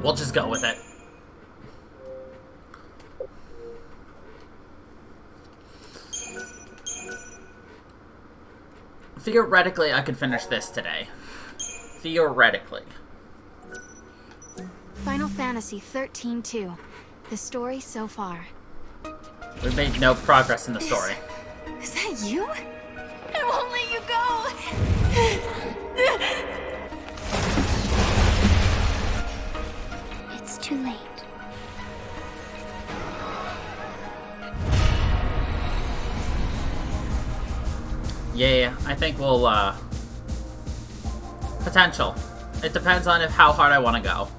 We'll just go with it. Theoretically, I could finish this today. Theoretically. Final Fantasy XIII-2. The story so far. We've made no progress in the story. Is that you? I won't let you go! It's too late. Yeah, I think we'll, potential. It depends on how hard I want to go.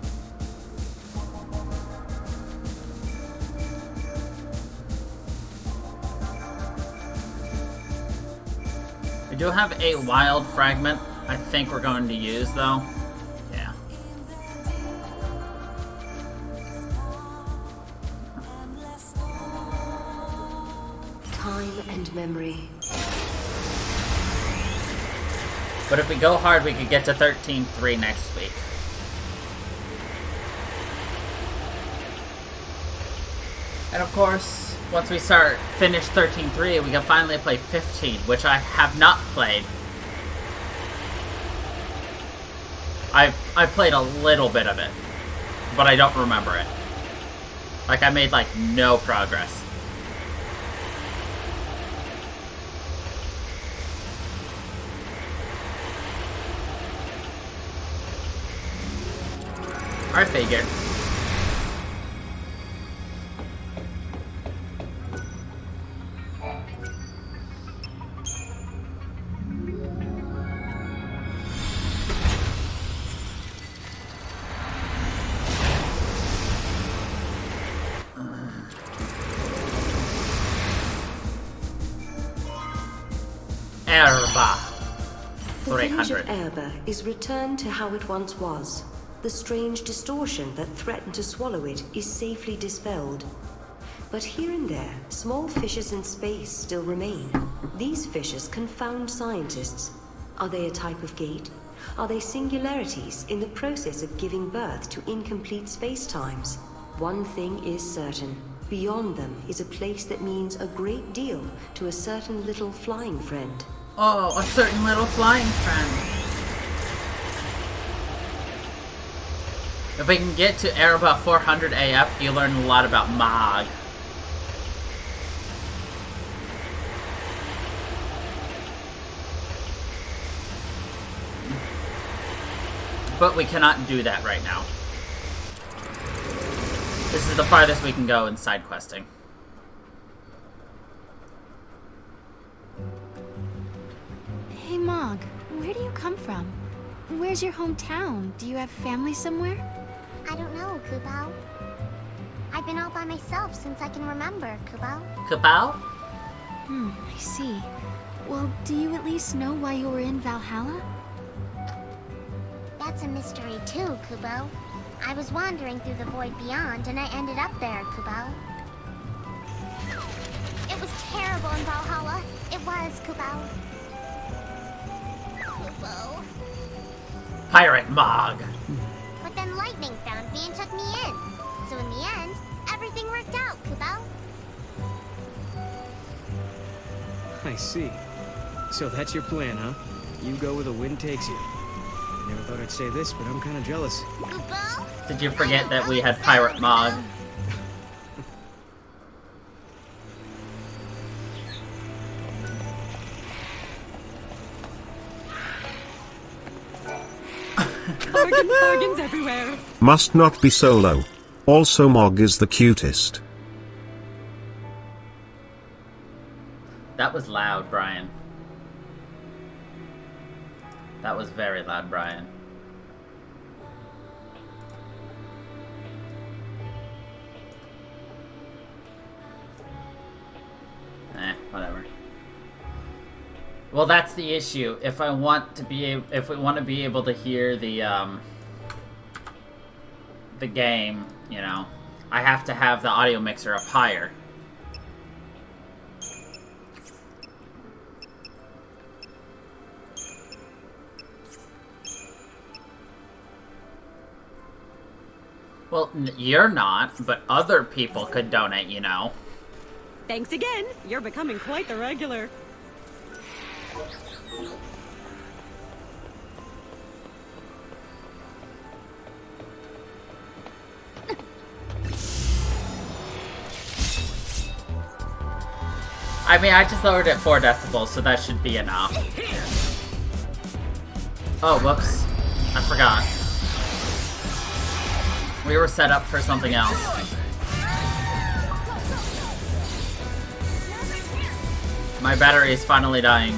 We do have a wild fragment I think we're going to use, though. Yeah. Time and memory. But if we go hard, we could get to 13-3 next week. And of course, once we finish 13-3, we can finally play 15, which I have not played. I played a little bit of it, but I don't remember it. Like, I made, like, no progress. I figured. Erba. The village of 300. Erba is returned to how it once was. The strange distortion that threatened to swallow it is safely dispelled. But here and there, small fissures in space still remain. These fissures confound scientists. Are they a type of gate? Are they singularities in the process of giving birth to incomplete space-times? One thing is certain. Beyond them is a place that means a great deal to a certain little flying friend. Oh, a certain little flying friend. If we can get to Erba 400 AF, you learn a lot about Mog. But we cannot do that right now. This is the farthest we can go in side questing. Hey Mog, where do you come from? Where's your hometown? Do you have family somewhere? I don't know, Kubao. I've been all by myself since I can remember, Kubao. Kabao? I see. Well, do you at least know why you were in Valhalla? That's a mystery too, Kubo. I was wandering through the void beyond and I ended up there, Kubo. It was terrible in Valhalla. It was, Kubo. Kubo. Pirate Mog. But then lightning found me and took me in. So in the end, everything worked out, Kubo. I see. So that's your plan, huh? You go where the wind takes you. Never thought I'd say this, but I'm kind of jealous. Kubo? Did you forget that we had Pirate Mog? Organs everywhere. Must not be solo. Also Mog is the cutest. That was loud, Brian. That was very loud, Brian. Whatever. Well, that's the issue. If I want to be, if we want to be able to hear the game, you know, I have to have the audio mixer up higher. Well, you're not, but other people could donate, you know. Thanks again. You're becoming quite the regular. I mean, I just lowered it 4 decibels, so that should be enough. Oh, whoops. I forgot. We were set up for something else. My battery is finally dying.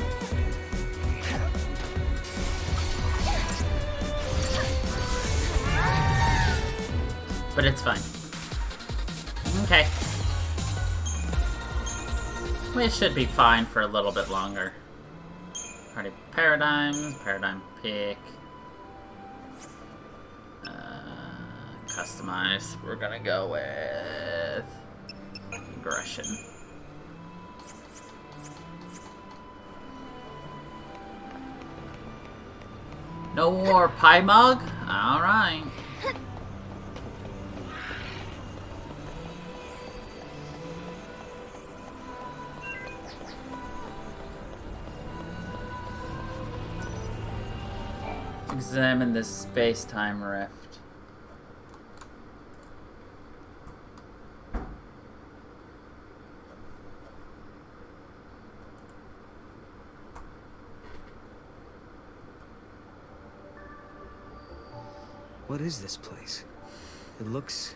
But it's fine. Okay. We should be fine for a little bit longer. Party paradigms, paradigm pick. Customize. We're gonna go with aggression. No more pie mug? Alright. Examine this space-time rift. What is this place? It looks,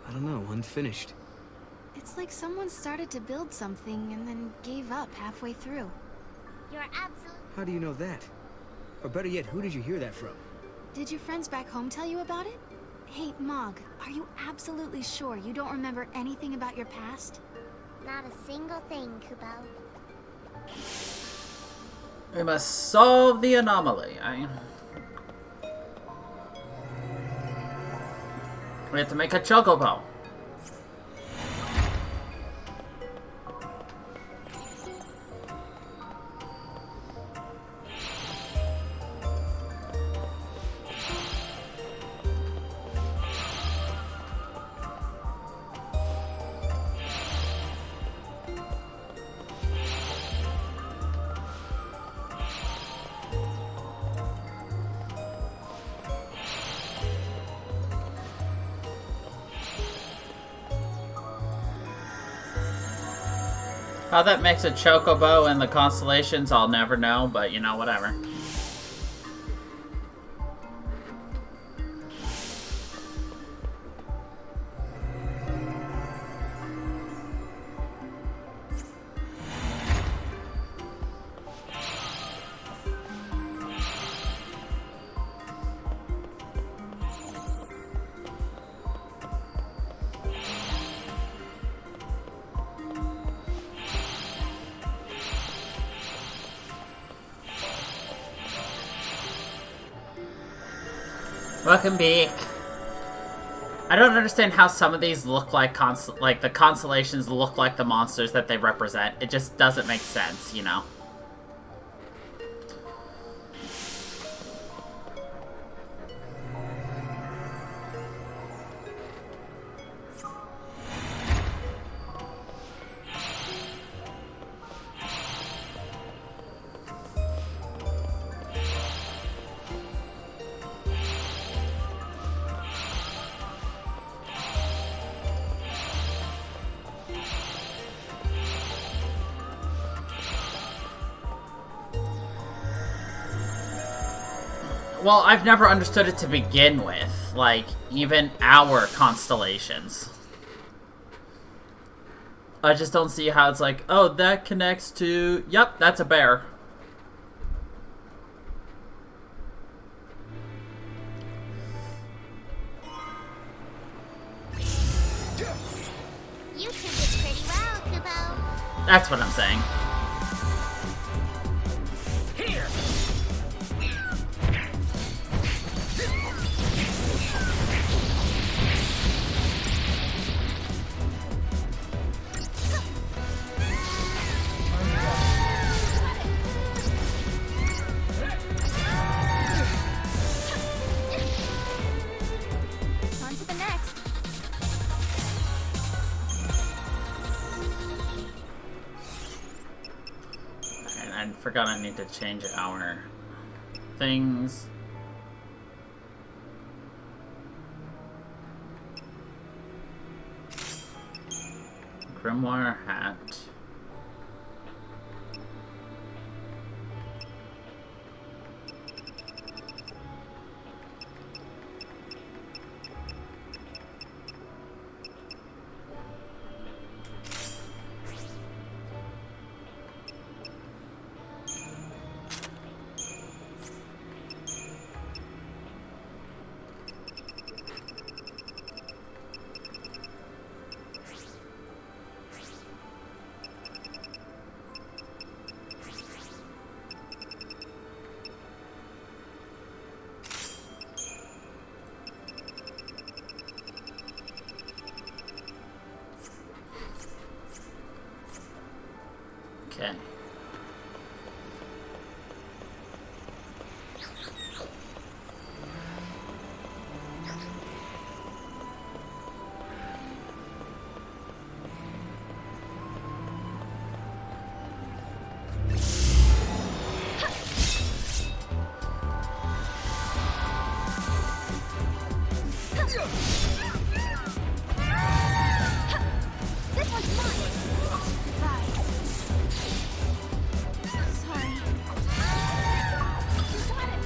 I don't know, unfinished. It's like someone started to build something and then gave up halfway through. You're absolutely... How do you know that? Or better yet, who did you hear that from? Did your friends back home tell you about it? Hey, Mog, are you absolutely sure you don't remember anything about your past? Not a single thing, Kubo. We must solve the anomaly. We have to make a chocobo. How that makes a chocobo in the constellations, I'll never know, but you know, whatever. Welcome back. I don't understand how some of these look like the constellations look like the monsters that they represent. It just doesn't make sense, you know. Well, I've never understood it to begin with. Like, even our constellations. I just don't see how it's like, oh, that connects to... Yep, that's a bear. You two did pretty well, Kubo. That's what I'm saying. On to the next. forgot I need to change our things. Grimoire hat. Okay. This one's mine. Bye. Sorry. You got it.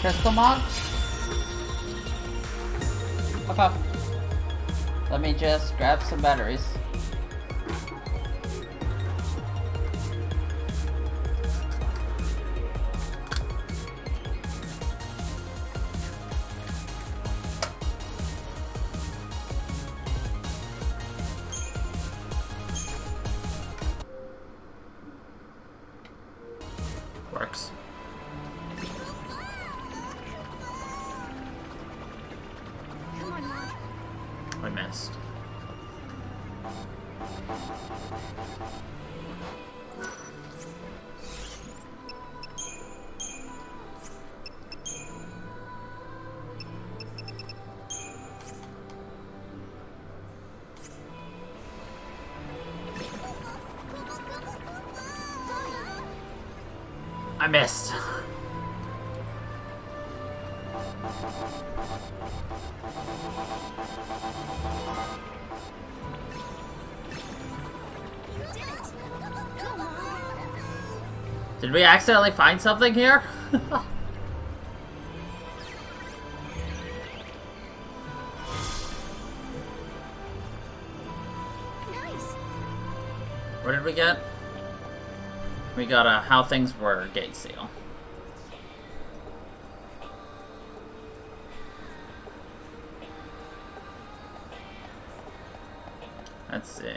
Crystal Mog? Okay. Let me just grab some batteries. Works. Come on, Mom. I missed. I missed. Come on. Did we accidentally find something here? Nice. What did we get? We got a how things were gate seal. Let's see.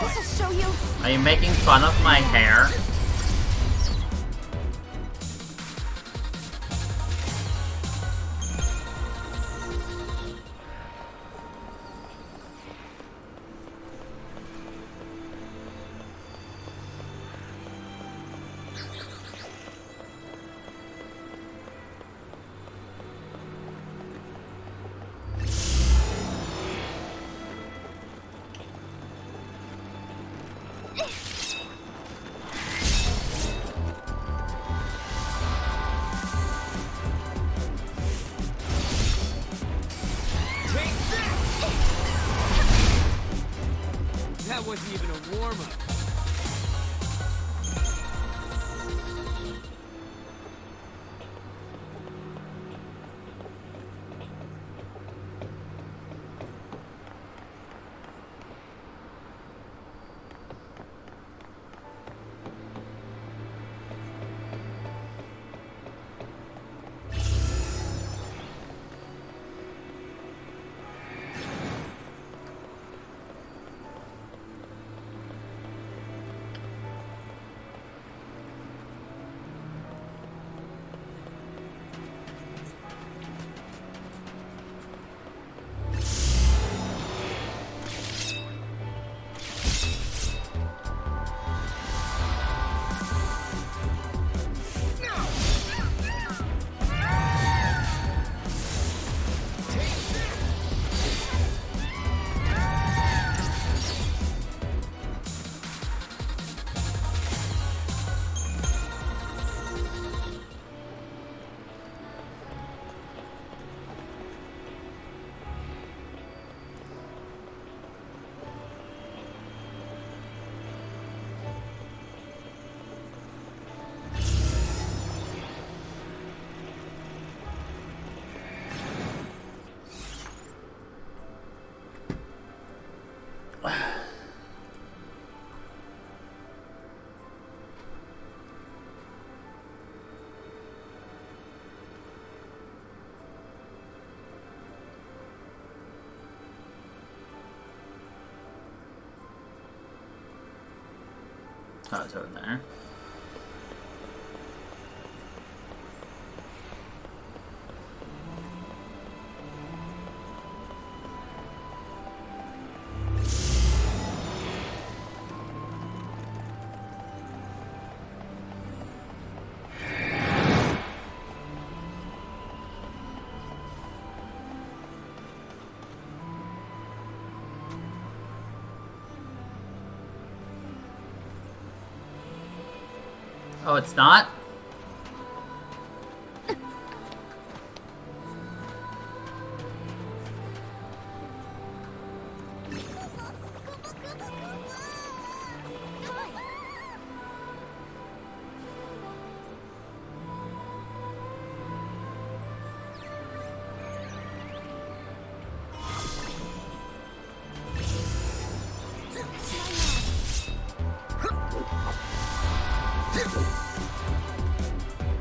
This'll show you. Are you making fun of my hair? That wasn't even a warm-up. Oh, it's over there. Oh, it's not?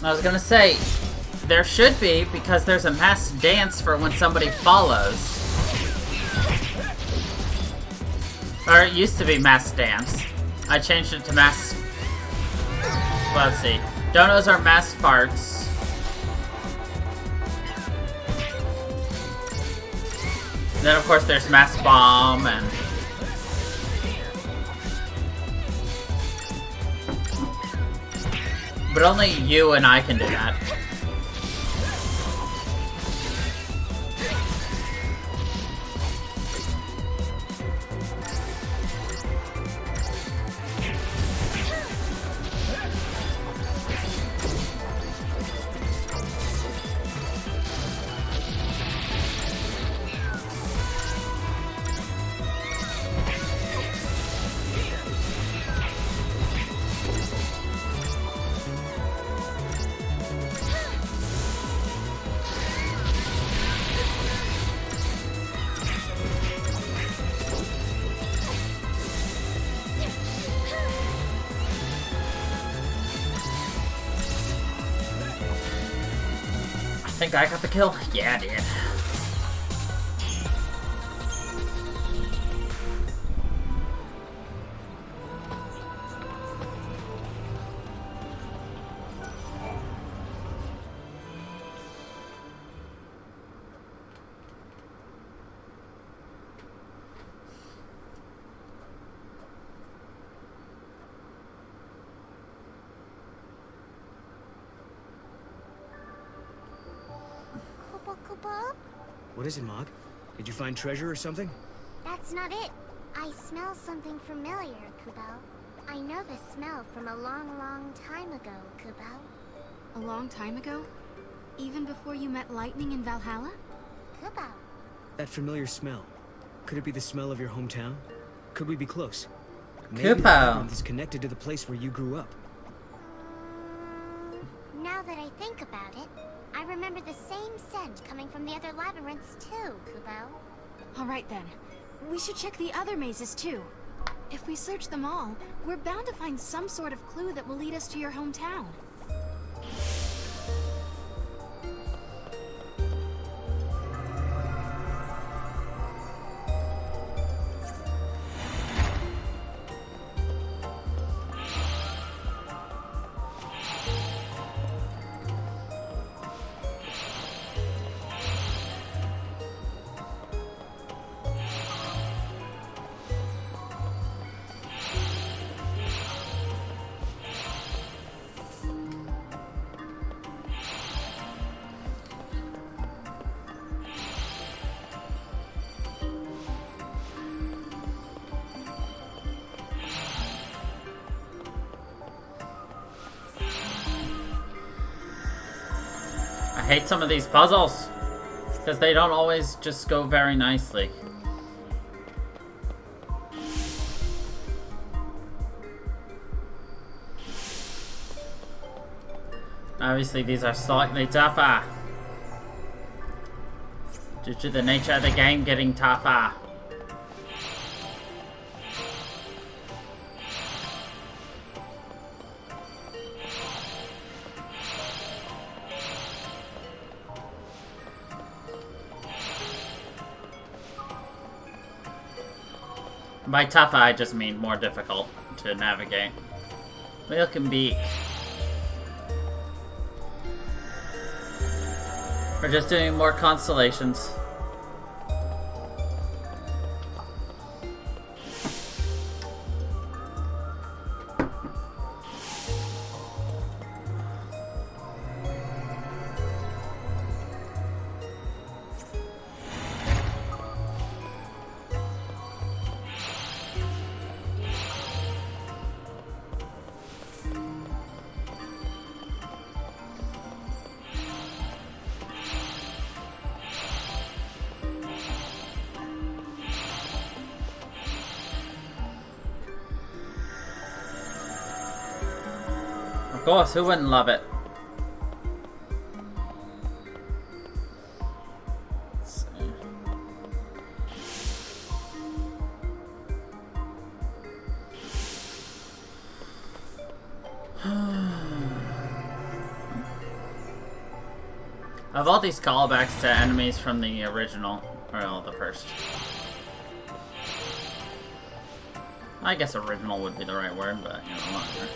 I was gonna say, there should be, because there's a mass dance for when somebody follows. Or it used to be mass dance. I changed it to mass... Well, let's see. Donos are mass farts. And then, of course, there's mass bomb and... But only you and I can do that. I think I got the kill? Yeah, I did. What is it, Mog? Did you find treasure or something? That's not it. I smell something familiar, Kubel. I know the smell from a long, long time ago, Kubel. A long time ago? Even before you met Lightning in Valhalla? Kubel. That familiar smell. Could it be the smell of your hometown? Could we be close? Maybe Kupo. the labyrinth is connected to the place where you grew up. Now that I think about it, I remember the same scent coming from the other labyrinths too, Kubel. Alright then. We should check the other mazes too. If we search them all, we're bound to find some sort of clue that will lead us to your hometown. I hate some of these puzzles, because they don't always just go very nicely. Obviously, these are slightly tougher, due to the nature of the game getting tougher. By tougher, I just mean more difficult to navigate. Welcome back. We're just doing more constellations. Of course, who wouldn't love it? Let's see. Of all these callbacks to enemies from the original, well, the first. I guess original would be the right word, but you know, whatever.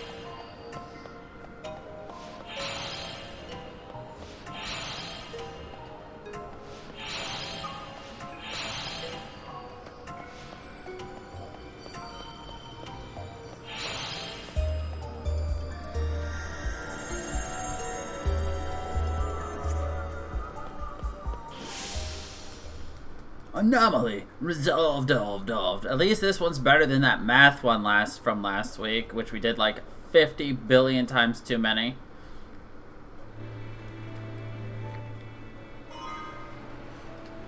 Anomaly resolved. At least this one's better than that math one from last week, which we did like 50 billion times too many.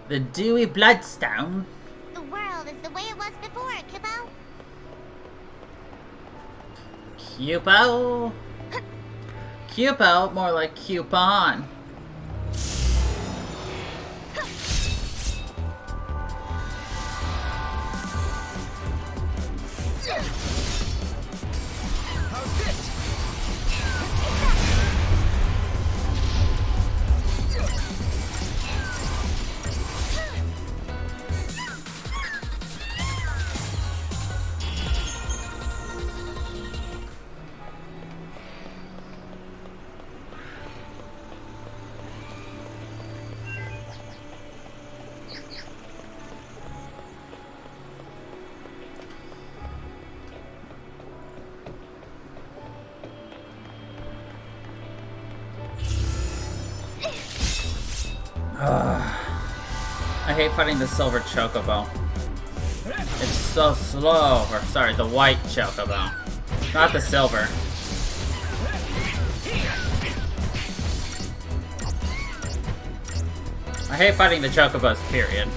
The dewy bloodstone. The world is the way it was before, Kibbo. Cupo? Cupo? More like coupon. I hate fighting the silver chocobo. It's so slow. Or sorry, the white chocobo. Not the silver. I hate fighting the chocobos, period.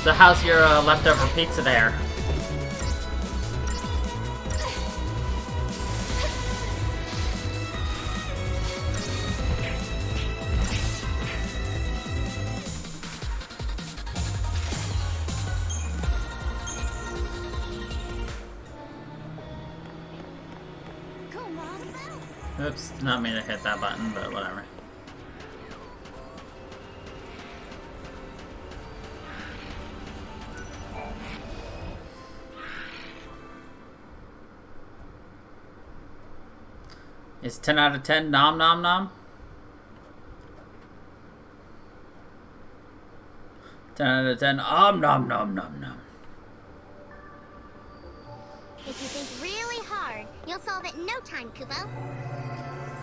So how's your leftover pizza there? Oops, did not mean to hit that button, but whatever. Is 10 out of 10 nom nom nom? 10 out of 10 nom nom nom nom. If you think really hard, you'll solve it in no time, Kubo.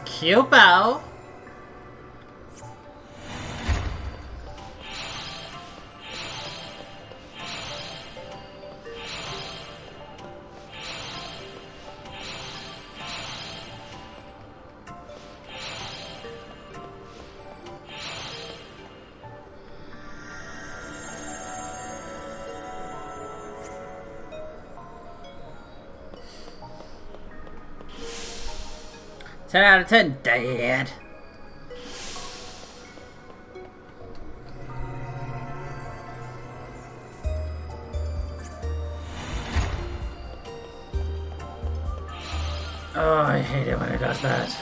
Cubo? 10 out of 10, Dad. Oh, I hate it when it does that.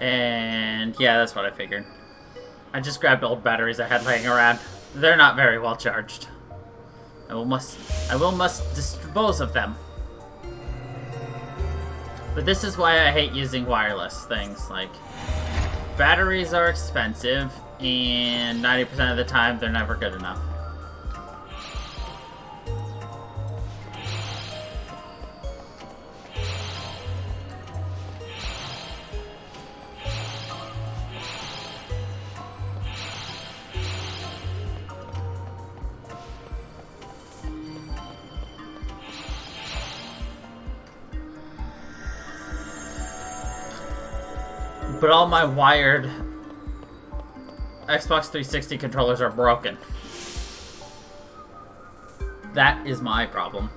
And yeah, that's what I figured. I just grabbed old batteries I had laying around. They're not very well charged. I will must dispose of them. But this is why I hate using wireless things. Like, batteries are expensive, and 90% of the time they're never good enough. But all my wired Xbox 360 controllers are broken. That is my problem.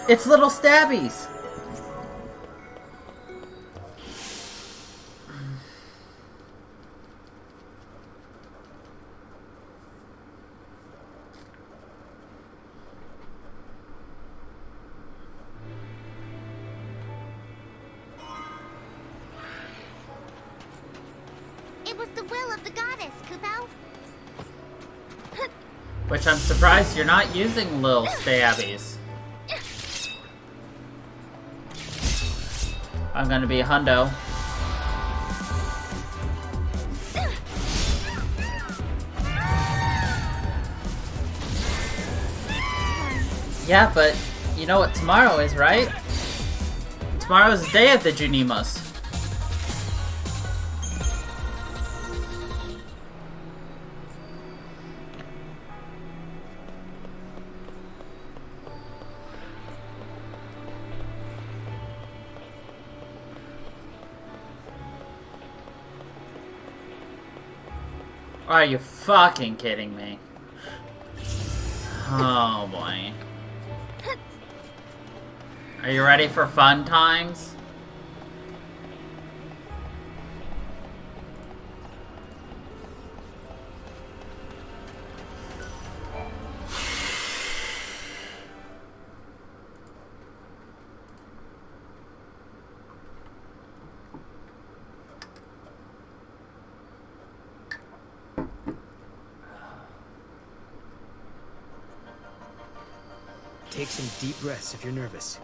It's little stabbies! It was the will of the goddess, Kupo. Which I'm surprised you're not using little stabbies. I'm gonna be a hundo. Yeah, but you know what tomorrow is, right? Tomorrow's the day of the Junimos. Are you fucking kidding me? Oh boy. Are you ready for fun times? Take some deep breaths if you're nervous.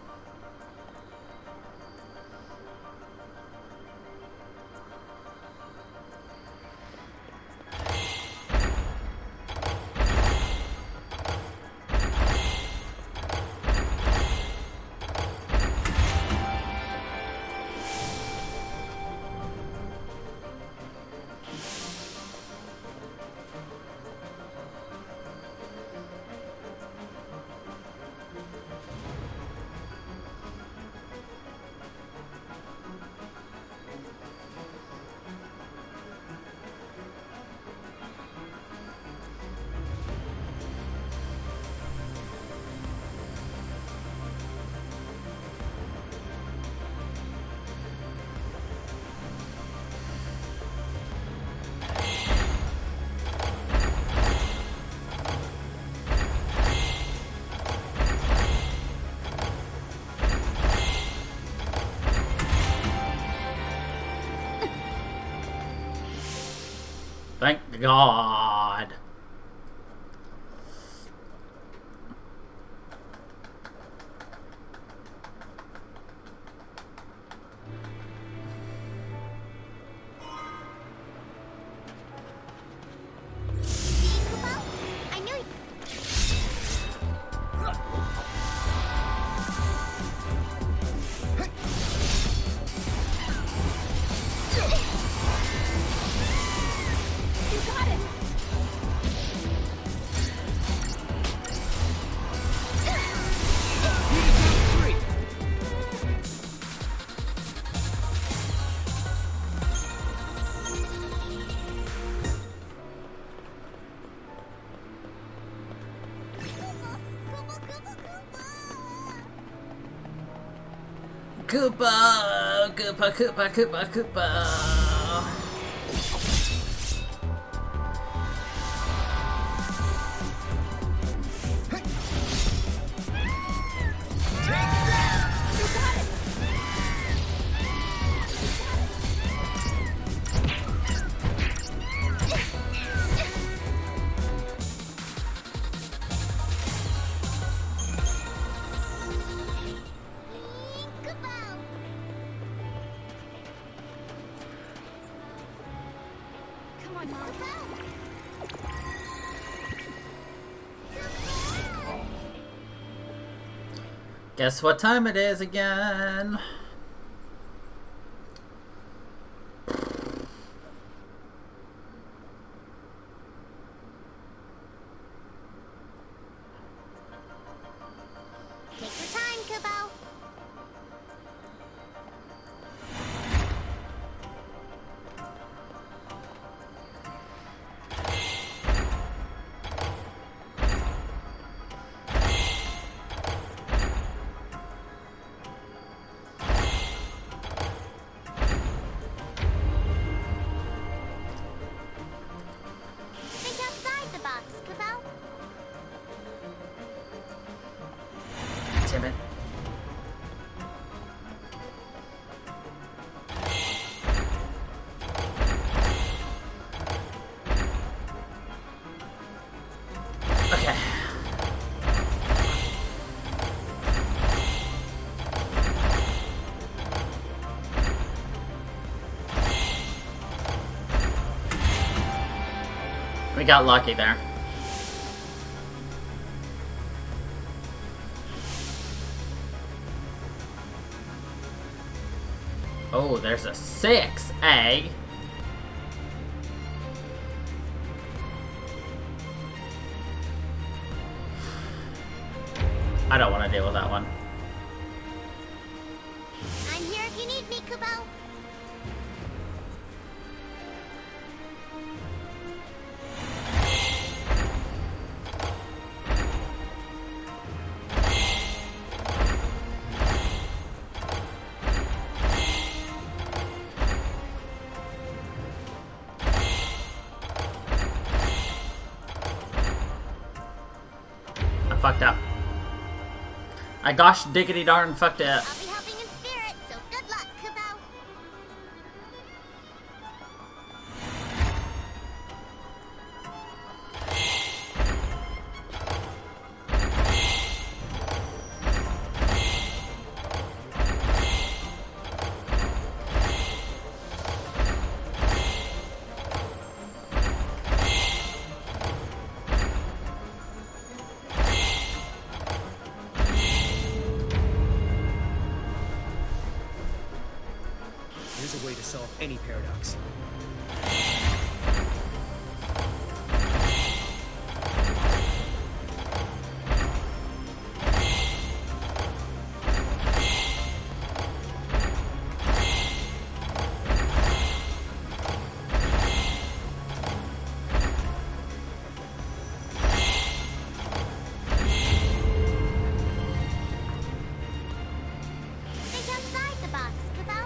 Thank God. I knew you. You got it. Koopa! Koopa, Koopa, Koopa, Koopa! Come on, Mom. Guess what time it is again? Take your time, Kubo. Think outside the box, Kubo. Damn it. Okay. We got lucky there. Oh, there's a 6 egg. I don't want to deal with that one. I'm here if you need me, Kubo. I fucked up. I gosh diggity darn fucked it up. I'll be helping in spirit, so good luck, Kubo. There's a way to solve any paradox. Think outside the box, Kubo.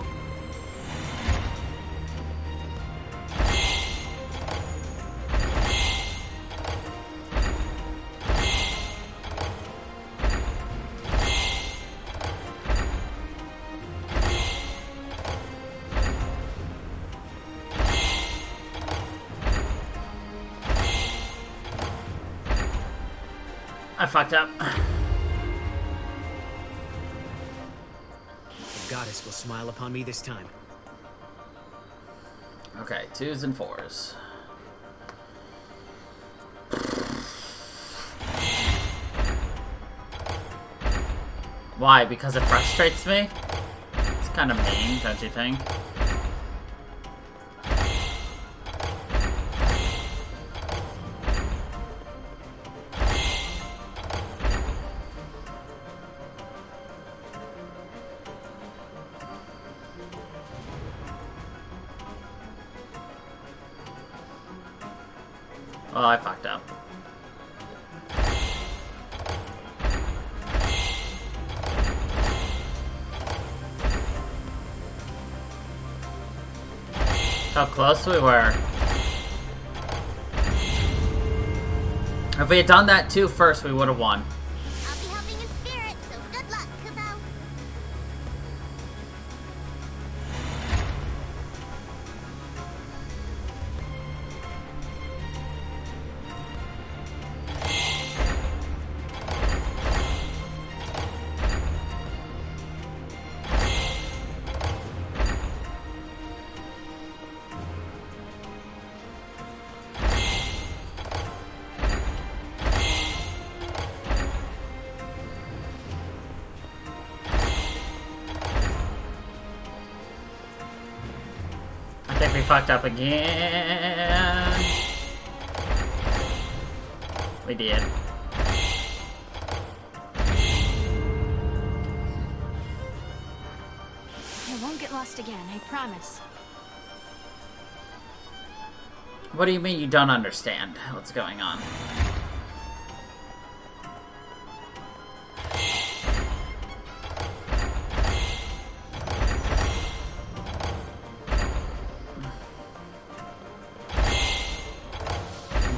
I fucked up. The goddess will smile upon me this time. Okay, 2s and 4s. Why? Because it frustrates me? It's kind of mean, don't you think? Well, I fucked up. How close we were. If we had done that too first, we would have won. I'll be helping in spirit, so good luck, Kubo. I think we fucked up again. We did. I won't get lost again, I promise. What do you mean you don't understand what's going on?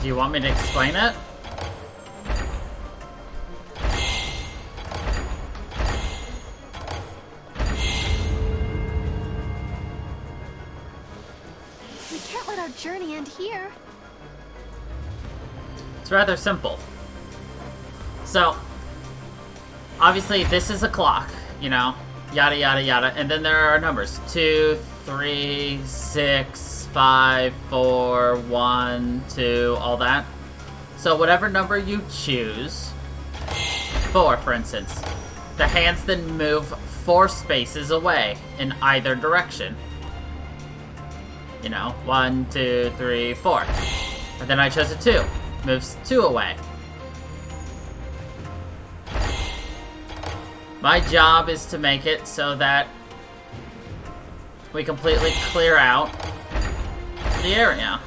Do you want me to explain it? We can't let our journey end here. It's rather simple. So, obviously this is a clock, you know, yada yada yada, and then there are numbers 2, 3, 6, 5, 4, 1, 2, all that. So whatever number you choose, 4 for instance, the hands then move 4 spaces away in either direction. You know, 1, 2, 3, 4. And then I chose a 2. Moves 2 away. My job is to make it so that we completely clear out the area.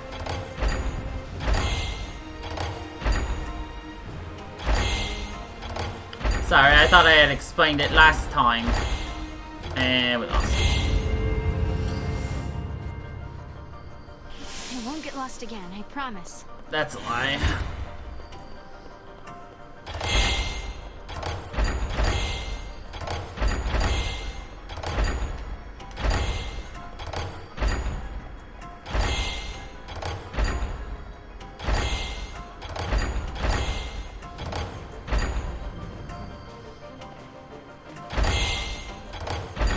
Sorry, I thought I had explained it last time. And we lost. I won't get lost again, I promise. That's a lie.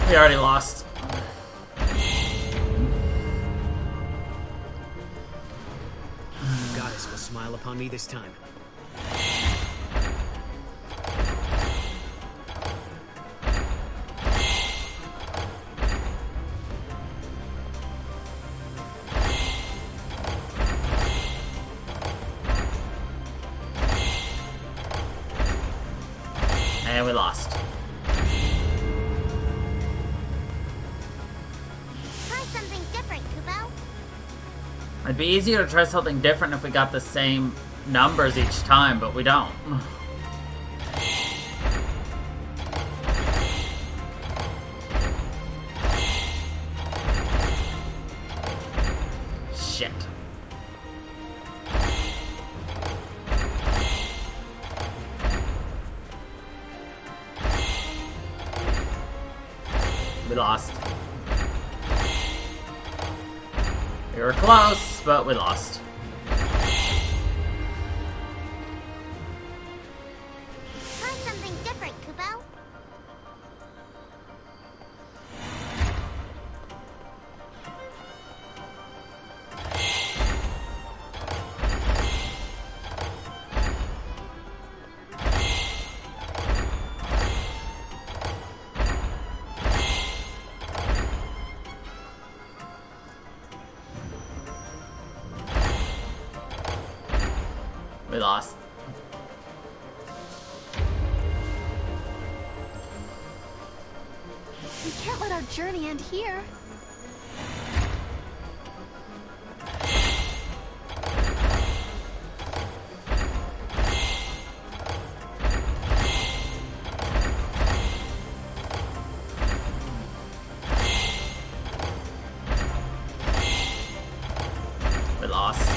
We already lost. The goddess will smile upon me this time. And we lost. Try something different, Kubo. It'd be easier to try something different if we got the same numbers each time, but we don't. Shit. We lost. We were close, but we lost. We lost. We can't let our journey end here. We lost.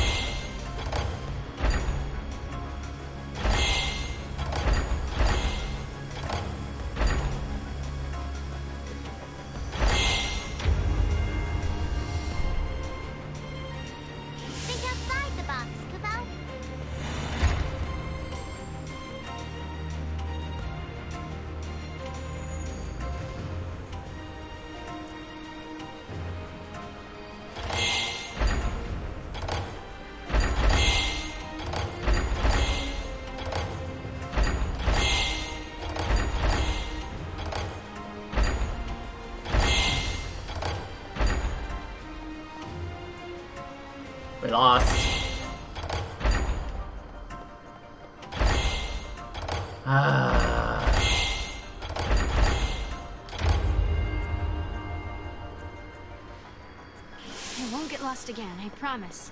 Think outside the box, Kubo. We lost. I won't get lost again, I promise.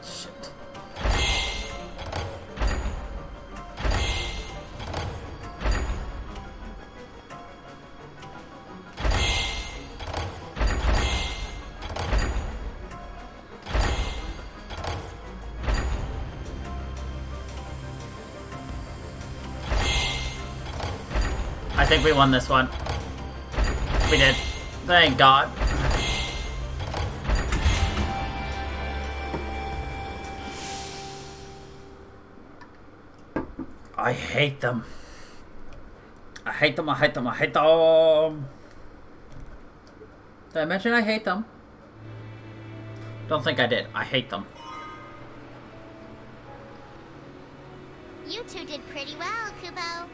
Shit. I think we won this one. We did. Thank God. I hate them. I hate them, I hate them, I hate them. Did I mention I hate them? Don't think I did. I hate them. You two did pretty well, Kubo.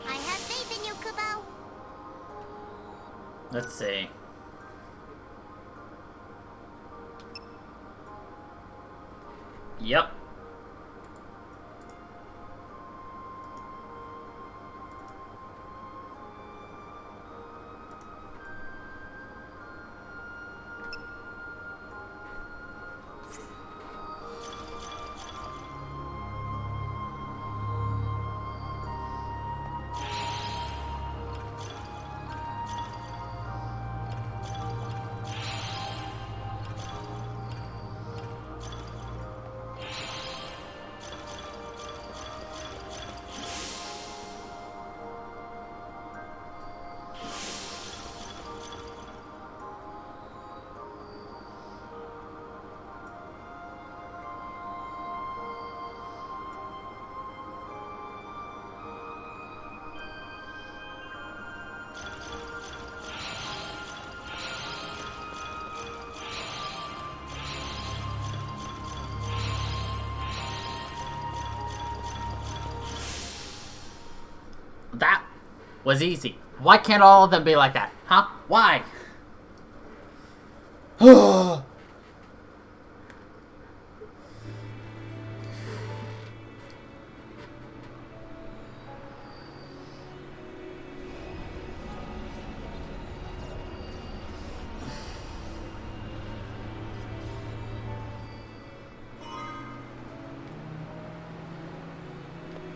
I have faith in you, Kubo. Let's see. Yep. That was easy. Why can't all of them be like that? Huh? Why?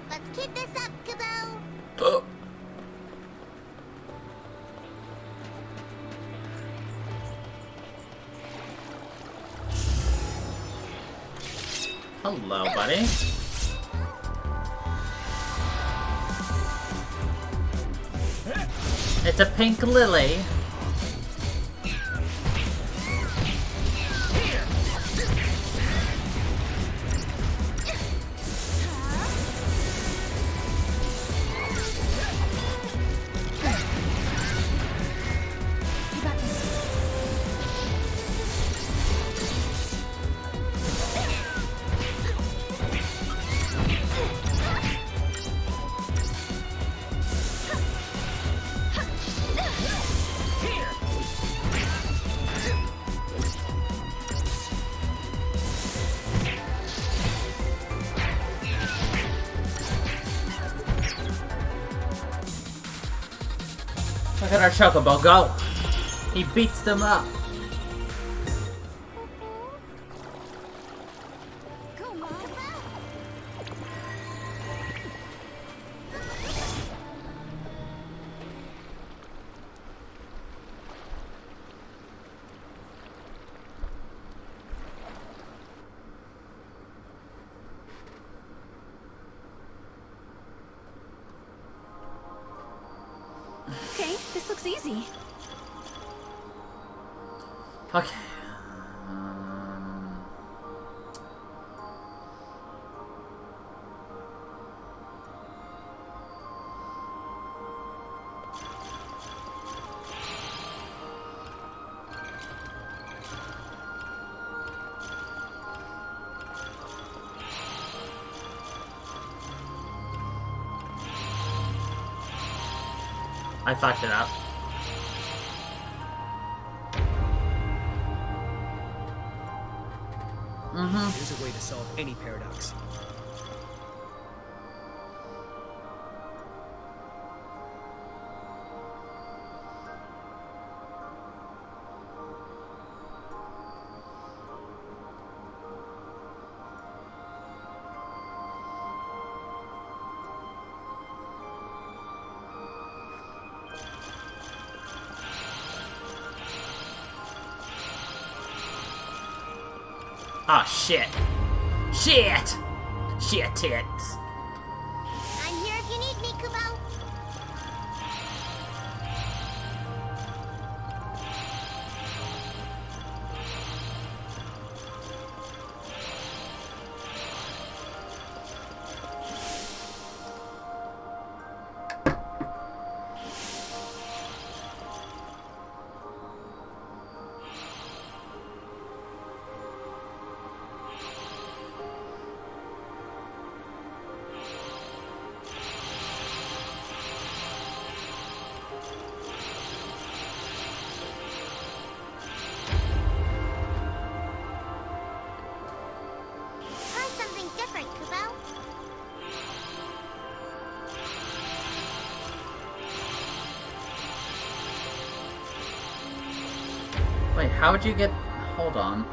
Let's keep this up, Kubo. Hello, buddy. It's a pink lily. You got this. Look at our chocobo go. He beats them up. Go, Mom. Okay, this looks easy. Okay. I fucked it up. There's a way to solve any paradox. Oh shit. Shit! Shit tits. I'm here if you need me, Kubo. Try something different, Kubo. Wait, how'd you get... Hold on.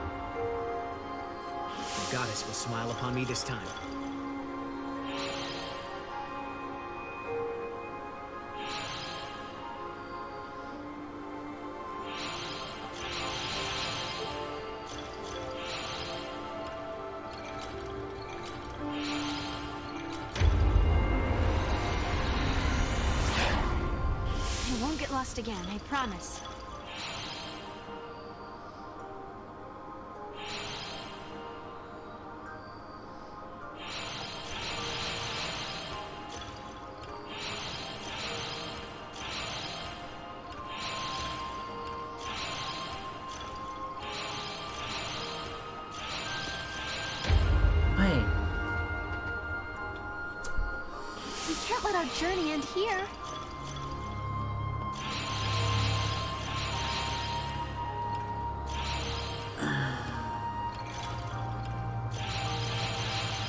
The goddess will smile upon me this time. I won't get lost again, I promise. Wait. We can't let our journey end here.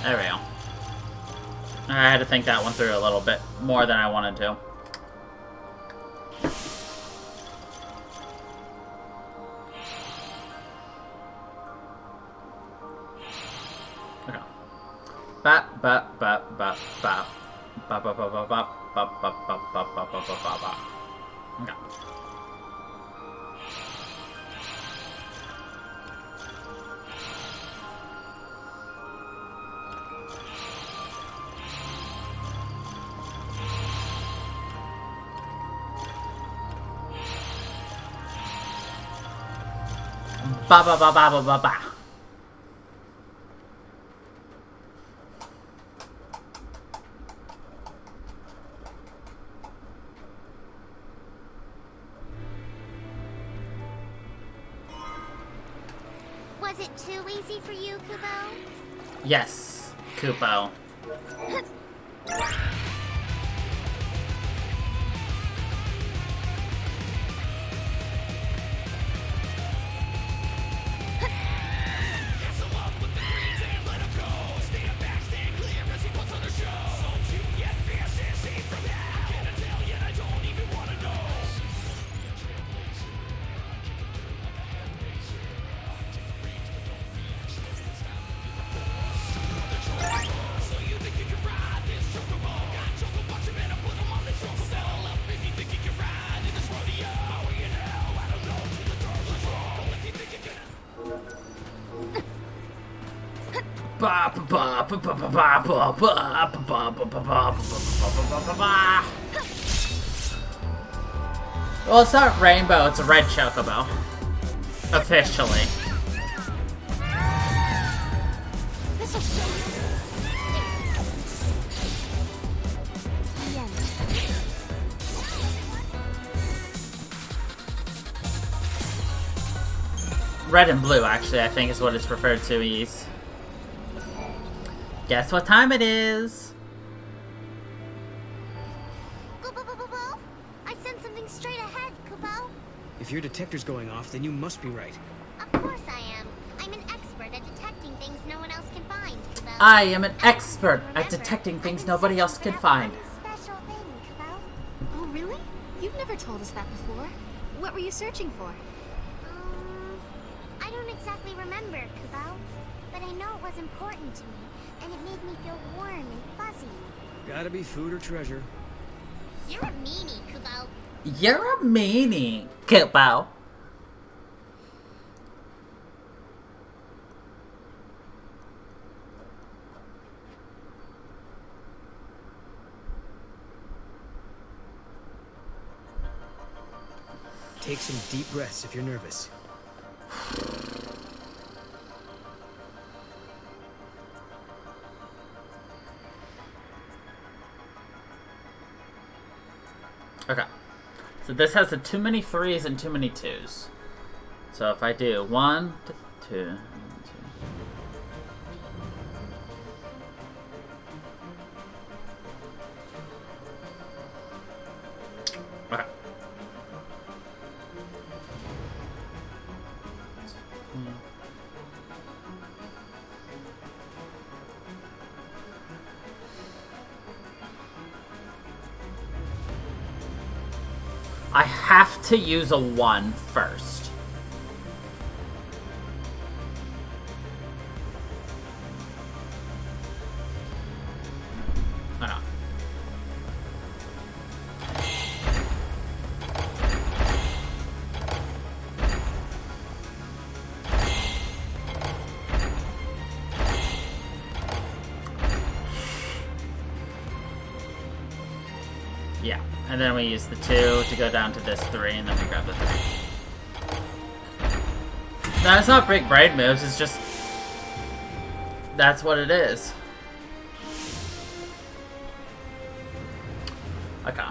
There we go. I had to think that one through a little bit more than I wanted to. Okay. Bap bap bap bap bap bap bap bap bap bap bap bap bap bap bap bap bap bap. Okay. Ba ba ba ba ba ba ba. Was it too easy for you, Kubo? Yes, Kupo. Well, it's not rainbow, it's a red chocobo. Officially. This'll show you. The end. Red and blue, actually, I think is what it's referred to as. Guess what time it is? Kubo? I sent something straight ahead, Kubo. If your detector's going off, then you must be right. Of course I am. I'm an expert at detecting things no one else can find, Kubo. I am an expert at Remember, detecting things I've been nobody else searching can for that find. one special thing, Kubo. Oh, really? You've never told us that before. What were you searching for? I don't exactly remember, Kubo. But I know it was important to me, and it made me feel warm and fuzzy. Gotta be food or treasure. You're a meanie, Kubo. You're a meanie, Kupo. Take some deep breaths if you're nervous. Okay. So this has a too many threes and too many twos. So if I do 1, 2, 2. Okay. I have to use a 1 first. Okay. Yeah, and then we use the 2 to go down to this 3, and then we grab the 3. No, it's not big brain moves, it's just... That's what it is. Okay.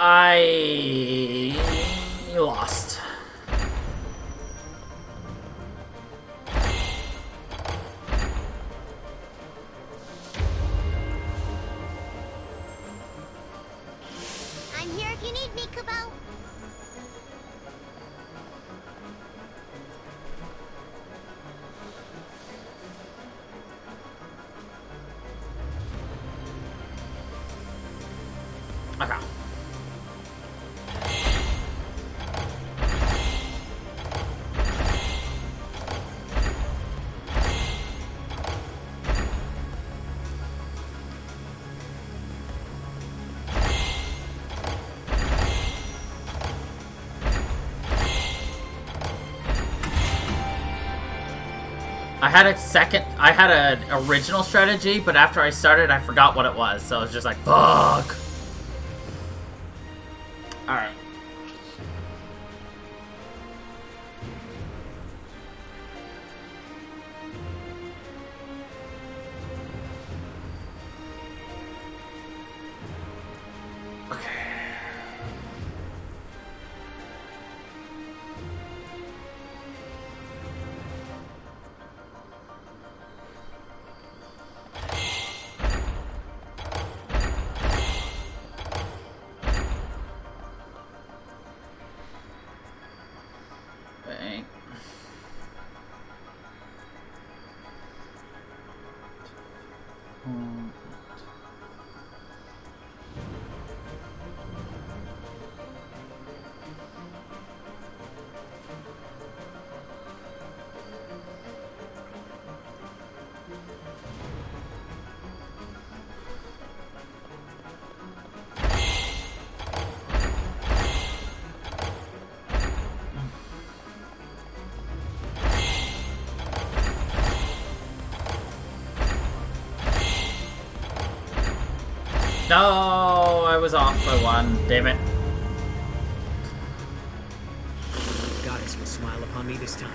I lost. I'm here if you need me, Kubo. Okay. I had an original strategy, but after I started, I forgot what it was, so I was just like, fuck! Alright. No, I was off by one. Damn it. Goddess will smile upon me this time.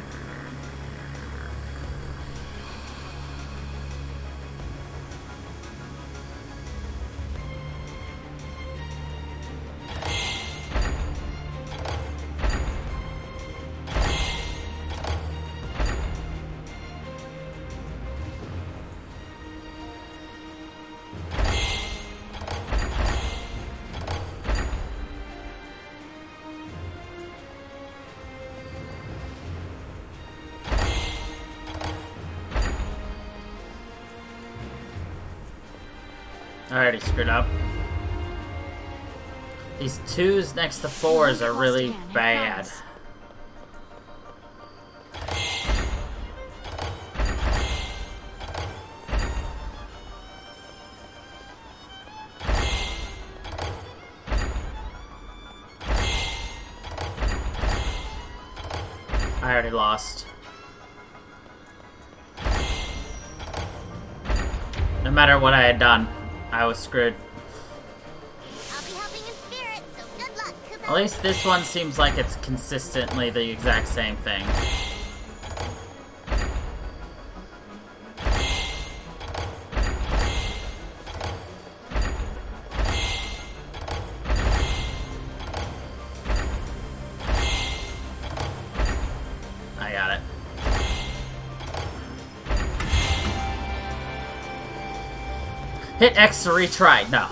I already screwed up. These 2s next to 4s are really bad. I already lost. No matter what I had done, I was screwed. I'll be helping in spirit, so good luck, Kubo. At least this one seems like it's consistently the exact same thing. I got it. Hit X to retry. No.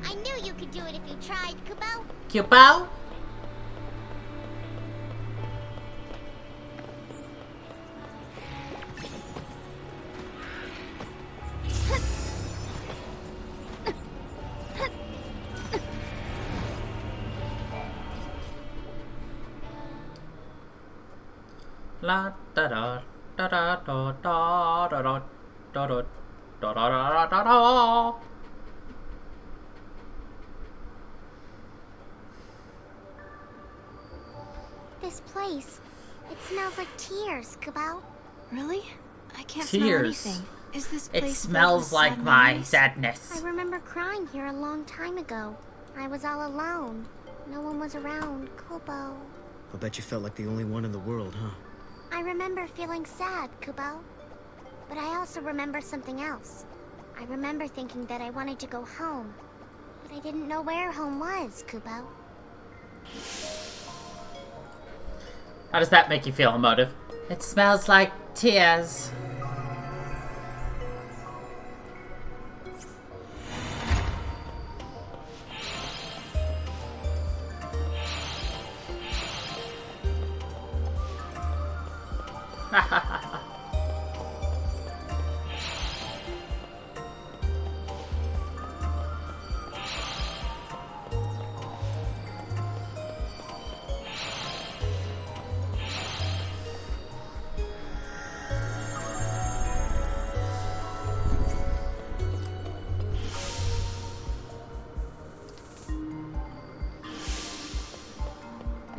I knew you could do it if you tried, Kubo. Kubo? La da da da da da da da da da da da da da da. This place, it smells like tears, Kubo. Really? I can't Tears. smell anything. Is this It place smells filled with like sad my memories? sadness. I remember crying here a long time ago. I was all alone. No one was around, Kubo. I'll bet you felt like the only one in the world, huh? I remember feeling sad, Kubo. But I also remember something else. I remember thinking that I wanted to go home. But I didn't know where home was, Kubo. How does that make you feel, Emotive? It smells like tears.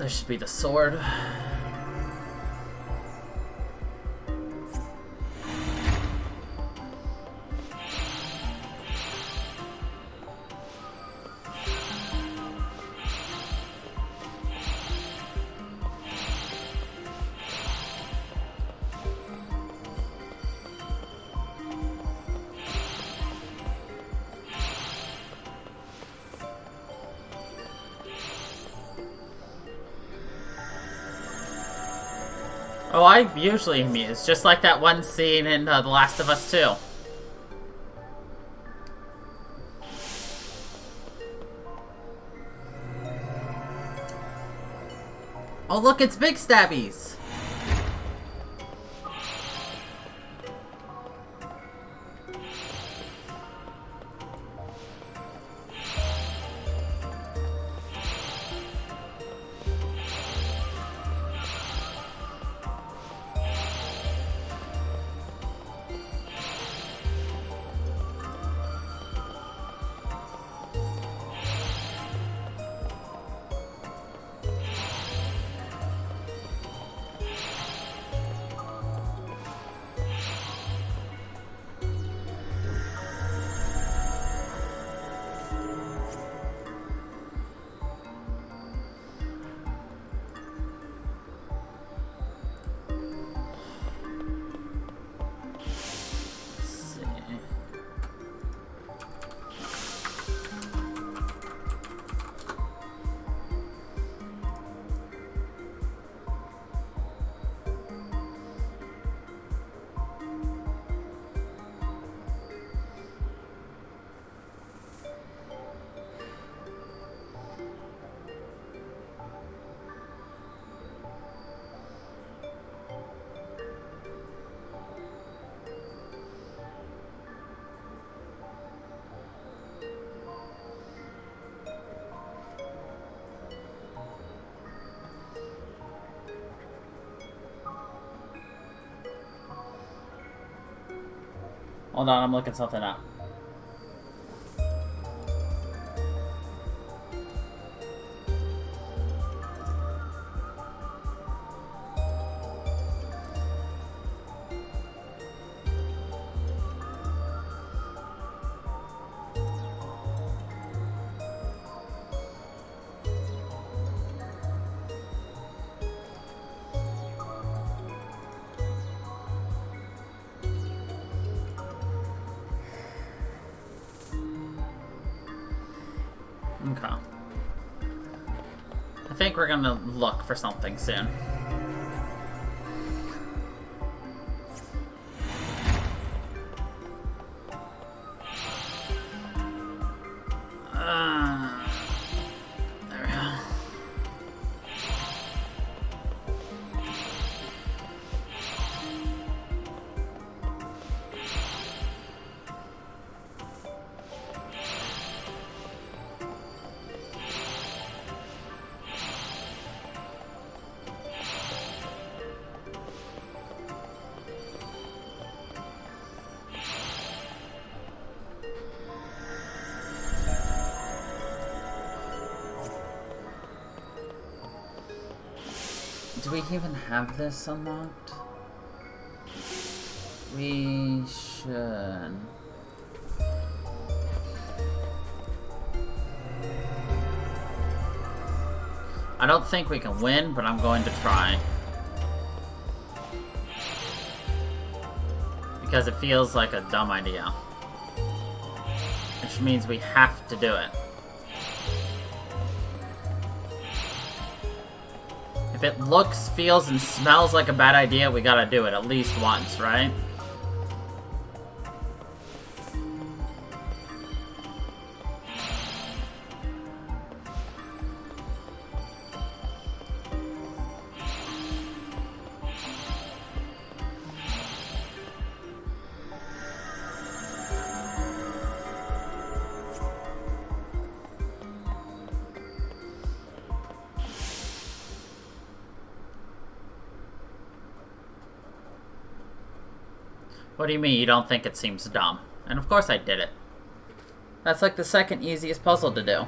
This should be the sword. Oh, I usually amuse, just like that one scene in The Last of Us 2. Oh look, it's Big Stabbies! Hold on, I'm looking something up. Okay. I think we're gonna look for something soon. There we go. Do we even have this unlocked? We should. I don't think we can win, but I'm going to try. Because it feels like a dumb idea. Which means we have to do it. If it looks, feels, and smells like a bad idea, we gotta do it at least once, right? What do you mean you don't think it seems dumb? And of course I did it. That's like the second easiest puzzle to do.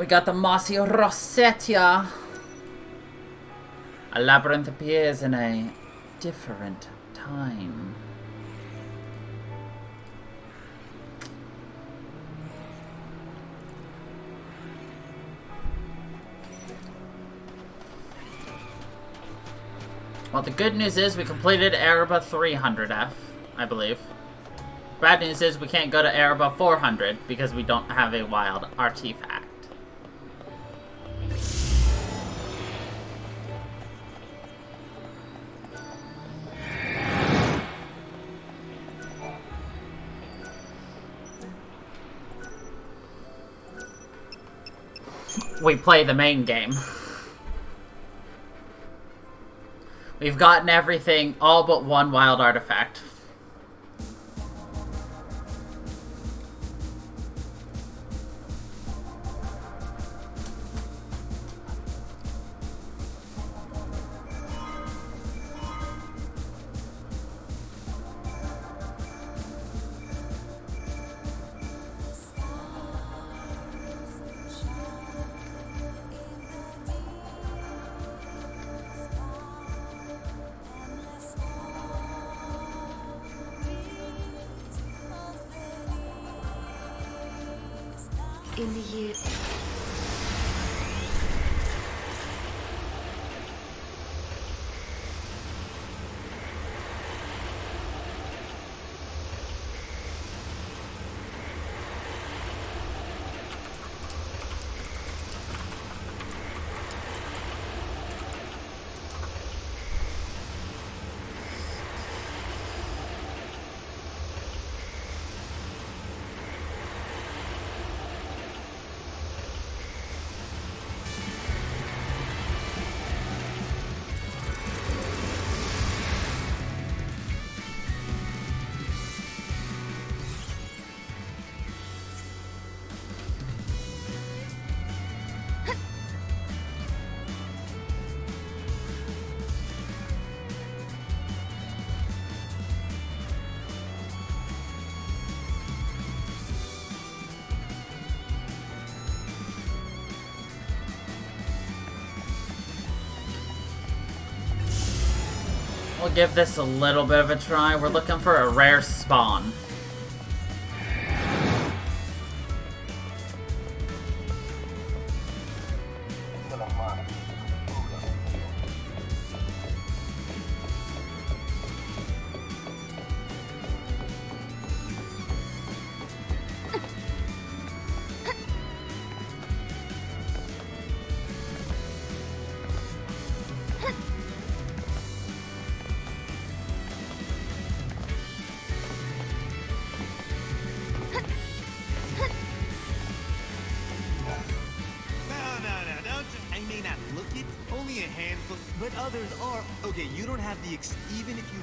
We got the mossy Rossetia. A labyrinth appears in a different time. Well, the good news is we completed Erebor 300F, I believe. Bad news is we can't go to Erebor 400 because we don't have a wild artifact. We play the main game. We've gotten everything, all but one wild artifact. In the year... We'll give this a little bit of a try. We're looking for a rare spawn. But others are. Okay, you don't have the even if you...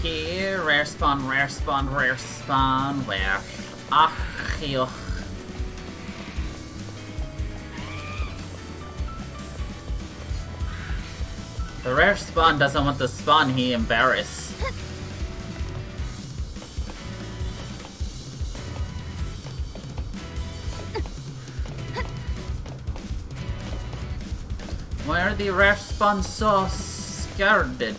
Here, rare spawn, rare spawn, rare spawn, where? Ah, here. The rare spawn doesn't want to spawn, he embarrassed. Why are the rare spawns so scared?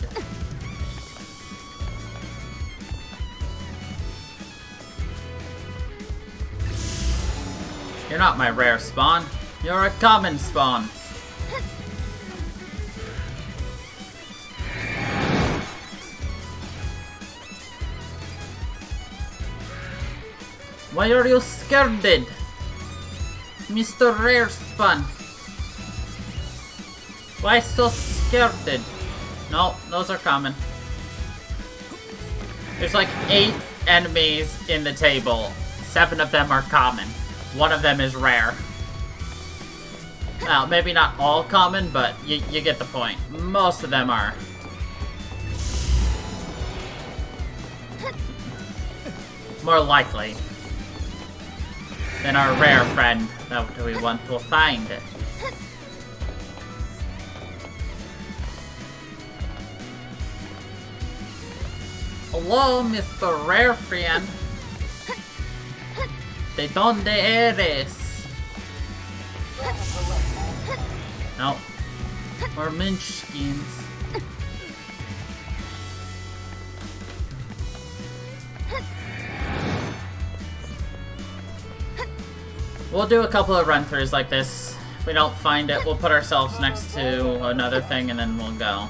You're not my rare spawn. You're a common spawn. Why are you scared, Mr. Rare Spawn? Why so scared? No, those are common. There's like 8 enemies in the table. 7 of them are common. 1 of them is rare. Well, maybe not all common, but you get the point. Most of them are. More likely than our rare friend that we want to find. Hello, Mr. Rare Friend. ¿De dónde eres? No. Or Munchkins. We'll do a couple of run-throughs like this. If we don't find it, we'll put ourselves next to another thing and then we'll go.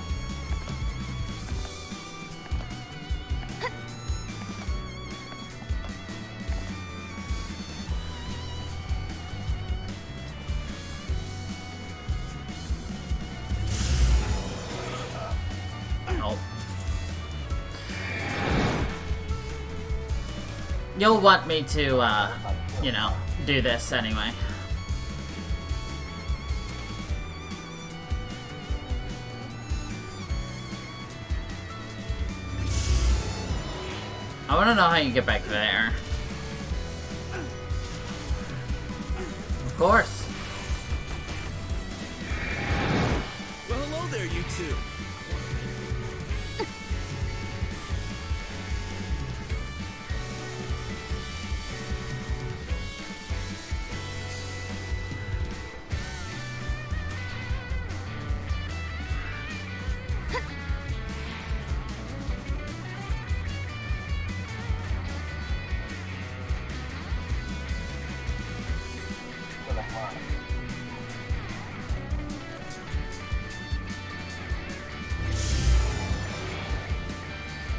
Nope. You'll want me to, you know, do this anyway. I want to know how you get back there. Of course. Well, hello there, you two.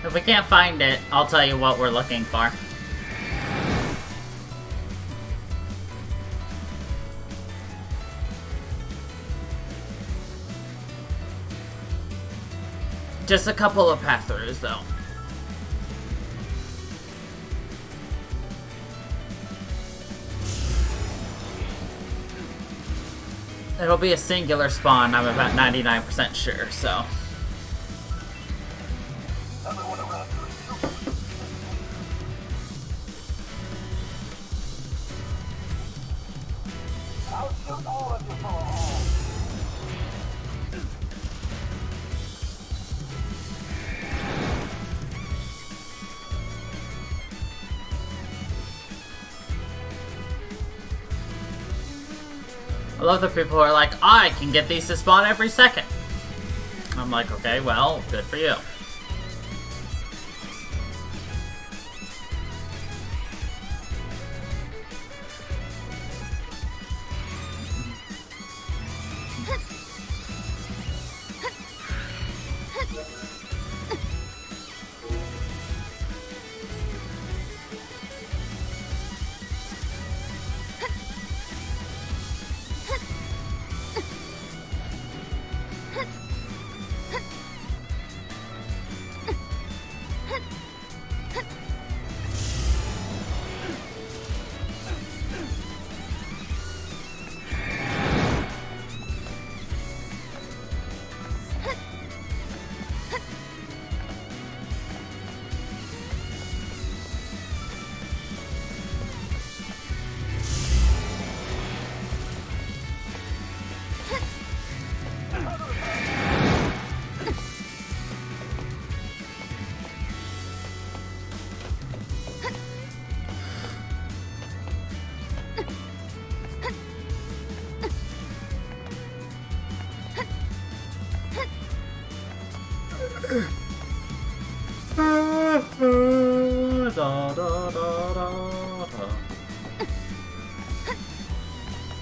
If we can't find it, I'll tell you what we're looking for. Just a couple of pass-throughs, though. It'll be a singular spawn, I'm about 99% sure, so... I love that people are like, I can get these to spawn every second. I'm like, okay, well, good for you.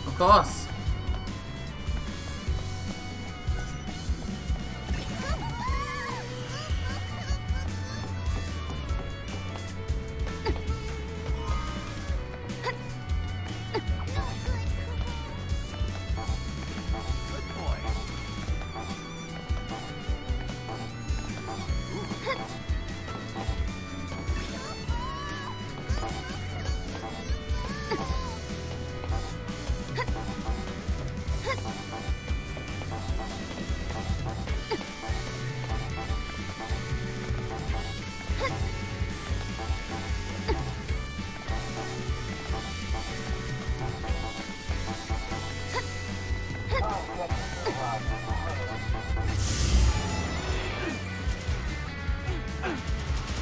Of course.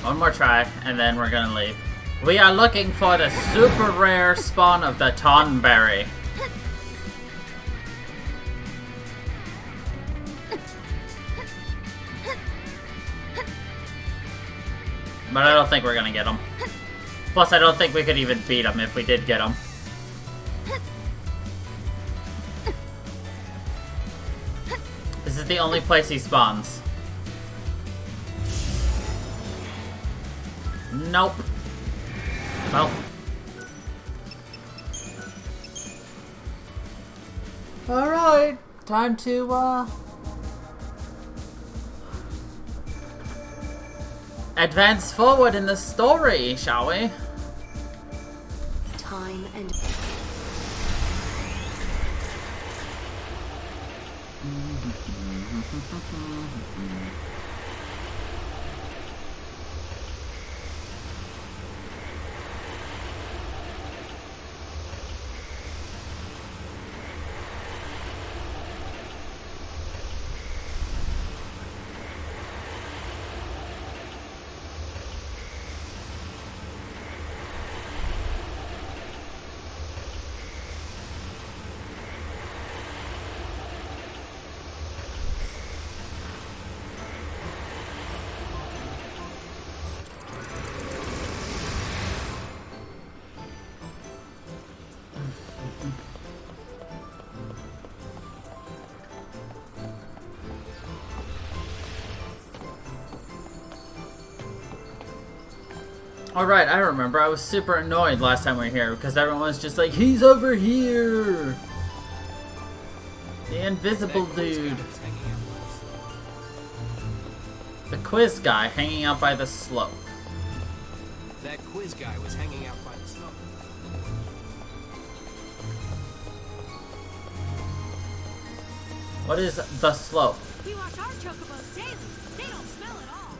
One more try, and then we're gonna leave. We are looking for the super rare spawn of the Tonberry. But I don't think we're gonna get him. Plus, I don't think we could even beat him if we did get him. This is the only place he spawns. Nope. Well. Alright. Time to, advance forward in the story, shall we? Time and... Alright, I remember. I was super annoyed last time we were here because everyone was just like, he's over here! The invisible dude. The quiz guy hanging out by the slope. That quiz guy was hanging out by the slope. What is the slope? We watch our chocobos daily. They don't smell at all.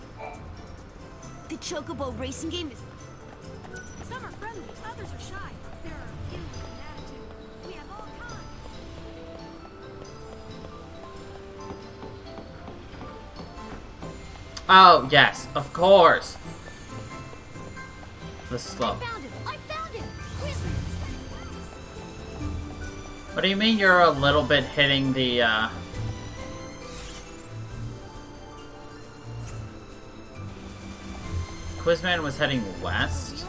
The Chocobo racing game is... Some are friendly, others are shy. There are a few with an attitude. We have all kinds. Oh, yes, of course. The slope. I found him! I found him! Quizmaster! What do you mean you're a little bit hitting the, Quizman was heading west?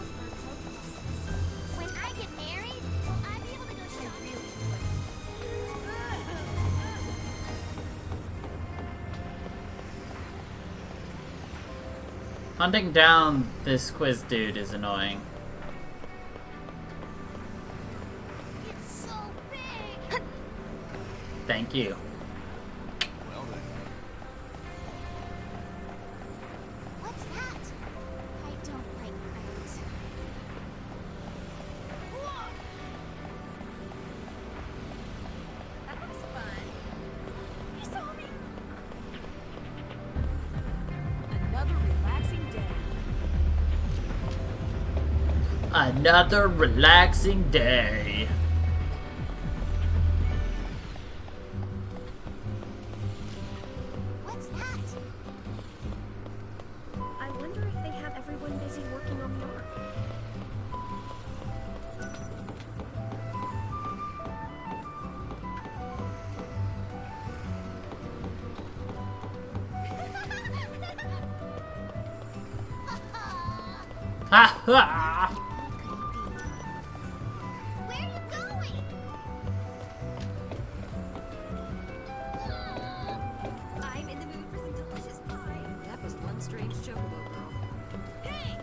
When I get married, will I be able to go shopping? Hunting down this quiz dude is annoying. It's so big! Thank you. Well then. What's that? I don't like crowds. That was fun. He saw me. Another relaxing day. Another relaxing day. What's that? I wonder if they have everyone busy working on the art. Ha ha! Where are you going? I'm in the mood for some delicious pie. That was one strange Chocobo girl. Hey!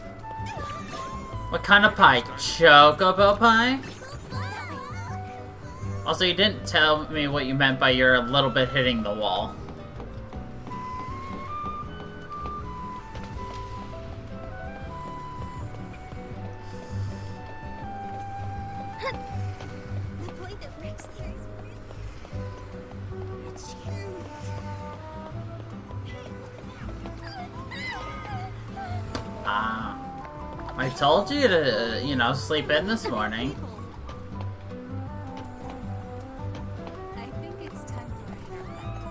What kind of pie? Chocobo pie? Also, you didn't tell me what you meant by you're a little bit hitting the wall. The plate that Rex there is really... It's huge. Ah. I told you to, you know, sleep in this morning. I think it's time for a haircut.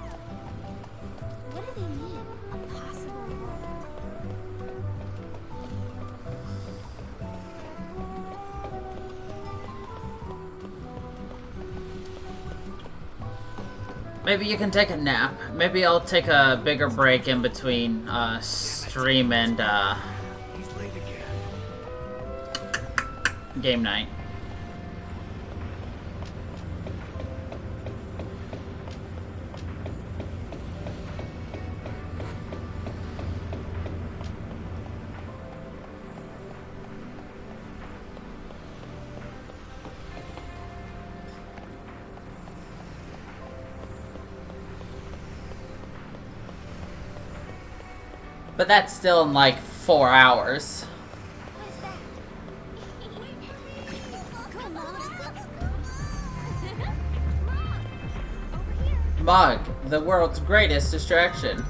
Maybe you can take a nap. Maybe I'll take a bigger break in between stream and He's late again. game night. But that's still in like 4 hours. What's that? Come on. Mom! Over here. Mug, the world's greatest distraction.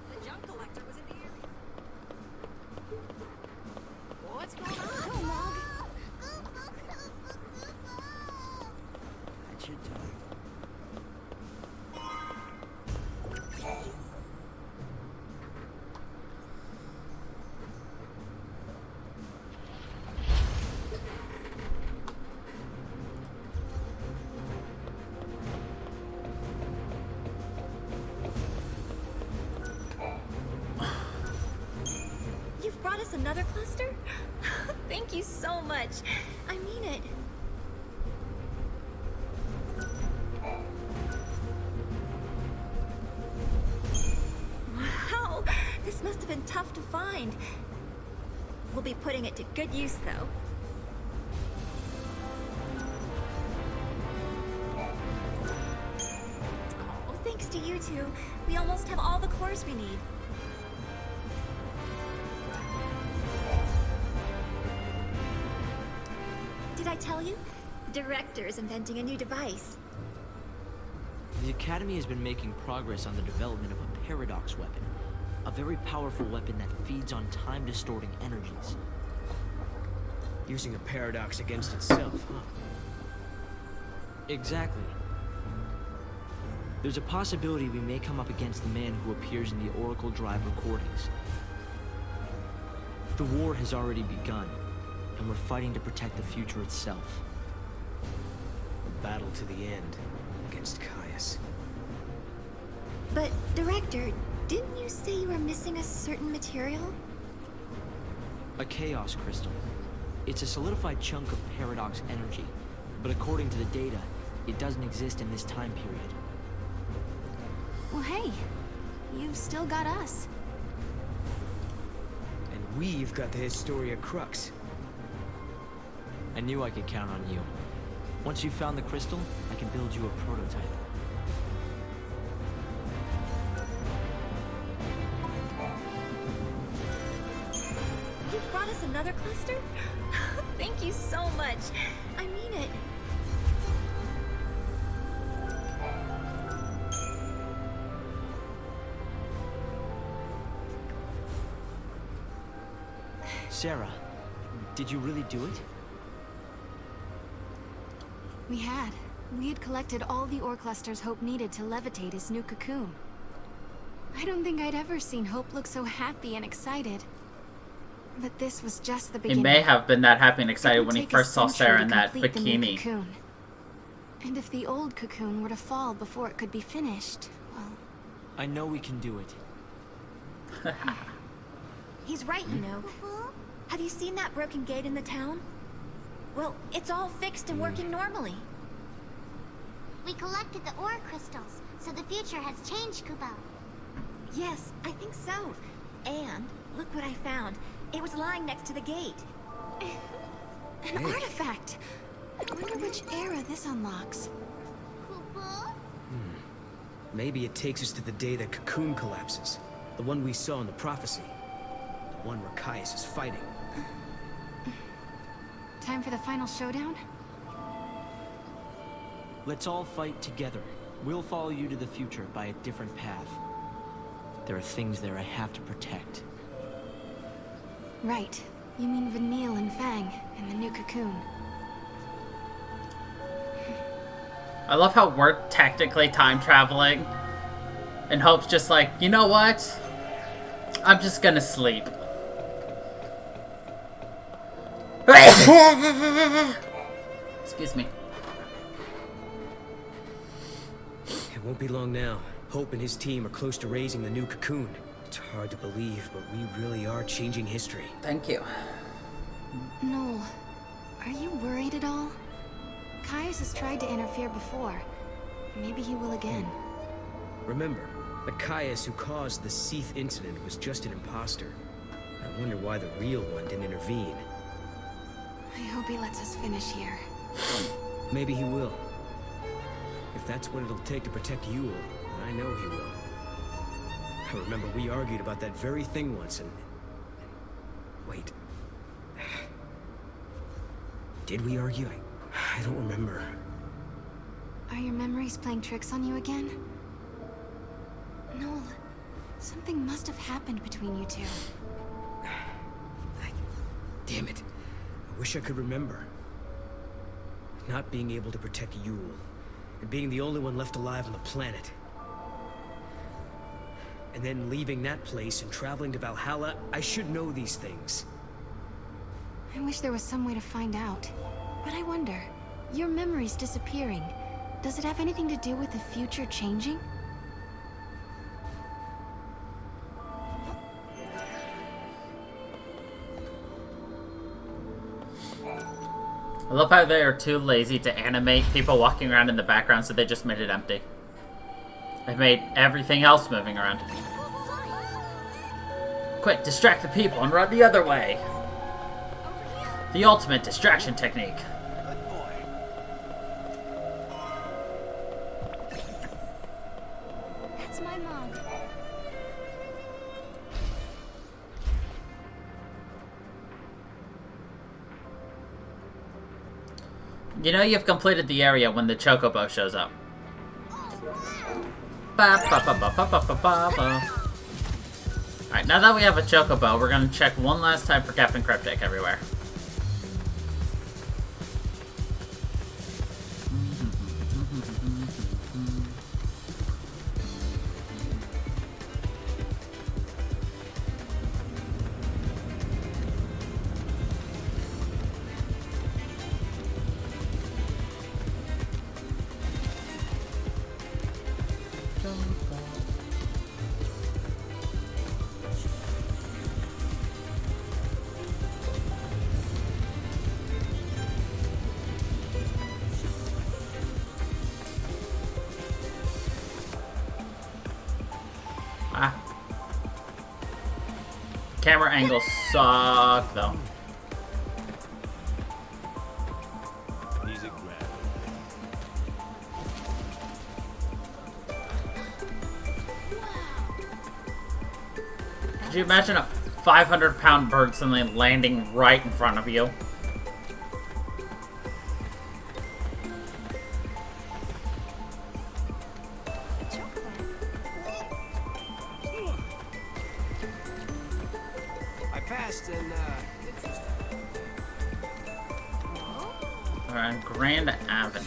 The junk collector was in the area. What's going on? Go, Mog. That's your time. You've brought us another cluster? Thank you so much. I mean it. Wow, this must have been tough to find. We'll be putting it to good use, though. Oh, thanks to you two, we almost have all the cores we need. Did I tell you? The director is inventing a new device. The Academy has been making progress on the development of a paradox weapon. A very powerful weapon that feeds on time-distorting energies. Using a paradox against itself, huh? Exactly. There's a possibility we may come up against the man who appears in the Oracle Drive recordings. The war has already begun, and we're fighting to protect the future itself. A battle to the end against Caius. But, Director, didn't you say you were missing a certain material? A chaos crystal. It's a solidified chunk of paradox energy, but according to the data, it doesn't exist in this time period. Well, hey, you've still got us. And we've got the Historia Crux. I knew I could count on you. Once you've found the crystal, I can build you a prototype. You've brought us another cluster? Thank you so much. I mean it. Sarah, did you really do it? We had. We had collected all the ore clusters Hope needed to levitate his new cocoon. I don't think I'd ever seen Hope look so happy and excited. But this was just the He beginning. may have been that happy and It excited would when he take a first saw century Sarah to in that complete the new bikini. cocoon. And if the old cocoon were to fall before it could be finished, well... I know we can do it. He's right, you know. Have you seen that broken gate in the town? Well, it's all fixed and working normally. We collected the ore crystals, so the future has changed, Kubo. Yes, I think so. And look what I found. It was lying next to the gate. An artifact! I wonder which era this unlocks. Kubo? Maybe it takes us to the day the cocoon collapses. The one we saw in the prophecy. The one where Caius is fighting. Time for the final showdown? Let's all fight together. We'll follow you to the future by a different path. There are things there I have to protect. Right. You mean Vanille and Fang, and the new cocoon. I love how we're technically time traveling. And Hope's just like, you know what? I'm just gonna sleep. Excuse me. It won't be long now. Hope and his team are close to raising the new cocoon. It's hard to believe, but we really are changing history. Thank you. Noel, are you worried at all? Caius has tried to interfere before. Maybe he will again. Remember, the Caius who caused the Seath incident was just an imposter. I wonder why the real one didn't intervene. I hope he lets us finish here. Maybe he will. If that's what it'll take to protect Yule, I know he will. I remember we argued about that very thing once and... Wait. Did we argue? I don't remember. Are your memories playing tricks on you again? Noel, something must have happened between you two. Damn it. I wish I could remember. Not being able to protect Yule, and being the only one left alive on the planet. And then leaving that place and traveling to Valhalla, I should know these things. I wish there was some way to find out. But I wonder, your memories disappearing, does it have anything to do with the future changing? I love how they are too lazy to animate people walking around in the background, so they just made it empty. They made everything else moving around. Quick, distract the people and run the other way. The ultimate distraction technique. That's my mom. You know you've completed the area when the chocobo shows up. Ba, ba, ba, ba, ba, ba, ba, ba, ba. Alright, now that we have a chocobo, we're gonna check one last time for Captain Cryptic everywhere. Camera angles suck, though. Music grab. Could you imagine a 500-pound bird suddenly landing right in front of you? We're on Grand Avenue.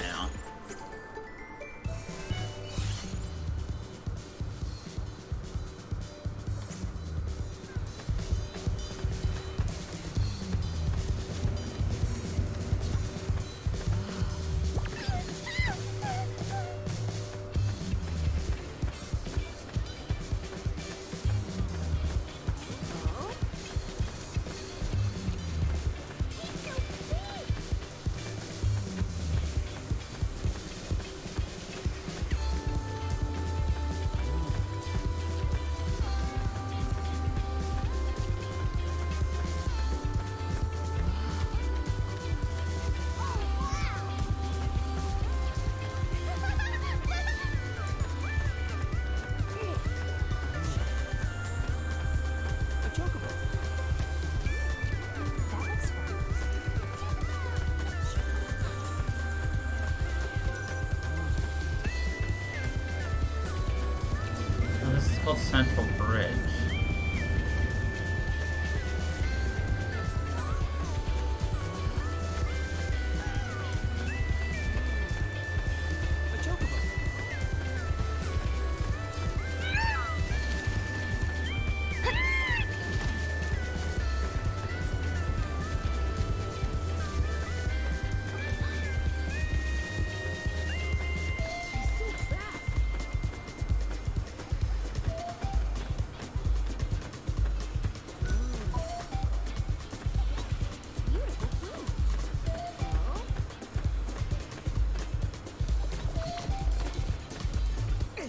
Called Central Bridge.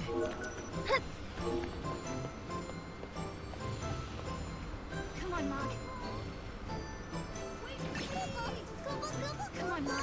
Come on, Mog. Come on, Mog.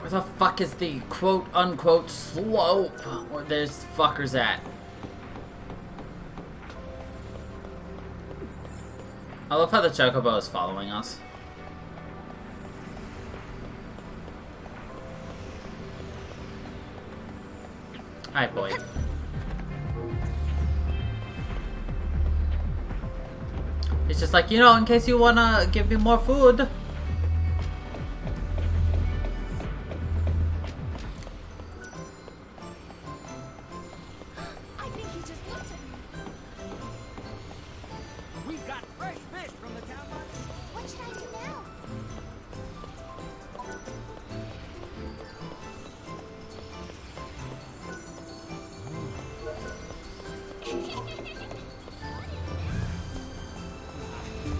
Where the fuck is the quote-unquote slope where there's fuckers at? I love how the chocobo is following us. Hi, boy. He's just like, you know, in case you wanna give me more food. I think he just looked at me. We've got fresh fish from the town market. What should I do now?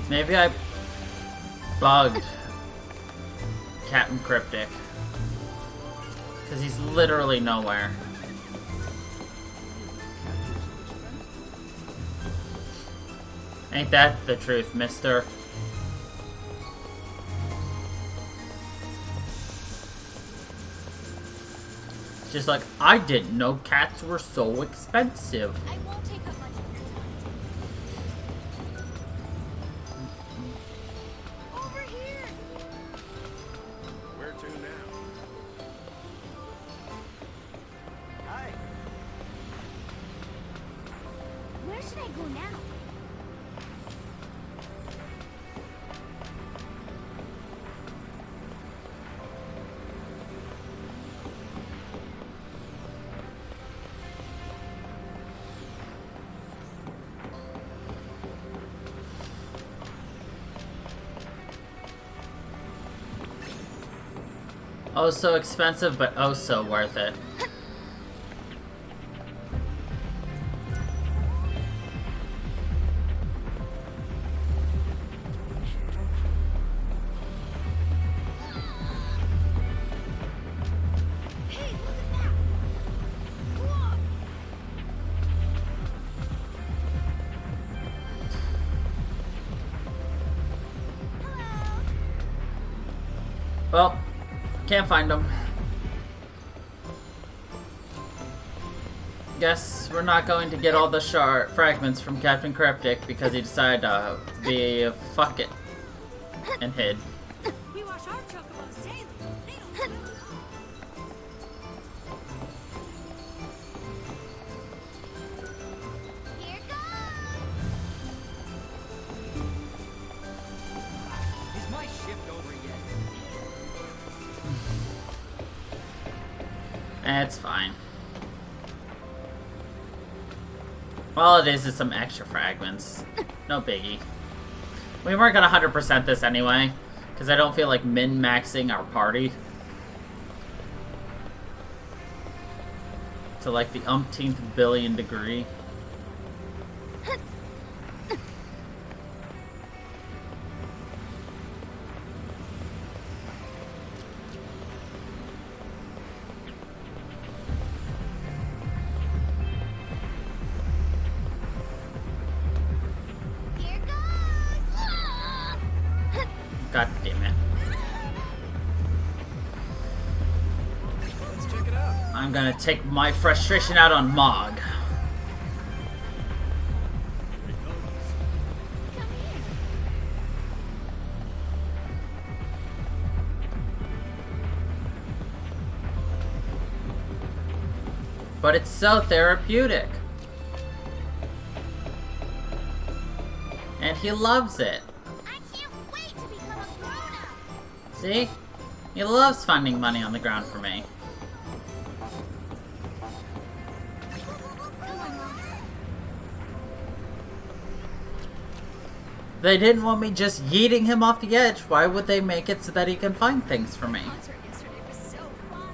Maybe I bugged Captain Cryptic. Because he's literally nowhere. Ain't that the truth, mister? Just like, I didn't know cats were so expensive. I won't take up much of your time. Over here! Where to now? Hi. Where should I go now? Oh, so expensive, but oh so worth it. Hey, look at that! Whoa! Hello! Well, can't find them. Guess we're not going to get all the fragments from Captain Cryptic because he decided to be a fuck it and hid. We wash our chocobos daily. They don't know. Here goes! Is my shift over yet? It's fine. All it is some extra fragments. No biggie. We weren't gonna 100% this anyway, because I don't feel like min-maxing our party to like the umpteenth billion degree. Here goes! God damn it. Let's check it out. I'm gonna take my frustration out on Mog. Come here. But it's so therapeutic. And he loves it. I can't wait to become a grown-up! See? He loves finding money on the ground for me. Come on, Mom. They didn't want me just yeeting him off the edge. Why would they make it so that he can find things for me? Concert yesterday was so fun.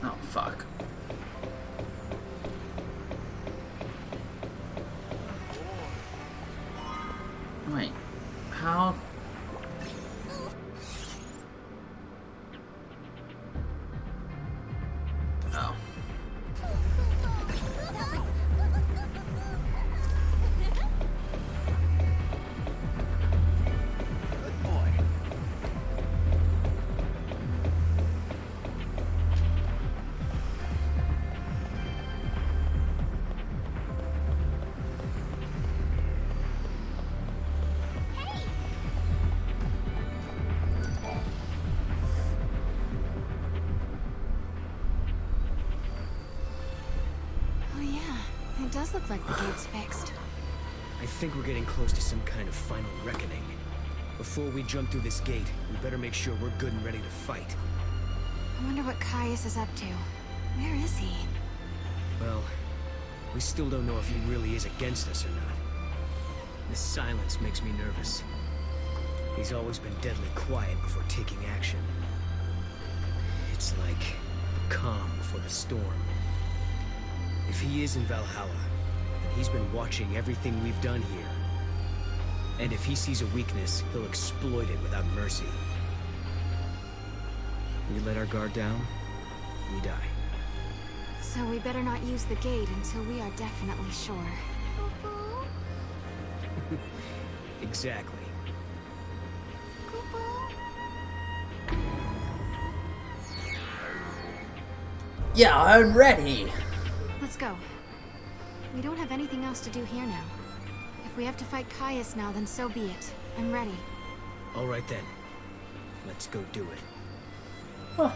Oh, fuck. Wait, how? Oh. Good boy. Oh yeah, it does look like the gate's fixed. I think we're getting close to some kind of final reckoning. Before we jump through this gate, we better make sure we're good and ready to fight. I wonder what Caius is up to. Where is he? Well, we still don't know if he really is against us or not. This silence makes me nervous. He's always been deadly quiet before taking action. It's like the calm before the storm. If he is in Valhalla, then he's been watching everything we've done here. And if he sees a weakness, he'll exploit it without mercy. We let our guard down, we die. So we better not use the gate until we are definitely sure. Exactly. Yeah, I'm ready. Let's go. We don't have anything else to do here now. If we have to fight Caius now, then so be it. I'm ready. All right then. Let's go do it. Huh.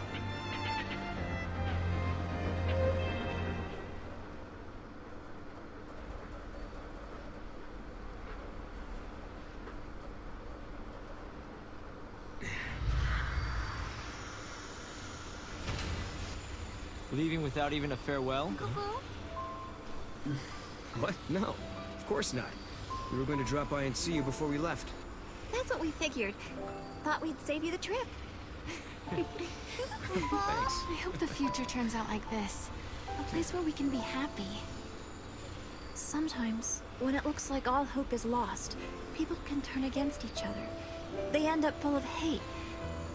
Leaving without even a farewell? What? No, of course not. We were going to drop by and see you before we left. That's what we figured. Thought we'd save you the trip. Thanks. I hope the future turns out like this. A place where we can be happy. Sometimes, when it looks like all hope is lost, people can turn against each other. They end up full of hate.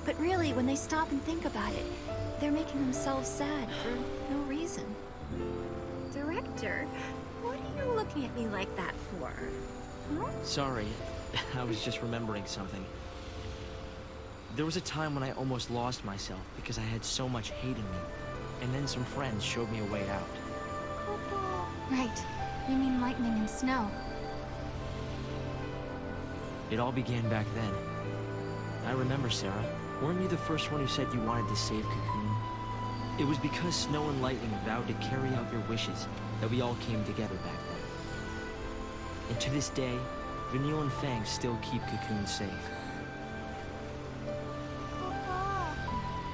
But really, when they stop and think about it, they're making themselves sad for no reason. Director, what are you looking at me like that for? Huh? Sorry, I was just remembering something. There was a time when I almost lost myself because I had so much hate in me. And then some friends showed me a way out. Right. You mean lightning and snow. It all began back then. I remember, Sarah. Weren't you the first one who said you wanted to save Cocoon? It was because Snow and Lightning vowed to carry out your wishes that we all came together back then. And to this day, Vanille and Fang still keep Cocoon safe.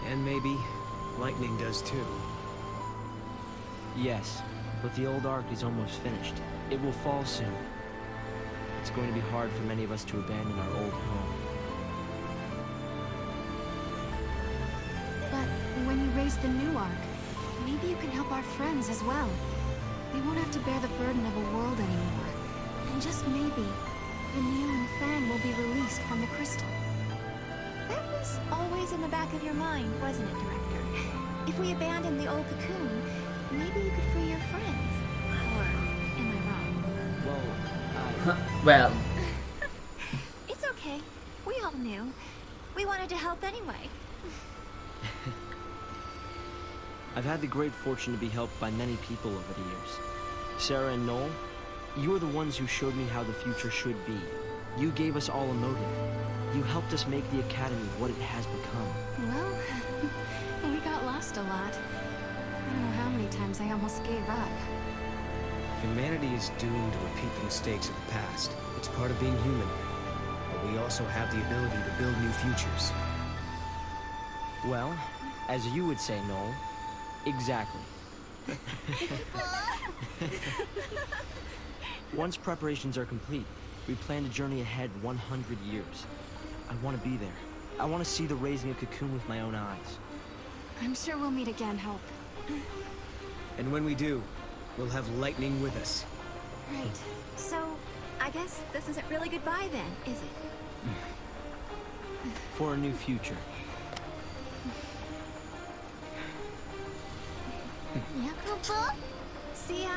And maybe Lightning does too. Yes, but the old arc is almost finished. It will fall soon. It's going to be hard for many of us to abandon our old home. But when you raise the new arc, maybe you can help our friends as well. They won't have to bear the burden of a world anymore. And just maybe, Vanille and Fang will be released from the crystal. That was always in the back of your mind, wasn't it, Director? If we abandon the old cocoon, maybe you could free your friends. Or am I wrong? Well, Well, It's okay. We all knew. We wanted to help anyway. I've had the great fortune to be helped by many people over the years. Sarah and Noel, you are the ones who showed me how the future should be. You gave us all a motive. You helped us make the Academy what it has become. Well, we got lost a lot. I don't know how many times I almost gave up. Humanity is doomed to repeat the mistakes of the past. It's part of being human. But we also have the ability to build new futures. Well, as you would say, Noel, exactly. Once preparations are complete, we plan to journey ahead 100 years. I want to be there. I want to see the raising of Cocoon with my own eyes. I'm sure we'll meet again, Hope. And when we do, we'll have lightning with us. Right. So, I guess this isn't really goodbye then, is it? For a new future. Yakubo? See ya.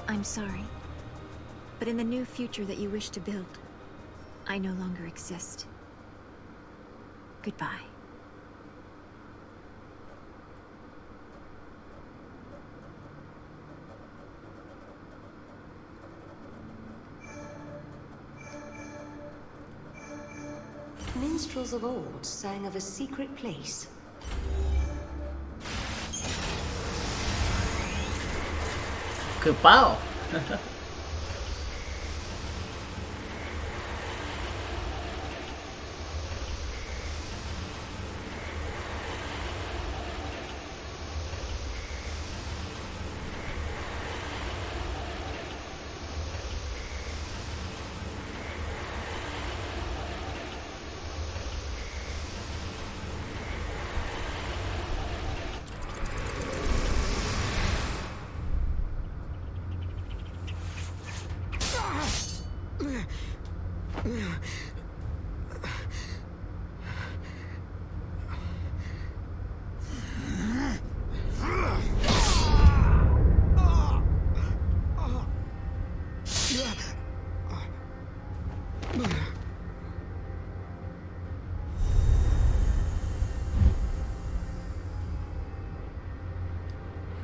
I'm sorry, but in the new future that you wish to build, I no longer exist. Goodbye. Minstrels of old sang of a secret place. Kupao.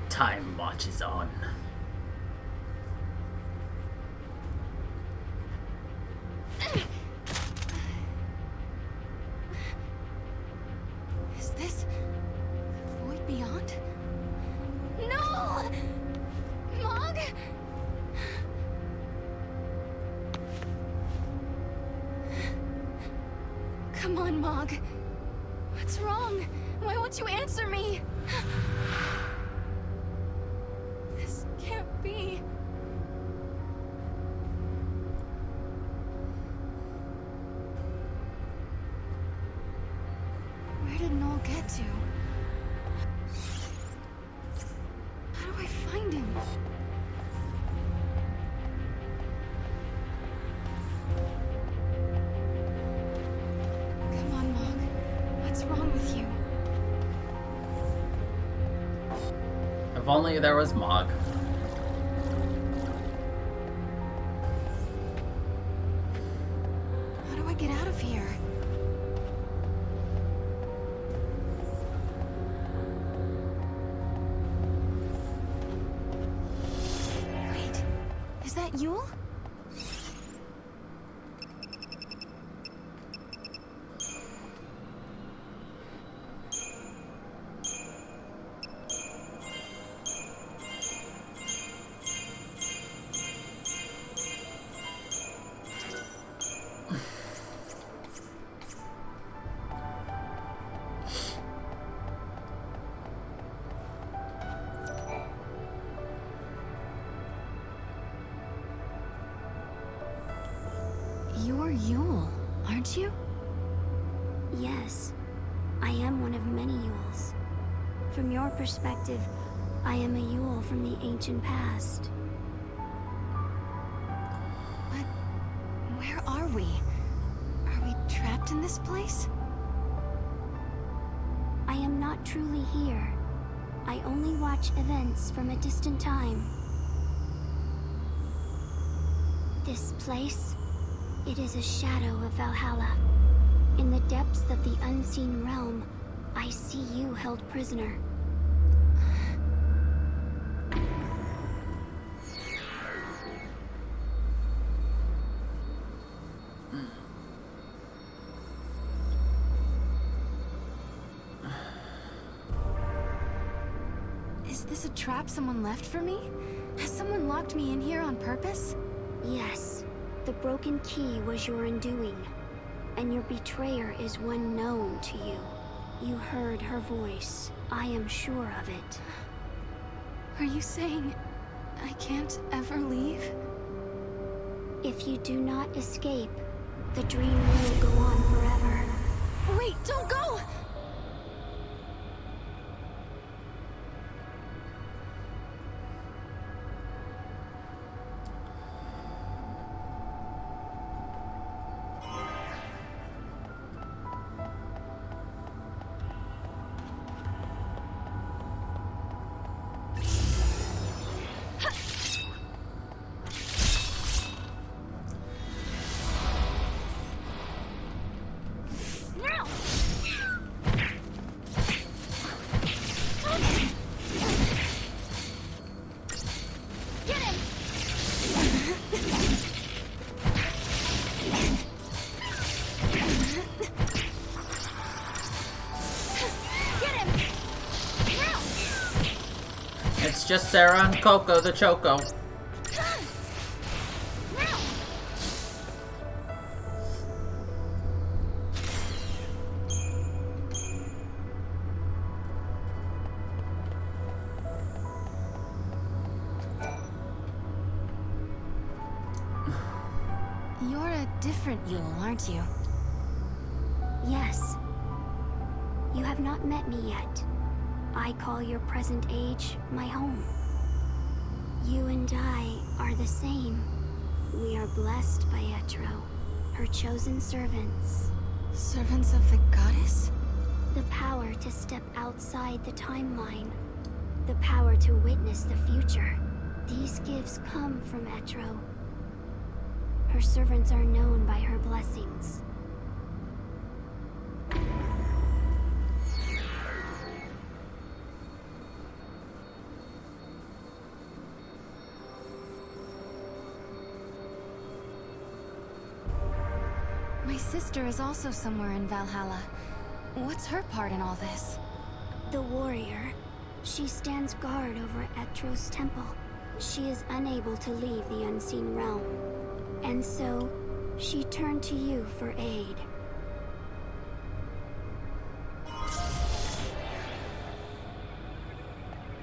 Time marches on. Is this the void beyond? No! Mog? Come on, Mog. What's wrong? Why won't you answer me? This can't be. Where did Noel get to? How do I find him? Come on, Mog. What's wrong with you? If only there was Mog. How do I get out of here? Wait, is that Yule? You're Yule, aren't you? Yes, I am one of many Yules. From your perspective, I am a Yule from the ancient past. But where are we? Are we trapped in this place? I am not not truly here. I only watch events from a distant time. This place, it is a shadow of Valhalla. In the depths of the unseen realm, I see you held prisoner. Is this a trap someone left for me? Has someone locked me in here on purpose? Yes, the broken key was your undoing, and your betrayer is one known to you. You heard her voice. I am sure of it. Are you saying I can't ever leave? If you do not escape, the dream will go on forever. Wait, don't go! It's just Sarah and Coco the Choco. You're a different Yule, aren't you? Yes. You have not met me yet. I call your present age my home. You and I are the same. We are blessed by Etro, her chosen servants. Servants of the goddess? The power to step outside the timeline. The power to witness the future. These gifts come from Etro. Her servants are known by her blessings. My sister is also somewhere in Valhalla. What's her part in all this? The warrior. She stands guard over Etro's temple. She is unable to leave the unseen realm. And so, she turned to you for aid.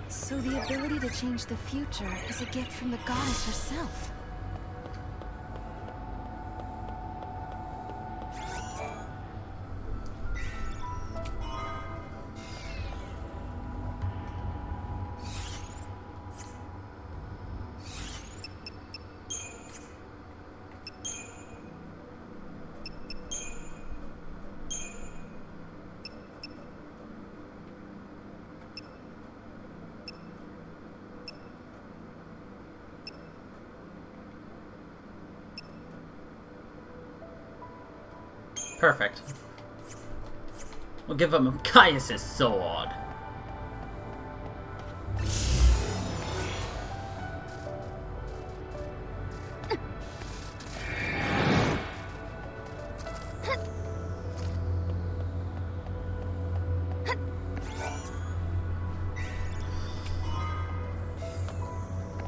So the ability to change the future is a gift from the goddess herself. Perfect. We'll give him Caius' sword.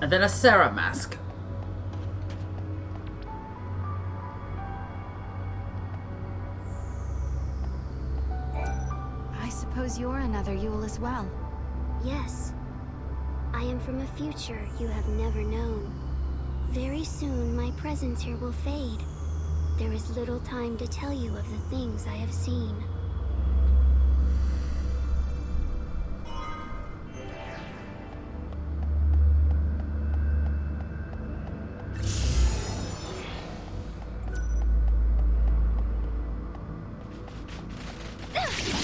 And then a Sarah mask. I suppose you're another Yule as well. Yes. I am from a future you have never known. Very soon, my presence here will fade. There is little time to tell you of the things I have seen.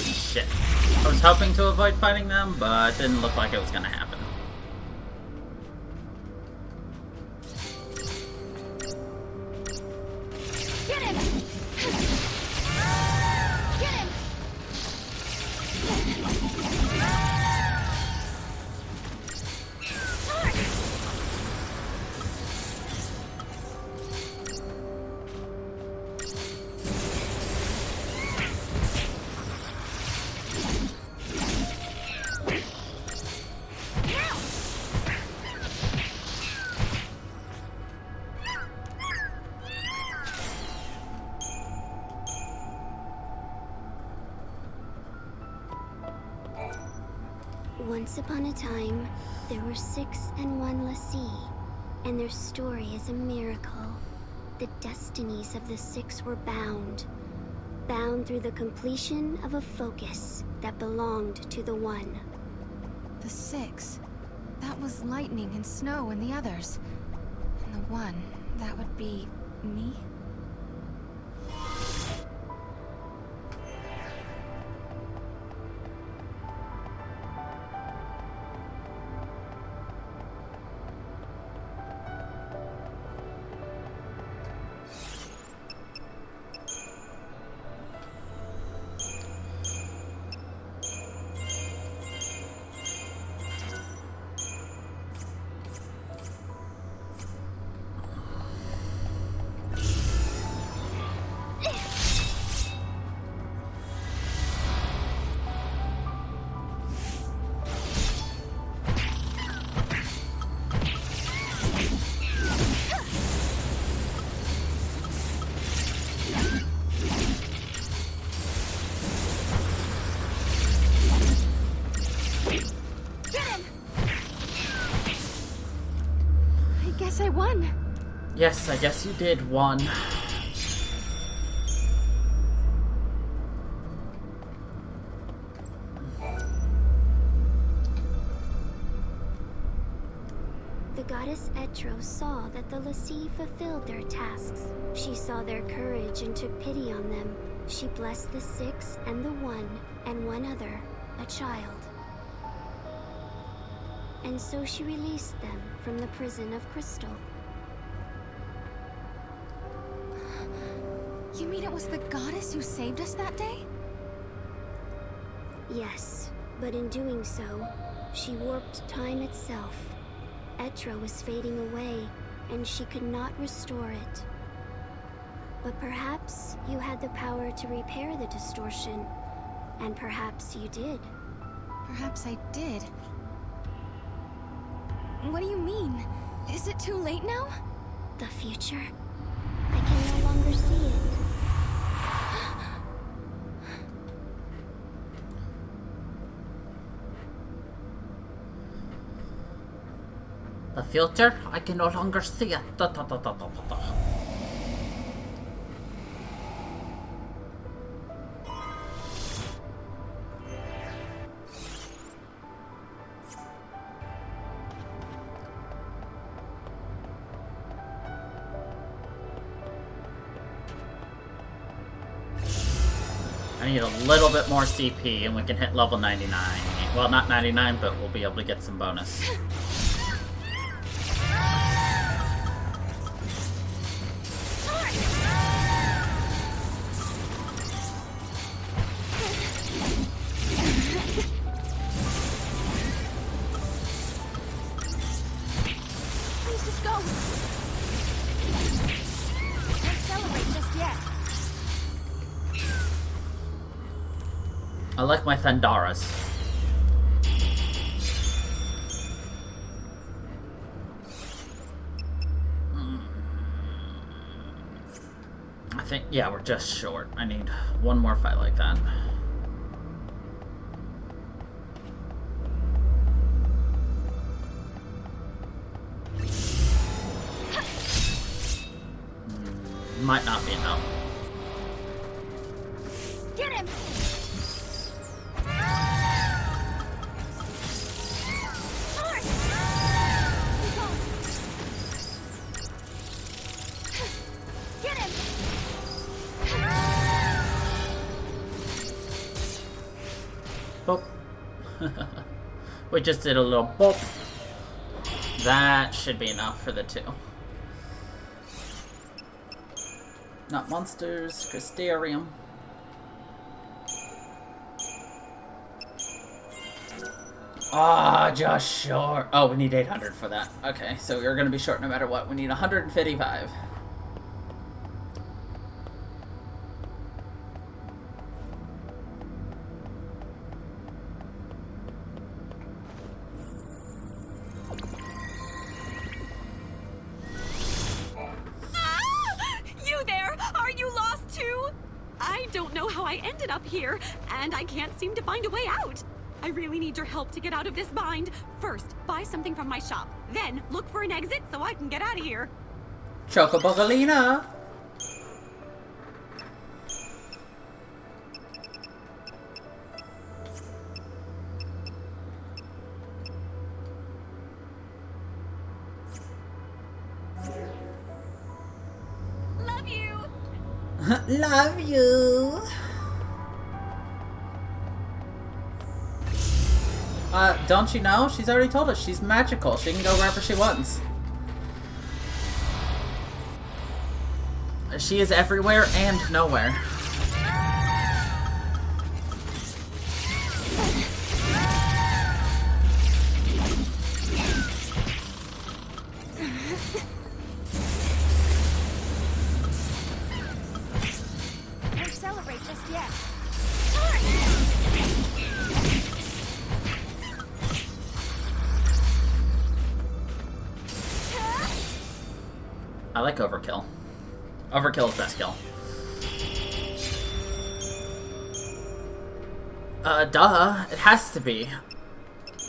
Shit. I was hoping to avoid fighting them, but it didn't look like it was gonna happen. Get him! Get him! Once upon a time, there were 6 and 1 Lassie, and their story is a miracle. The destinies of the 6 were bound through the completion of a focus that belonged to the 1. The 6. That was Lightning and Snow and the others. And the 1, that would be me? I won. Yes, I guess you did won. The goddess Etro saw that the Lassie fulfilled their tasks. She saw their courage and took pity on them. She blessed the 6 and the 1 and one other, a child. And so she released them from the prison of crystal. You mean it was the goddess who saved us that day? Yes, but in doing so, she warped time itself. Etro was fading away, and she could not restore it. But perhaps you had the power to repair the distortion, and perhaps you did. Perhaps I did. What do you mean? Is it too late now? The future? I can no longer see it. The future? I can no longer see it. I need a little bit more CP and we can hit level 99. Well, not 99, but we'll be able to get some bonus. Please just go. Don't celebrate just yet. I like my Thandaras. I think, yeah, we're just short. I need one more fight like that. Might not be enough. Get him! Get him! Oh. We just did a little bolt. That should be enough for the 2. Not monsters, Crystarium. Ah, just short. Oh, we need 800 for that. Okay, so we're gonna be short no matter what. We need 155. You there? Are you lost too? I don't know how I ended up here, and I can't seem to find a way out. I really need your help to get out of this bind. First, buy something from my shop. Then, look for an exit so I can get out of here. Chocobogalina! Love you! Love you! Don't you know? She's already told us she's magical. She can go wherever she wants. She is everywhere and nowhere. Don't celebrate just yet. I like overkill. Overkill is best kill. Duh. It has to be.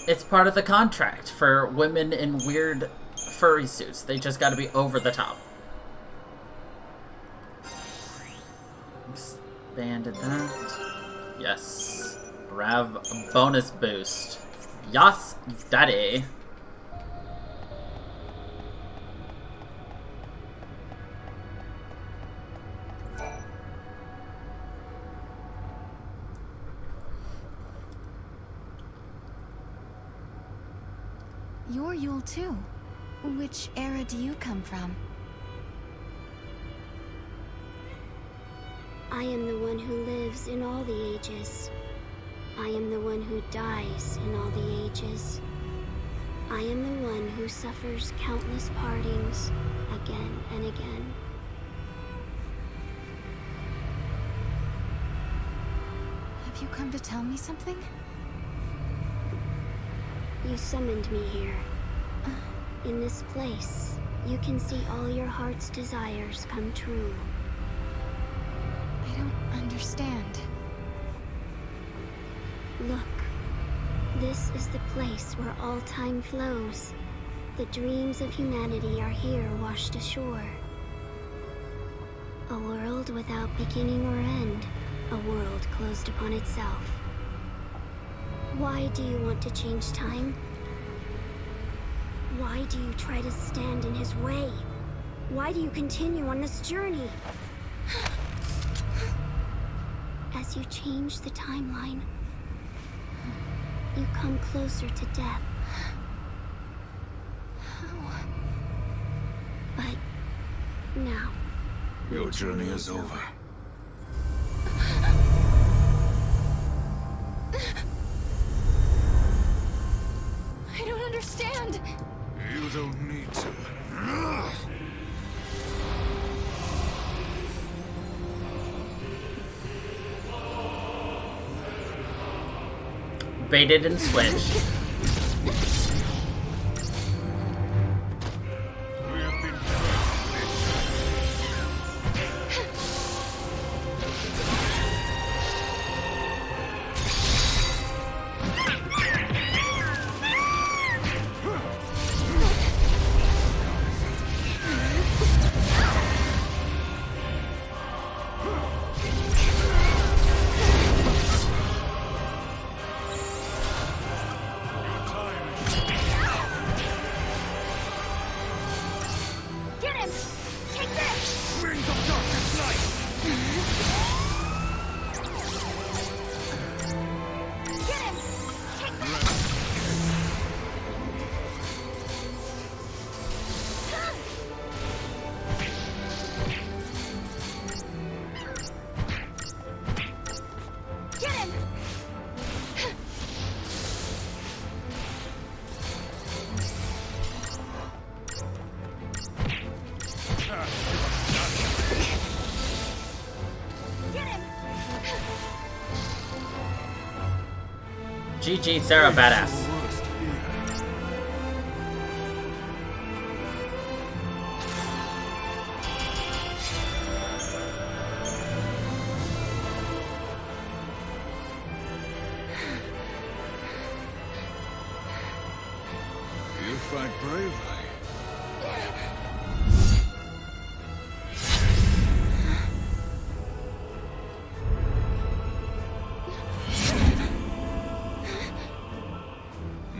It's part of the contract for women in weird furry suits. They just gotta be over the top. Expanded that. Yes. Rav bonus boost. Yas, daddy. You're Yule too. Which era do you come from? I am the one who lives in all the ages. I am the one who dies in all the ages. I am the one who suffers countless partings again and again. Have you come to tell me something? You summoned me here. In this place, you can see all your heart's desires come true. I don't understand. Look, this is the place where all time flows. The dreams of humanity are here washed ashore. A world without beginning or end. A world closed upon itself. Why do you want to change time? Why do you try to stand in his way? Why do you continue on this journey? As you change the timeline, you come closer to death. But now, your journey is over. I don't understand. You don't need to. Baited and switched. GG, Sarah, badass. You fight bravely.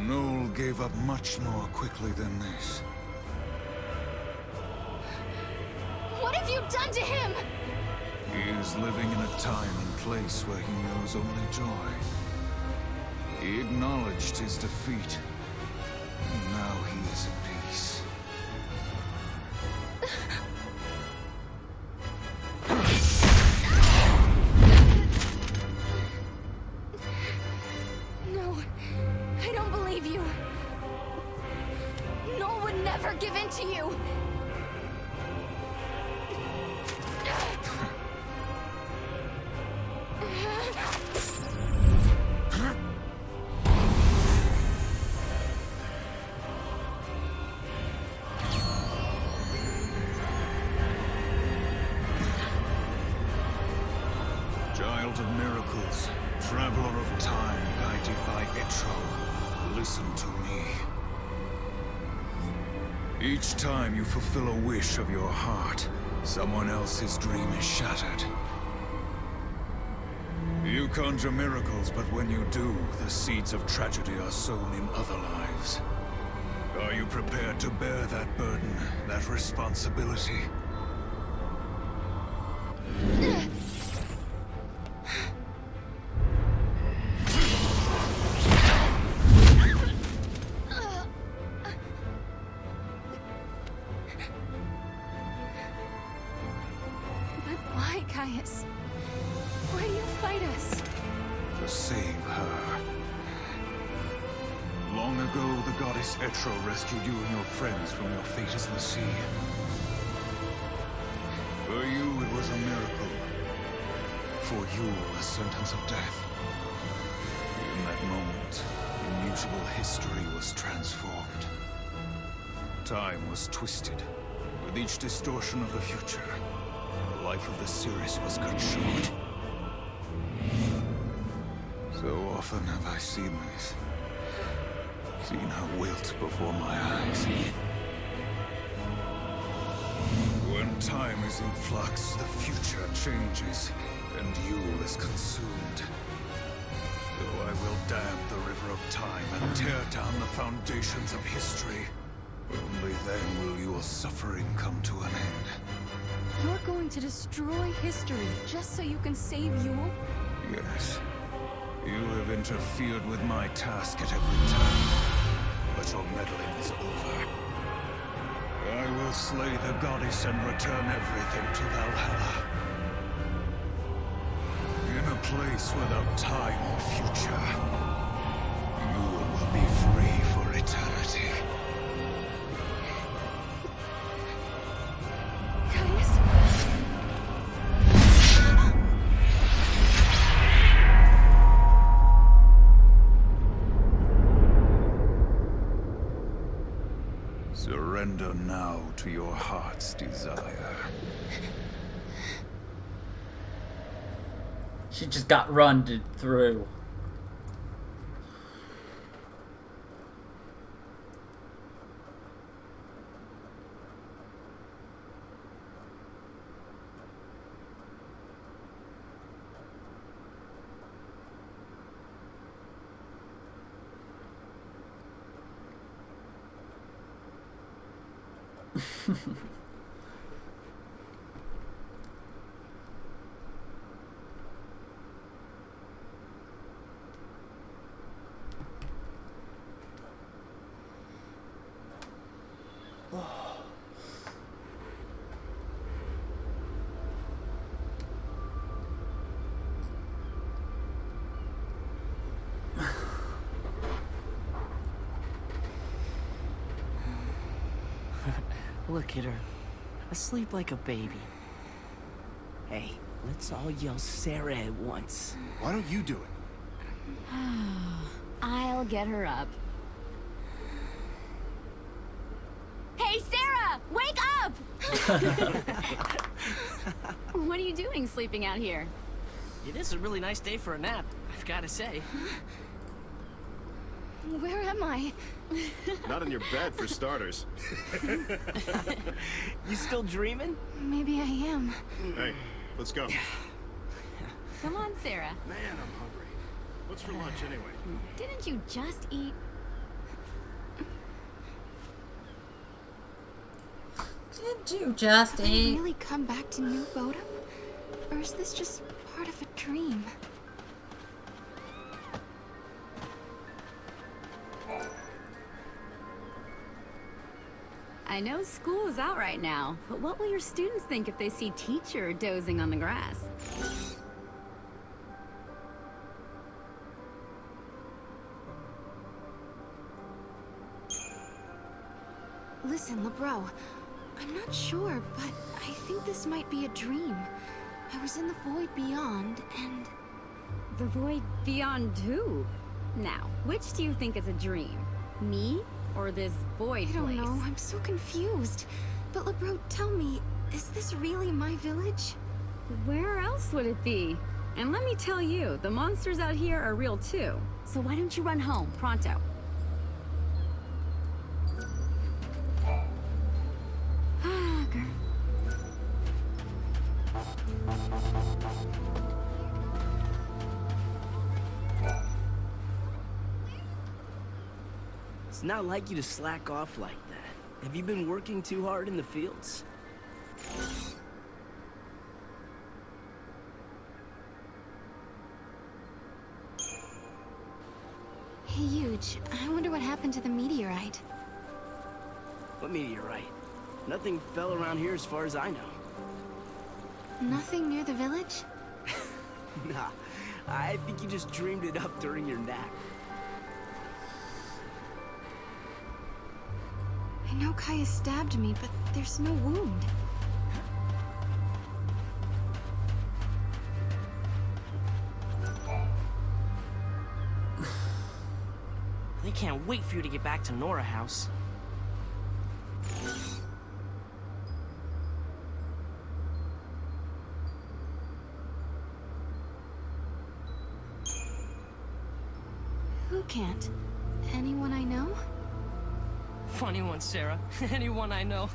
Noel gave up much more quickly than this. What have you done to him? He is living in a time and place where he knows only joy. He acknowledged his defeat, and now he is at peace. No, I don't believe you. Noel would never give in to you. Child of miracles, traveler of time guided by Etro, listen to me. Each time you fulfill a wish of your heart, someone else's dream is shattered. You conjure miracles, but when you do, the seeds of tragedy are sown in other lives. Are you prepared to bear that burden, that responsibility? But why, Caius? Why do you fight us? To save her. Long ago, the goddess Etro rescued you and your friends from your fate as the sea. For you, it was a miracle. For you, a sentence of death. In that moment, immutable history was transformed. Time was twisted. With each distortion of the future, the life of the series was cut short. So often have I seen this. Seen her wilt before my eyes. When time is in flux, the future changes, and Yule is consumed. So I will dam the river of time and tear down the foundations of history. Only then will your suffering come to an end. You're going to destroy history just so you can save Yule? Yes. You have interfered with my task at every turn. But your meddling is over. I will slay the goddess and return everything to Valhalla. In a place without time or future, you will be free for eternity. Caius? Surrender now to your heart's desire. She just got run through. Look at her, asleep like a baby. Hey, let's all yell Sarah at once. Why don't you do it? I'll get her up. Hey, Sarah! Wake up! What are you doing sleeping out here? It is a really nice day for a nap, I've got to say. Where am I? Not in your bed, for starters. You still dreaming? Maybe I am. Hey, let's go. Come on, Sarah. Man, I'm hungry. What's for lunch, anyway? Didn't you just eat? Did you just Did I eat? really come back to New Bodham? Or is this just part of a dream? I know school is out right now, but what will your students think if they see teacher dozing on the grass? Listen, LeBro, I'm not sure, but I think this might be a dream. I was in the void beyond, and... The void beyond who? Now, which do you think is a dream? Me or this void I don't place? know, I'm so confused. But LeBro, tell me, is this really my village? Where else would it be? And let me tell you, the monsters out here are real too. So why don't you run home, pronto? It's not like you to slack off like that. Have you been working too hard in the fields? Hey, Huge, I wonder what happened to the meteorite. What meteorite? Nothing fell around here as far as I know. Nothing near the village? Nah, I think you just dreamed it up during your nap. I know Kaya stabbed me, but there's no wound. They can't wait for you to get back to Nora House. Who can't? Anyone I know? Funny one, Sarah. Anyone I know.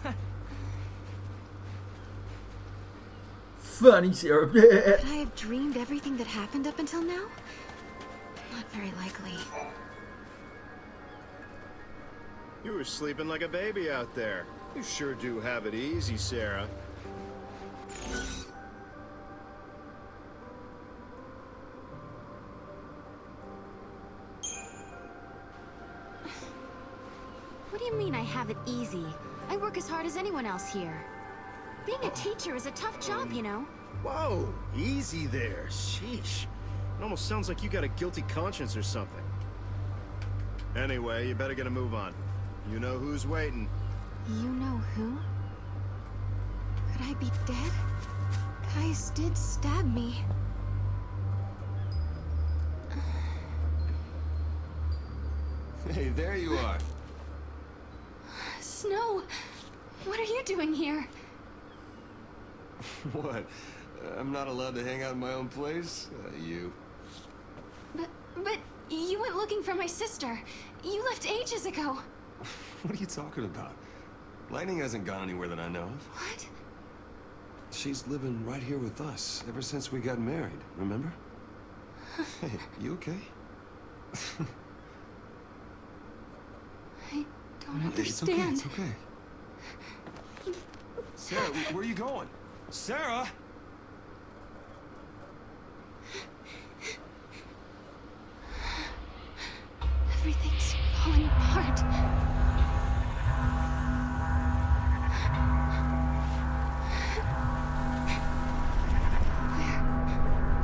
Funny, Sarah. Could I have dreamed everything that happened up until now? Not very likely. You were sleeping like a baby out there. You sure do have it easy, Sarah. What do you mean I have it easy? I work as hard as anyone else here. Being a teacher is a tough job, you know. Whoa, easy there. Sheesh. It almost sounds like you got a guilty conscience or something. Anyway, you better get a move on. You know who's waiting. You know who? Could I be dead? Caius did stab me. Hey, there you are. Snow! What are you doing here? What? I'm not allowed to hang out in my own place? You. But you went looking for my sister. You left ages ago. What are you talking about? Lightning hasn't gone anywhere that I know of. What? She's living right here with us ever since we got married, remember? Hey, you okay? I don't It's okay, understand. it's okay. Sarah, where are you going? Sarah! Everything's falling apart.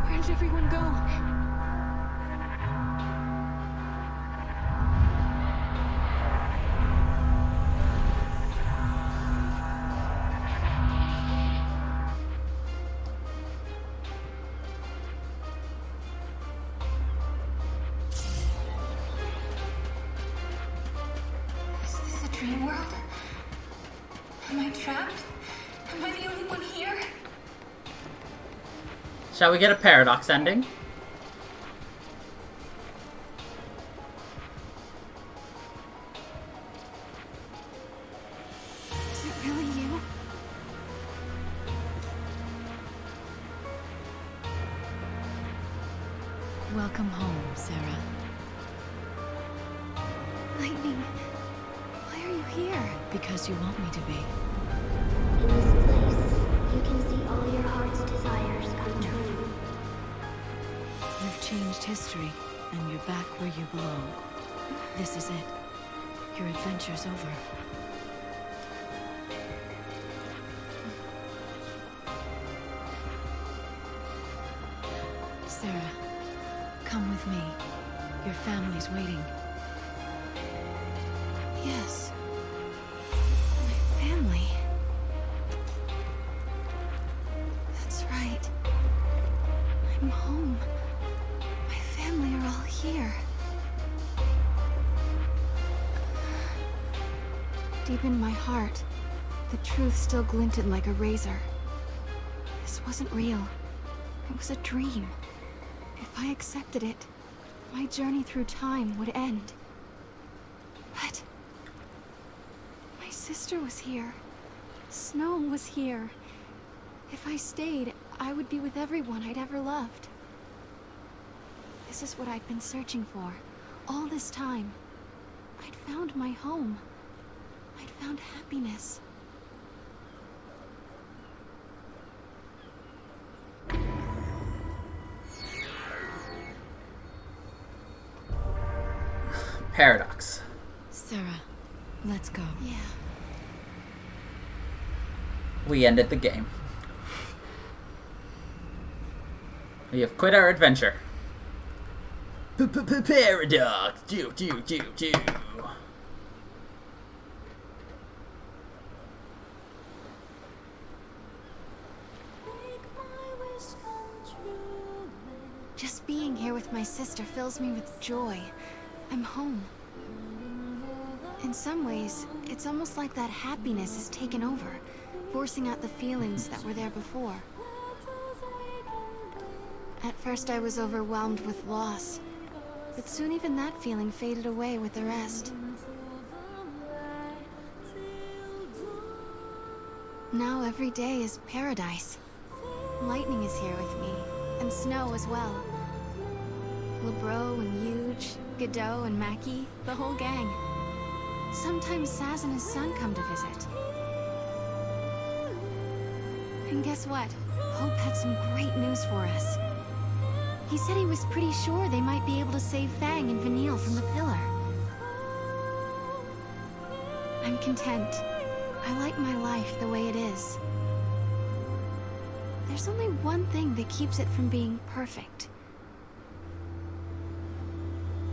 Where did everyone go? dream world? Am I trapped? Am I the only one here? Shall we get a paradox ending? Is it really you? Welcome home, Sarah. Lightning, why are you here? Because you want me to be. In this place, you can see all your heart's desires come true. You've changed history, and you're back where you belong. This is it. Your adventure's over. Sarah, come with me. Your family's waiting. Yes. My family. That's right. I'm home. My family are all here. Deep in my heart, the truth still glinted like a razor. This wasn't real. It was a dream. If I accepted it, my journey through time would end. But my sister was here. Snow was here. If I stayed, I would be with everyone I'd ever loved. This is what I'd been searching for all this time. I'd found my home. I'd found happiness. Paradox. Sarah, let's go. Yeah. We ended the game. We have quit our adventure. Paradox. Do. Just being here with my sister fills me with joy. I'm home. In some ways, it's almost like that happiness has taken over, forcing out the feelings that were there before. At first I was overwhelmed with loss, but soon even that feeling faded away with the rest. Now every day is paradise. Lightning is here with me, and Snow as well. Lebro and Huge, Godot and Mackie, the whole gang. Sometimes Saz and his son come to visit. And guess what? Hope had some great news for us. He said he was pretty sure they might be able to save Fang and Vanille from the pillar. I'm content. I like my life the way it is. There's only one thing that keeps it from being perfect.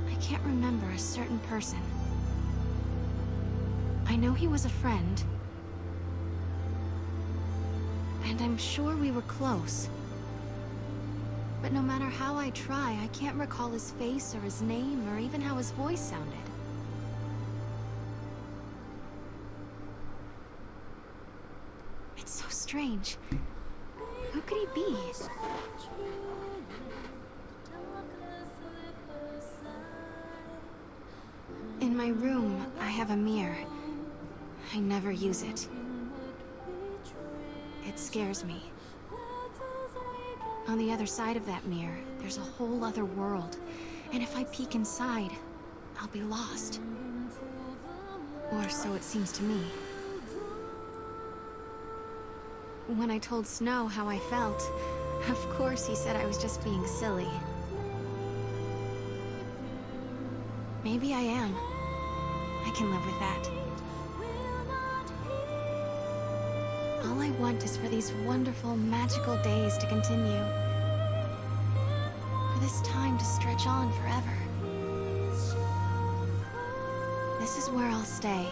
I can't remember a certain person. I know he was a friend. And I'm sure we were close. But no matter how I try, I can't recall his face or his name or even how his voice sounded. It's so strange. Who could he be? In my room, I have a mirror. I never use it. It scares me. On the other side of that mirror, there's a whole other world. And if I peek inside, I'll be lost. Or so it seems to me. When I told Snow how I felt, of course he said I was just being silly. Maybe I am. I can live with that. All I want is for these wonderful, magical days to continue. For this time to stretch on forever. This is where I'll stay.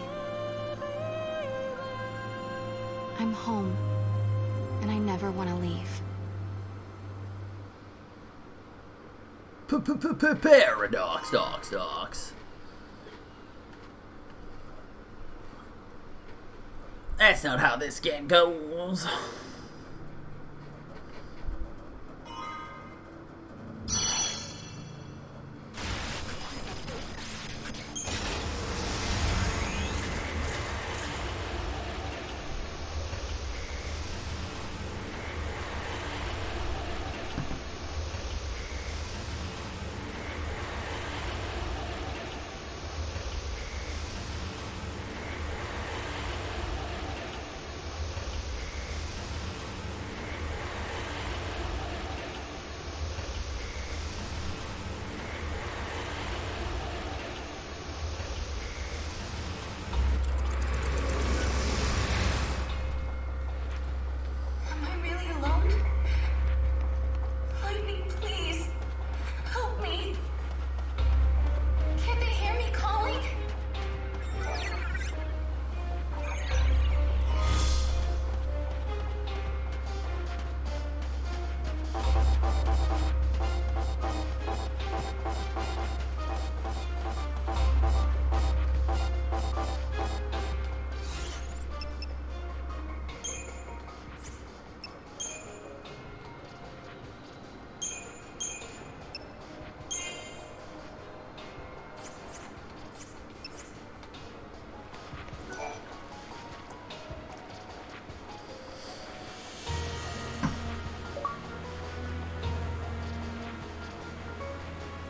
I'm home, and I never want to leave. Paradox, docs. That's not how this game goes. Am I really alone? Lightning, please. Help me. Can't they hear me calling?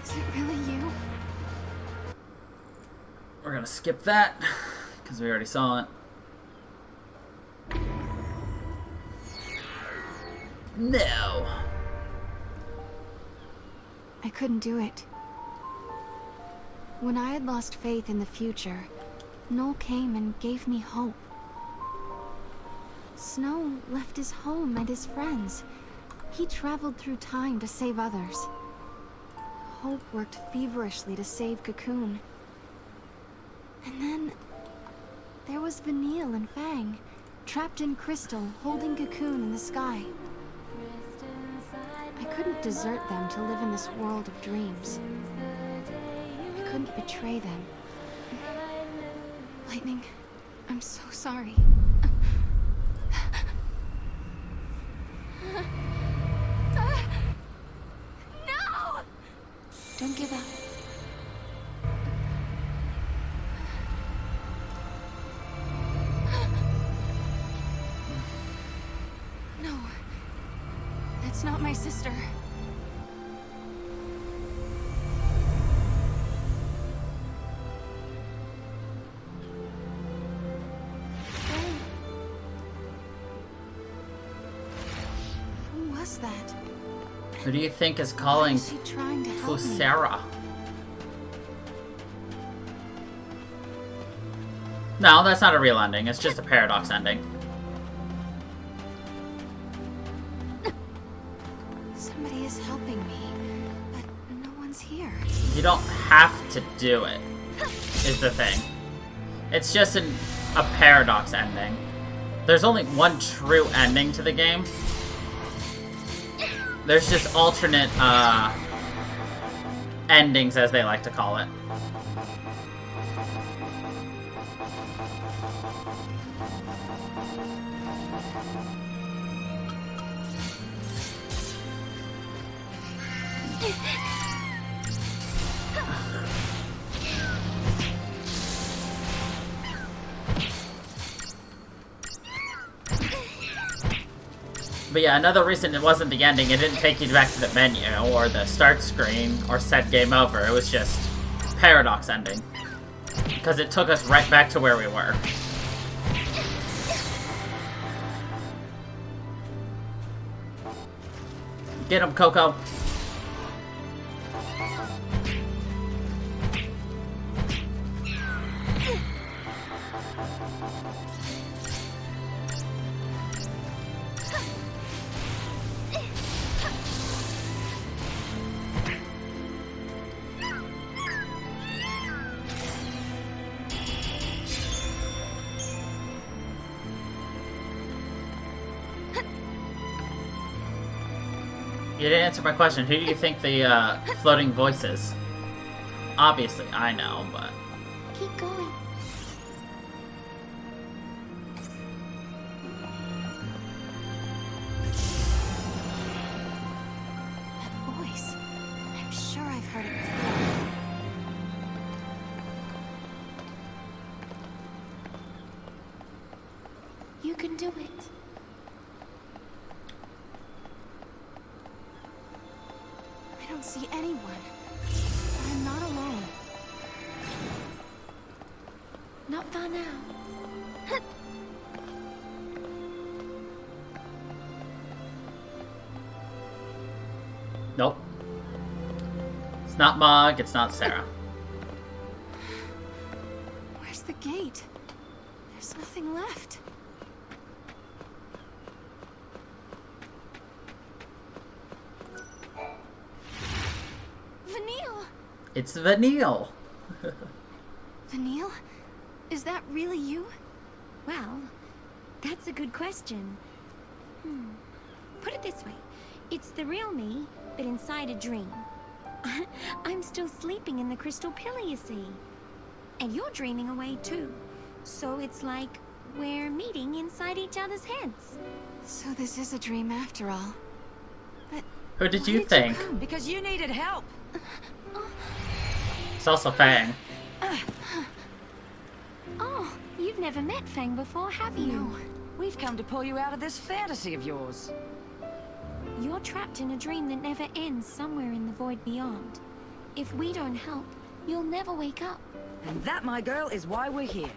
Is it really you? We're gonna skip that, because we already saw it. No. I couldn't do it. When I had lost faith in the future, Noel came and gave me hope. Snow left his home and his friends. He traveled through time to save others. Hope worked feverishly to save Cocoon. And then there was Vanille and Fang, trapped in crystal, holding Cocoon in the sky. I couldn't desert them to live in this world of dreams. I couldn't betray them. Lightning, I'm so sorry. No! Don't give up. No. That's not my sister. Who was that? Who do you think is calling Why is she trying to help me? Sarah? No, that's not a real ending. It's just a paradox ending. Somebody is helping me, but no one's here. You don't have to do it, is the thing. It's just a paradox ending. There's only one true ending to the game. There's just alternate endings, as they like to call it. But yeah, another reason it wasn't the ending, it didn't take you back to the menu, or the start screen, or set game over. It was just paradox ending. Because it took us right back to where we were. Get him, Coco. You didn't answer my question. Who do you think the floating voice is? Obviously, I know, but... Keep going. You can do it. I don't see anyone. But I'm not alone. Not far now. Nope. It's not Mog, it's not Sarah. Where's the gate? There's nothing left. Vanille! It's Vanille. Vanille? Is that really you? Well, that's a good question. Put it this way. It's the real me, but inside a dream. I'm still sleeping in the crystal pillar, you see. And you're dreaming away too. So it's like we're meeting inside each other's heads. So this is a dream after all. But Who did you think? Because you needed help. It's also Fang. Oh, you've never met Fang before, have you? No. We've come to pull you out of this fantasy of yours. You're trapped in a dream that never ends somewhere in the void beyond. If we don't help, you'll never wake up. And that, my girl, is why we're here.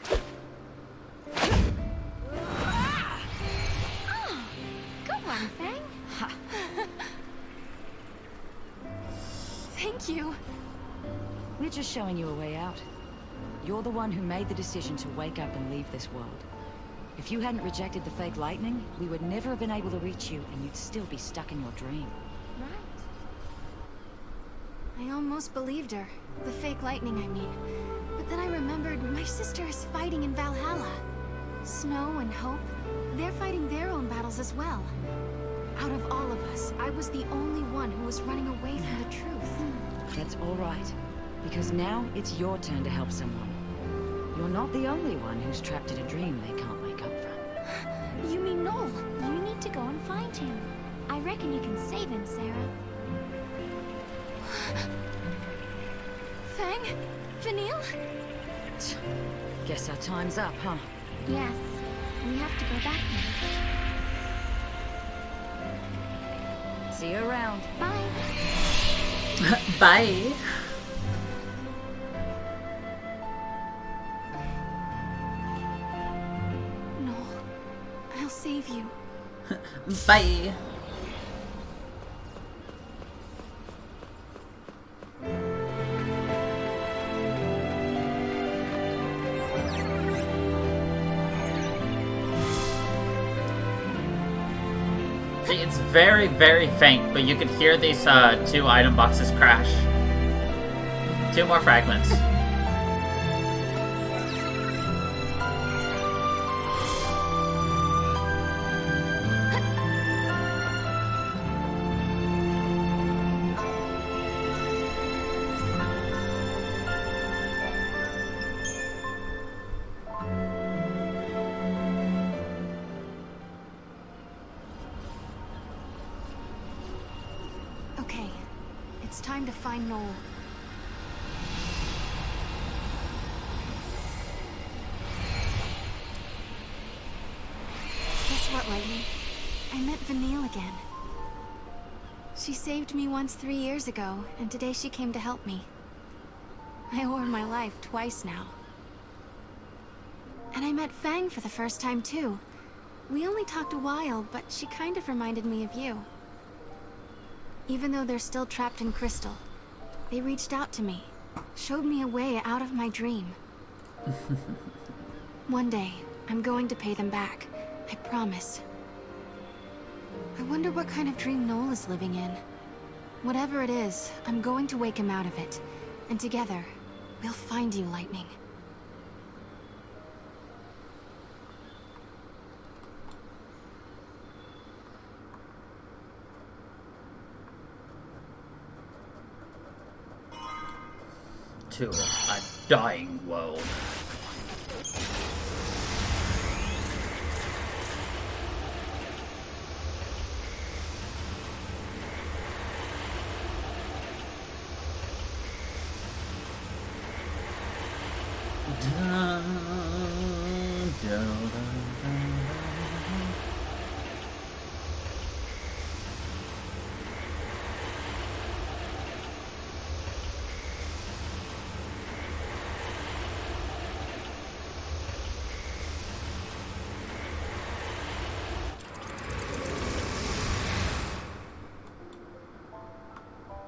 Good one, Fang. Thank you. We're just showing you a way out. You're the one who made the decision to wake up and leave this world. If you hadn't rejected the fake lightning, we would never have been able to reach you, and you'd still be stuck in your dream. Right. I almost believed her. The fake lightning, I mean. But then I remembered my sister is fighting in Valhalla. Snow and Hope, they're fighting their own battles as well. Out of all of us, I was the only one who was running away from the truth. That's all right. Because now it's your turn to help someone. You're not the only one who's trapped in a dream they can't wake up from. You mean Noel? You need to go and find him. I reckon you can save him, Sarah. Fang? Vanille? Guess our time's up, huh? Yes. We have to go back now. See you around. Bye. Bye. Noel, I'll save you. Bye. See, it's very, very faint, but you can hear these 2 item boxes crash. 2 more fragments. Okay, it's time to find Noel. Guess what, Lightning? I met Vanille again. She saved me once 3 years ago, and today she came to help me. I owe her my life twice now. And I met Fang for the first time too. We only talked a while, but she kind of reminded me of you. Even though they're still trapped in Crystal, they reached out to me, showed me a way out of my dream. One day, I'm going to pay them back. I promise. I wonder what kind of dream Noel is living in. Whatever it is, I'm going to wake him out of it. And together, we'll find you, Lightning. To a dying world.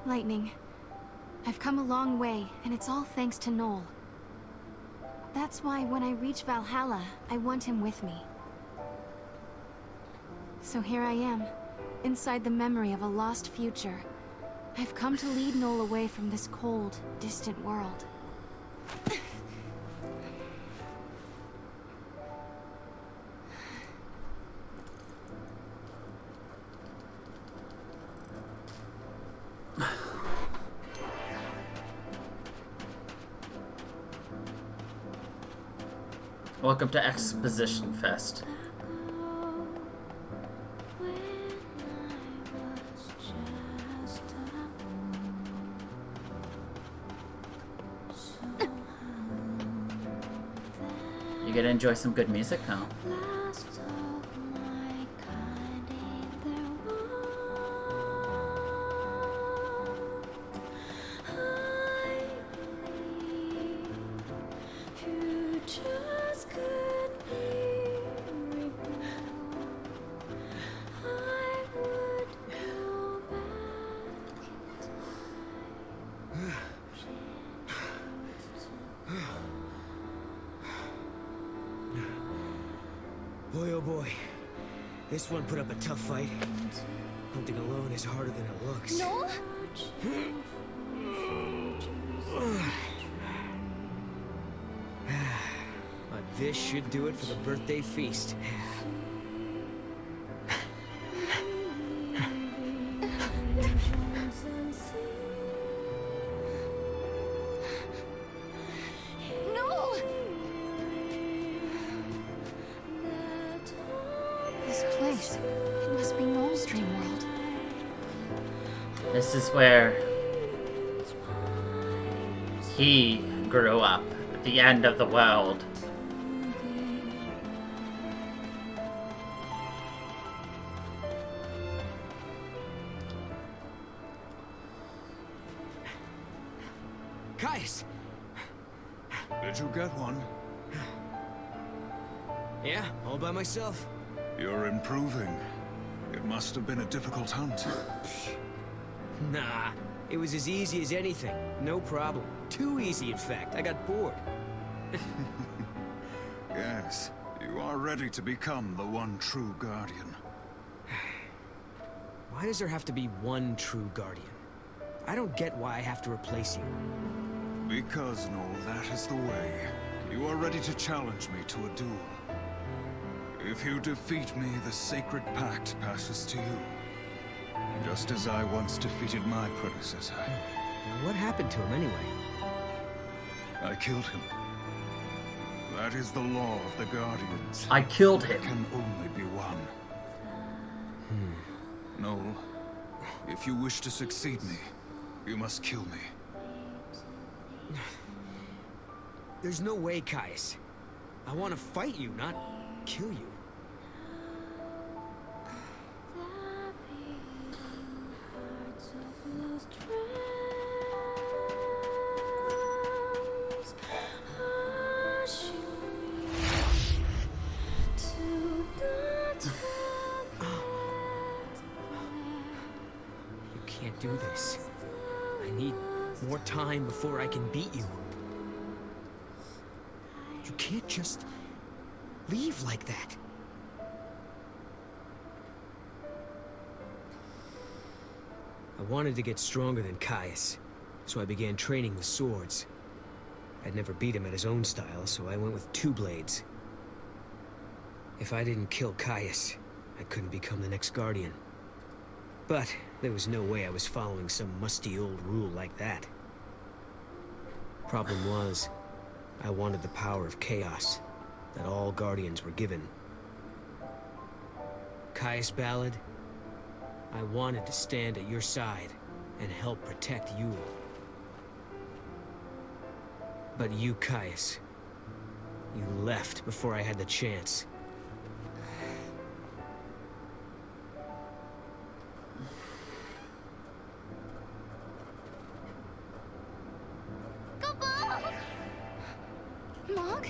Lightning. I've come a long way, and it's all thanks to Noel. That's why when I reach Valhalla, I want him with me. So here I am, inside the memory of a lost future. I've come to lead Noel away from this cold, distant world. Welcome to Exposition Fest. You get to enjoy some good music now. Boy, oh boy. This one put up a tough fight. Hunting alone is harder than it looks. No? But this should do it for the birthday feast. This is where he grew up, at the end of the world. Caius! Did you get one? Yeah, all by myself. You're improving. It must have been a difficult hunt. Nah, it was as easy as anything. No problem. Too easy, in fact. I got bored. Yes, you are ready to become the one true guardian. Why does there have to be one true guardian? I don't get why I have to replace you. Because, Noel, that is the way. You are ready to challenge me to a duel. If you defeat me, the sacred pact passes to you. Just as I once defeated my predecessor. What happened to him anyway? I killed him. That is the law of the Guardians. I killed him. There can only be one. Noel, if you wish to succeed me, you must kill me. There's no way, Caius. I want to fight you, not kill you. You can't do this. I need more time before I can beat you. You can't just leave like that. I wanted to get stronger than Caius, so I began training with swords. I'd never beat him at his own style, so I went with 2 blades. If I didn't kill Caius, I couldn't become the next Guardian. But there was no way I was following some musty old rule like that. Problem was, I wanted the power of chaos that all Guardians were given. Caius Ballad, I wanted to stand at your side and help protect you. But you, Caius, you left before I had the chance. Mog?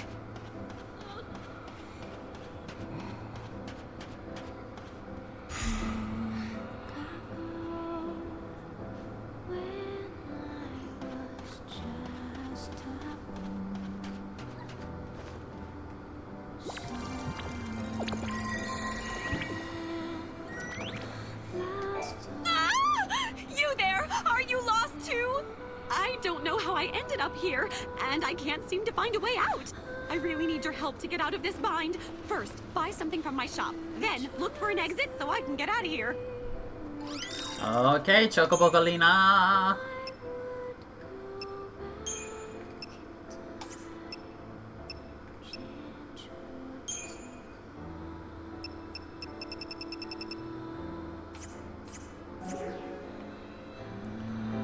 up here, and I can't seem to find a way out. I really need your help to get out of this bind. First, buy something from my shop. Then, look for an exit so I can get out of here. Okay, Chocobogalina.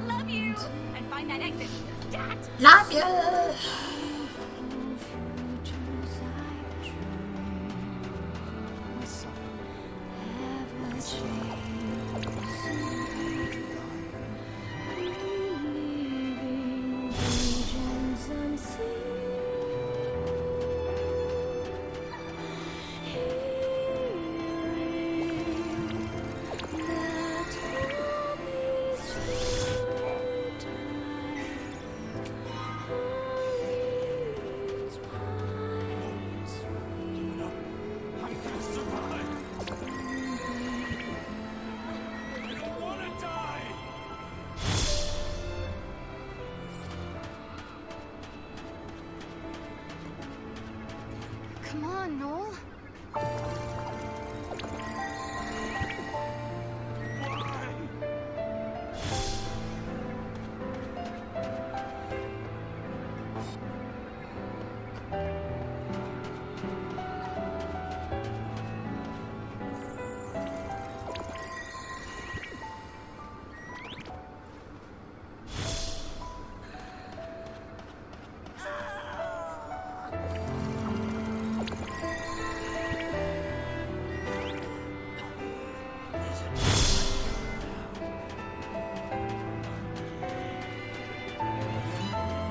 Love you! And find that exit. Stat! Love you! Come on, Noel.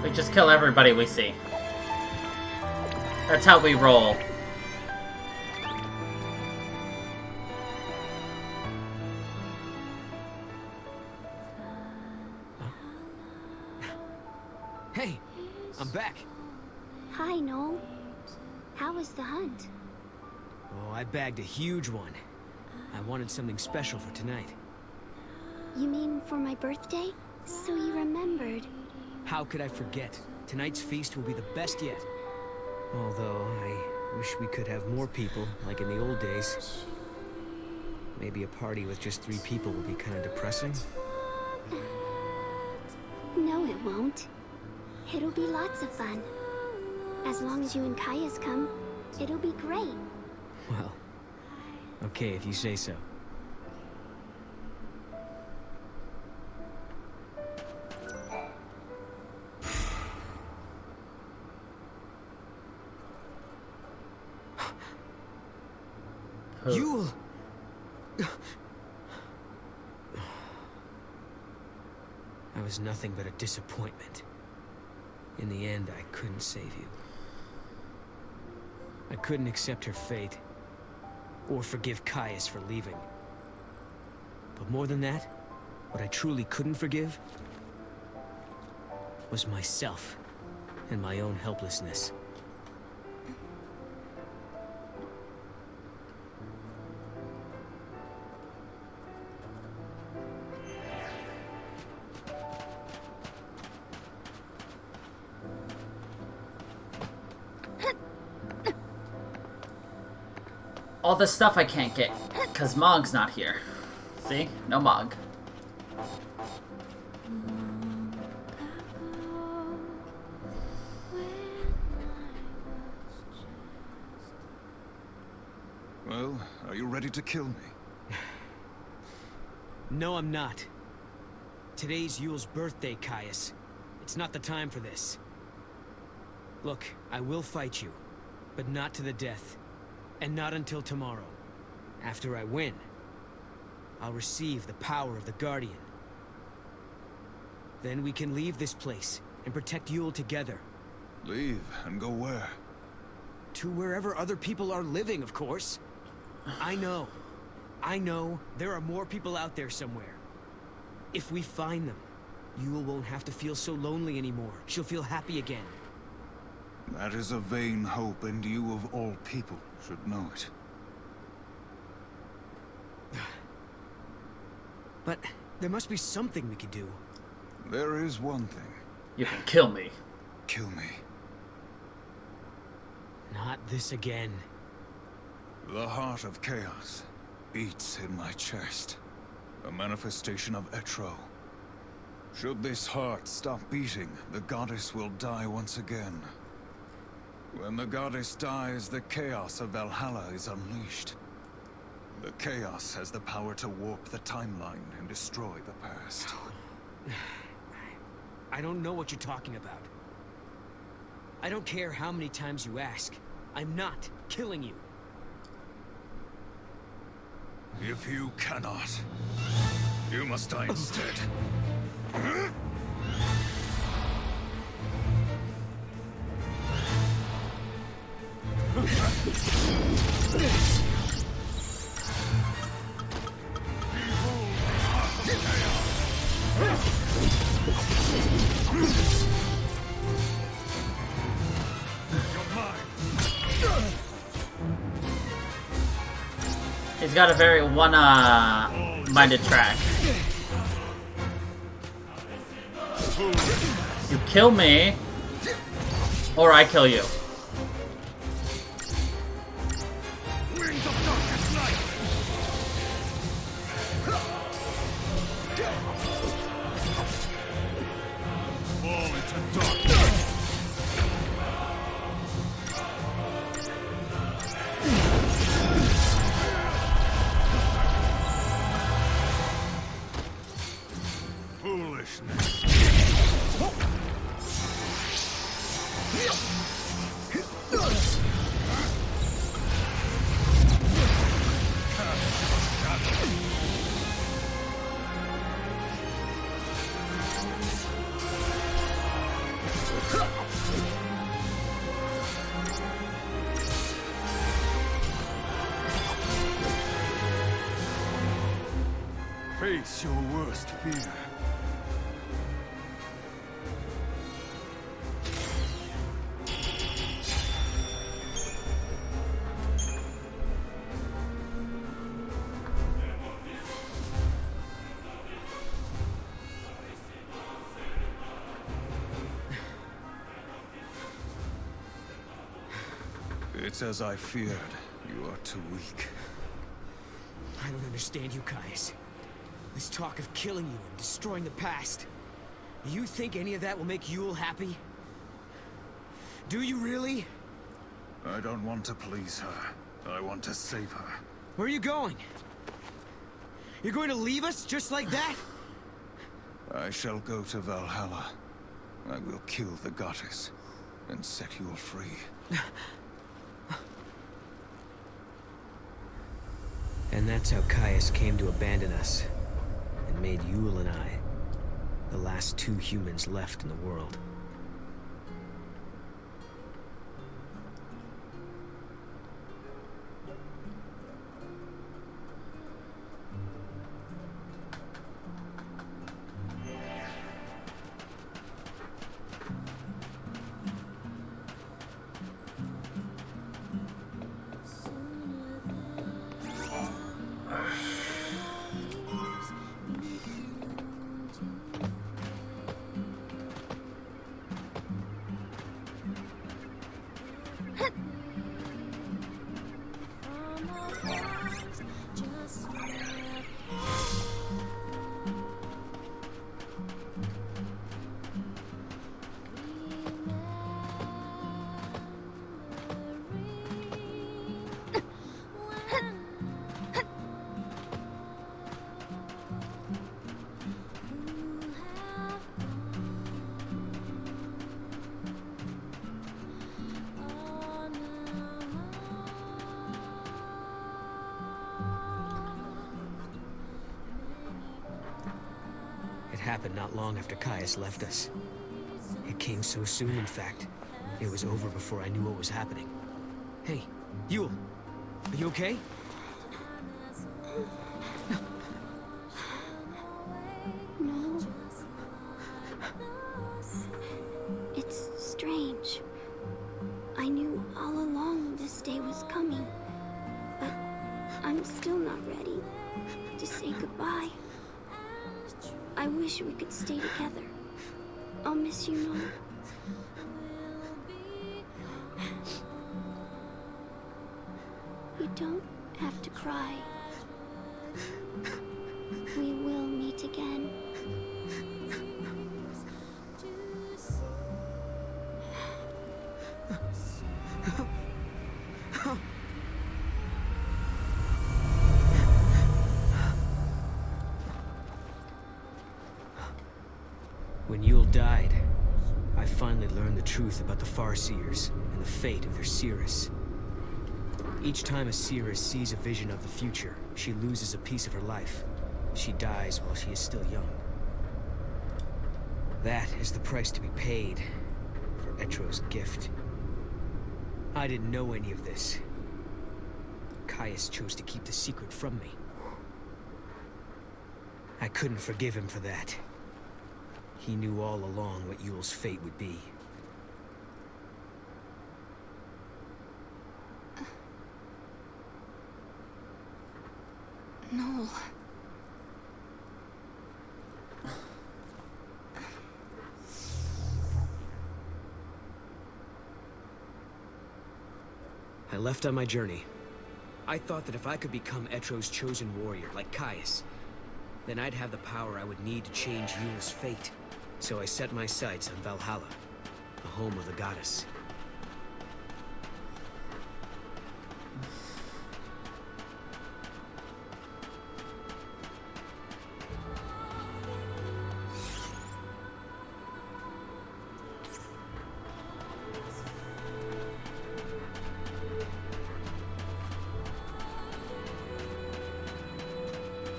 We just kill everybody we see. That's how we roll. Hey, I'm back. Hi, Noel. How was the hunt? Oh, I bagged a huge one. I wanted something special for tonight. You mean for my birthday? So you remembered. How could I forget? Tonight's feast will be the best yet. Although, I wish we could have more people, like in the old days. Maybe a party with just 3 people will be kind of depressing. No, it won't. It'll be lots of fun. As long as you and Caius come, it'll be great. Well, okay if you say so. Yule! I was nothing but a disappointment. In the end, I couldn't save you. I couldn't accept her fate, or forgive Caius for leaving. But more than that, what I truly couldn't forgive was myself and my own helplessness. All this stuff I can't get, because Mog's not here. See? No Mog. Well, are you ready to kill me? No, I'm not. Today's Yule's birthday, Caius. It's not the time for this. Look, I will fight you, but not to the death. And not until tomorrow. After I win, I'll receive the power of the Guardian. Then we can leave this place and protect Yule together. Leave and go where? To wherever other people are living, of course. I know there are more people out there somewhere. If we find them, Yule won't have to feel so lonely anymore. She'll feel happy again. That is a vain hope, and you of all people should know it. But there must be something we could do. There is one thing. You can kill me. kill me. Not this again. The heart of chaos beats in my chest. A manifestation of XIII. Should this heart stop beating, the goddess will die once again. When the goddess dies, the chaos of Valhalla is unleashed. The chaos has the power to warp the timeline and destroy the past. I don't know what you're talking about. I don't care how many times you ask. I'm not killing you. If you cannot, you must die instead. He's got a very one-minded track. You kill me, or I kill you. Face your worst fear. It's as I feared. You are too weak. I don't understand you, Caius. This talk of killing you and destroying the past. You think any of that will make Yule happy? Do you really? I don't want to please her. I want to save her. Where are you going? You're going to leave us just like that? I shall go to Valhalla. I will kill the goddess and set Yule free. And that's how Caius came to abandon us. And made Yule and I the last two humans left in the world. Happened not long after Caius left us. It came so soon, in fact. It was over before I knew what was happening. Hey, Yule, are you okay? No. It's strange. I knew all along this day was coming, but I'm still not ready to say goodbye. I wish we could stay together. I'll miss you, Mom. You don't have to cry. We will meet again. When Yule died, I finally learned the truth about the Farseers and the fate of their Seeress. Each time a Seeress sees a vision of the future, she loses a piece of her life. She dies while she is still young. That is the price to be paid for Etro's gift. I didn't know any of this. Caius chose to keep the secret from me. I couldn't forgive him for that. He knew all along what Yule's fate would be. No. I left on my journey. I thought that if I could become Etro's chosen warrior, like Caius, then I'd have the power I would need to change Yule's fate. So I set my sights on Valhalla, the home of the goddess.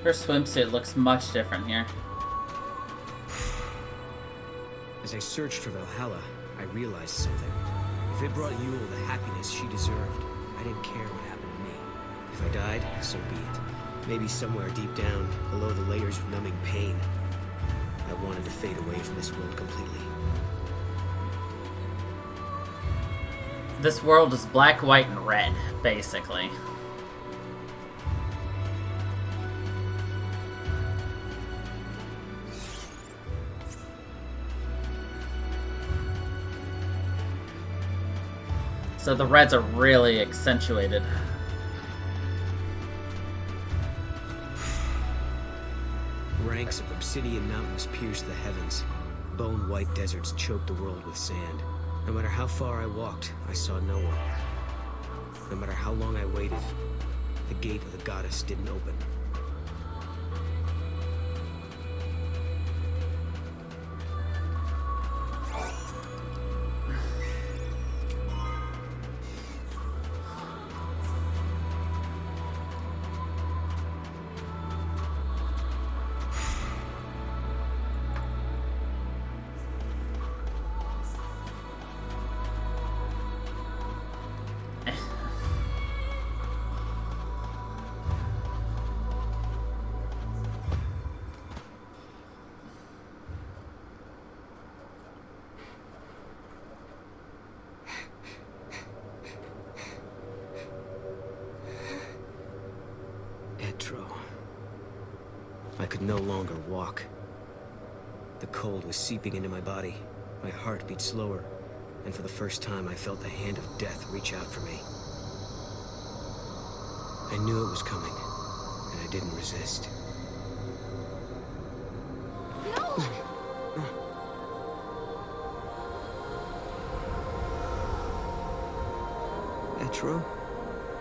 Her swimsuit looks much different here. As I searched for Valhalla, I realized something. If it brought Yule the happiness she deserved, I didn't care what happened to me. If I died, so be it. Maybe somewhere deep down, below the layers of numbing pain, I wanted to fade away from this world completely. This world is black, white, and red, basically. So the reds are really accentuated. Ranks of obsidian mountains pierce the heavens. Bone-white deserts choke the world with sand. No matter how far I walked, I saw no one. No matter how long I waited, the gate of the goddess didn't open. I could no longer walk. The cold was seeping into my body. My heart beat slower, and for the first time I felt the hand of death reach out for me. I knew it was coming, and I didn't resist. No! Etro?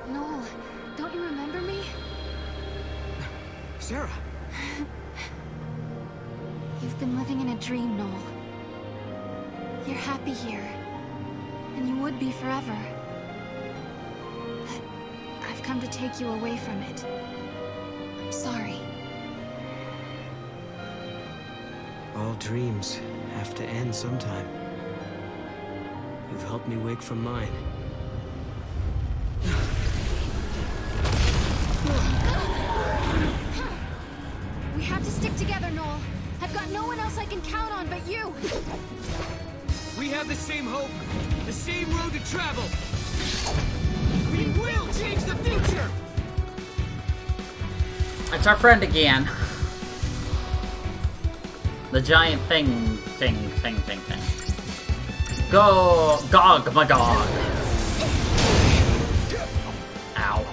Noel, don't you remember me? Sarah! You've been living in a dream, Noel. You're happy here, and you would be forever. But I've come to take you away from it. I'm sorry. All dreams have to end sometime. You've helped me wake from mine. We have to stick together, Noel. I've got no one else I can count on but you. We have the same hope, the same road to travel. We will change the future! It's our friend again. The giant thing. Go! Gog, my god! Ow.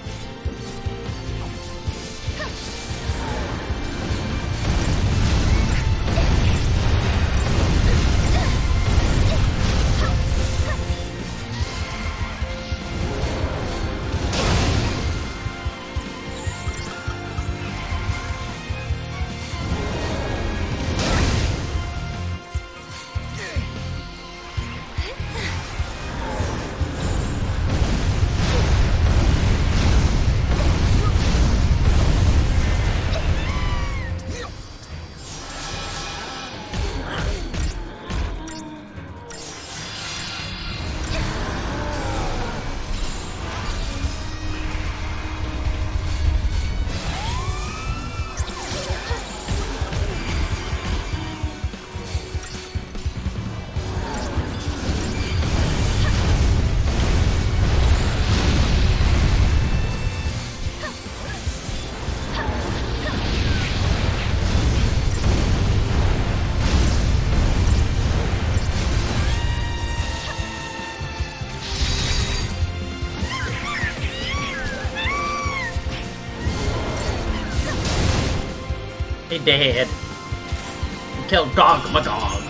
He did. He killed Gog Magog.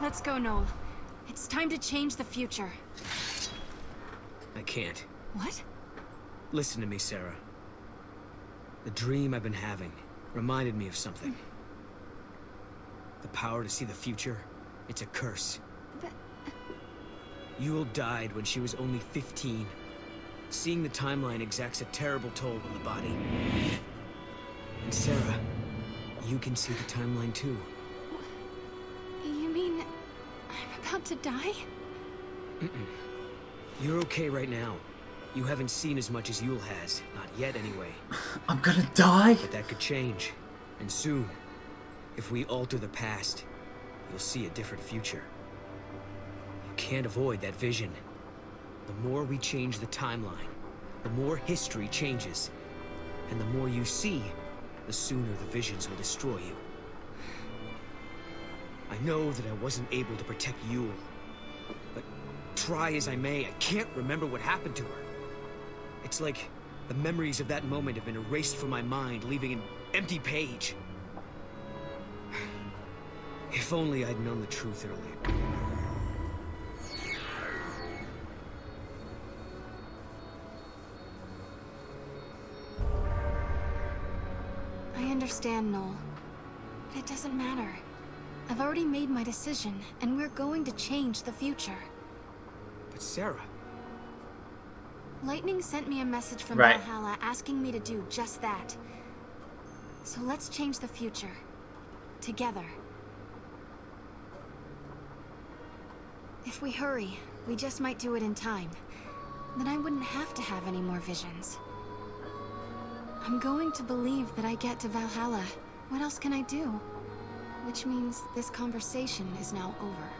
Let's go, Noel. It's time to change the future. I can't. What? Listen to me, Sarah. The dream I've been having reminded me of something. The power to see the future, it's a curse. But... Yule died when she was only 15. Seeing the timeline exacts a terrible toll on the body. And Sarah, you can see the timeline too. You mean... I'm about to die? You're okay right now. You haven't seen as much as Yule has. Not yet, anyway. I'm gonna die? But that could change. And soon. If we alter the past, you'll see a different future. You can't avoid that vision. The more we change the timeline, the more history changes. And the more you see, the sooner the visions will destroy you. I know that I wasn't able to protect Yule. But try as I may, I can't remember what happened to her. It's like the memories of that moment have been erased from my mind, leaving an empty page. If only I'd known the truth earlier. I understand, Noel. But it doesn't matter. I've already made my decision, and we're going to change the future. But Sarah... Lightning sent me a message from Right. Valhalla asking me to do just that. So let's change the future. Together. If we hurry, we just might do it in time. Then I wouldn't have to have any more visions. I'm going to believe that I get to Valhalla. What else can I do? Which means this conversation is now over.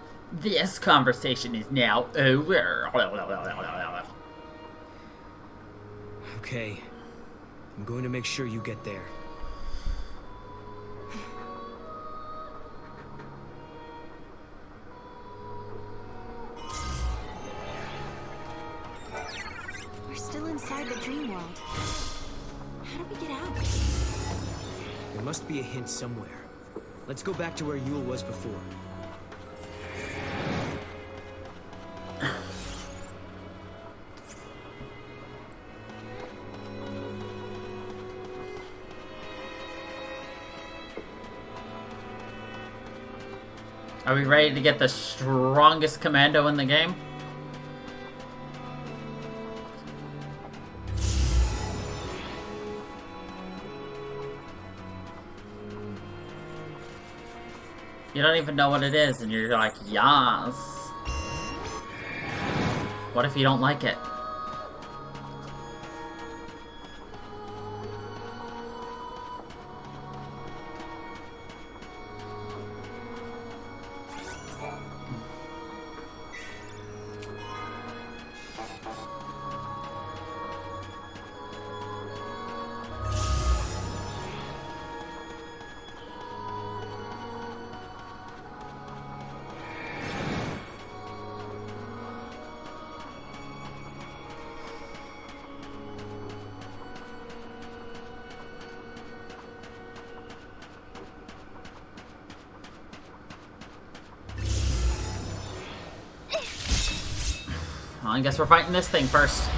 This conversation is now over. Okay. I'm going to make sure you get there. We're still inside the dream world. How do we get out? There must be a hint somewhere. Let's go back to where Yule was before. Are we ready to get the strongest commando in the game? You don't even know what it is, and you're like, yas. What if you don't like it? Well, I guess we're fighting this thing first.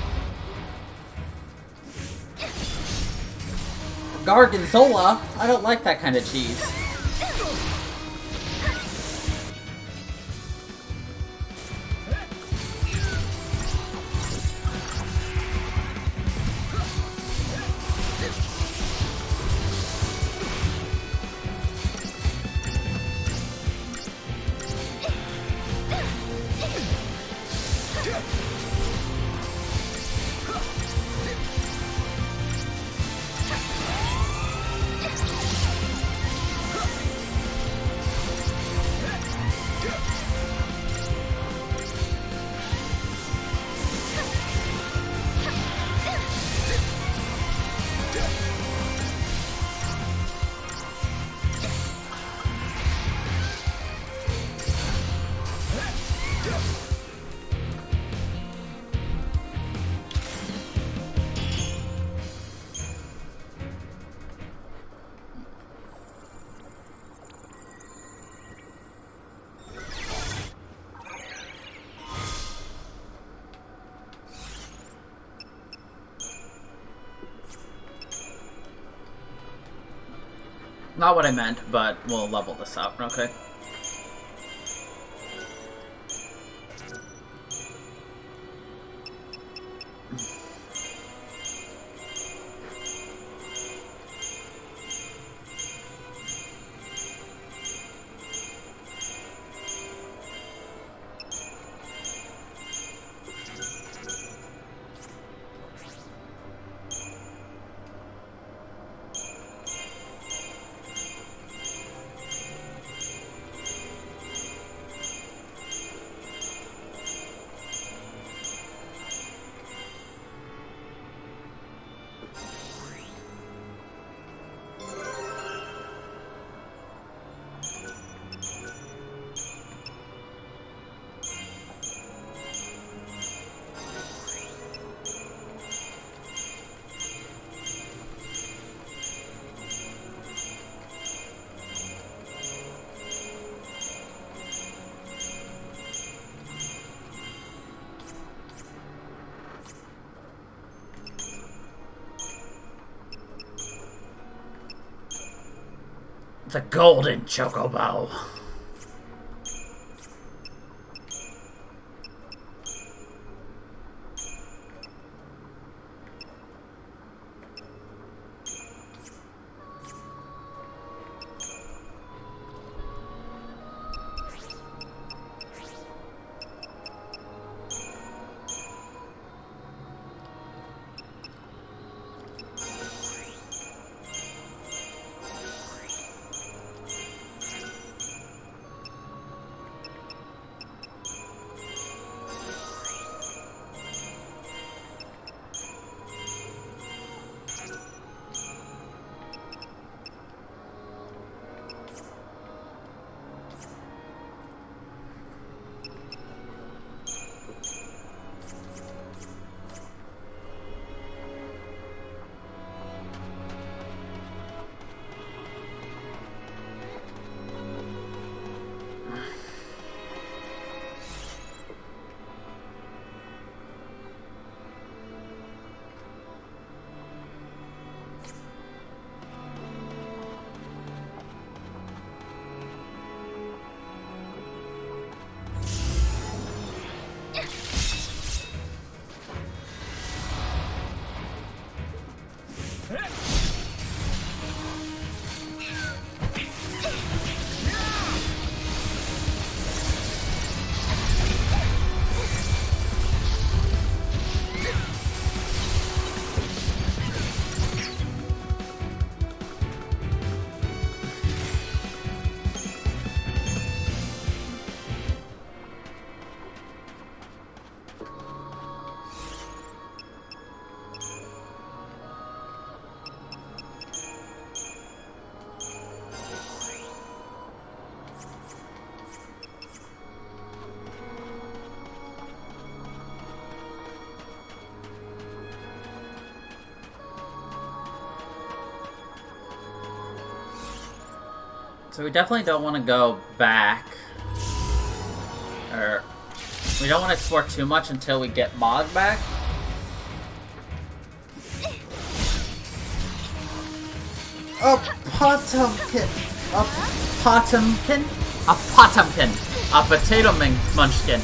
Gorgonzola? I don't like that kind of cheese. Not what I meant, but we'll level this up, okay? The golden chocobo. So we definitely don't want to go back, or we don't want to explore too much until we get Mog back. A Potemkin, a Potemkin, a Potemkin, a potato munchkin.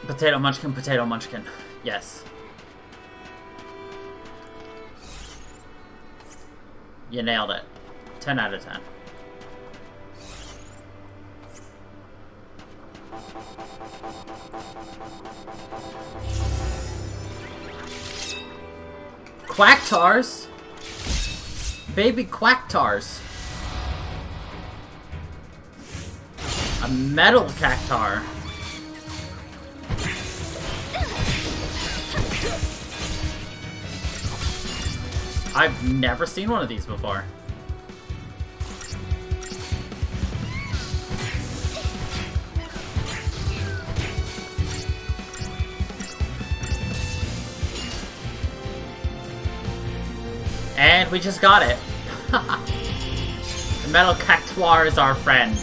Potato munchkin, potato munchkin. Yes. You nailed it. 10 out of 10. Quacktars? Baby Quacktars. A metal cactar. I've never seen one of these before. And we just got it. The metal cactuar is our friend.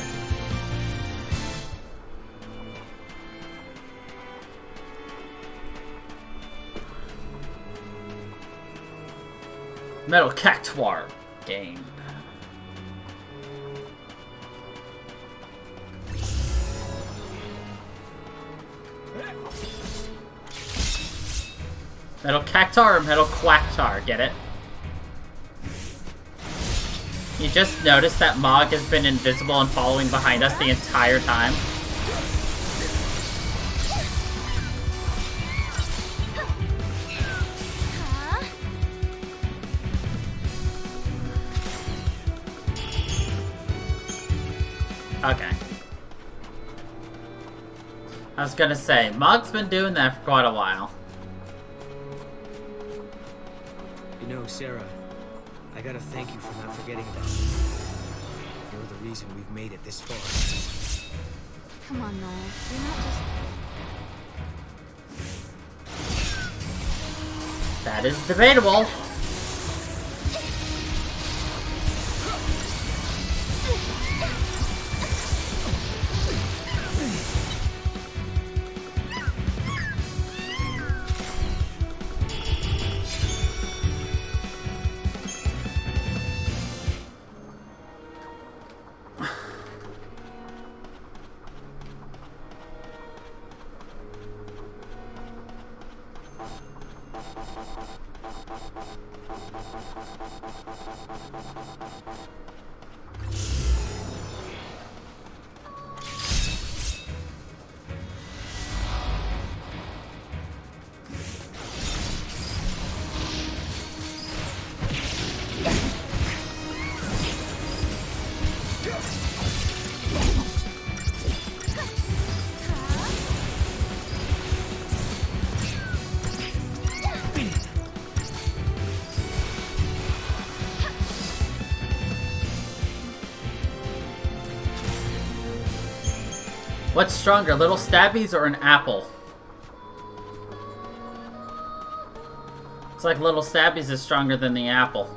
Metal cactuar game. Metal cactar or metal quacktar, get it? You just noticed that Mog has been invisible and following behind us the entire time? Okay. I was gonna say, Mog's been doing that for quite a while. You know, Sarah, I gotta thank you for not forgetting about me. You're the reason we've made it this far. Come on, Noel. You're not just... That is debatable. What's stronger, little stabbies or an apple? Looks like little stabbies is stronger than the apple.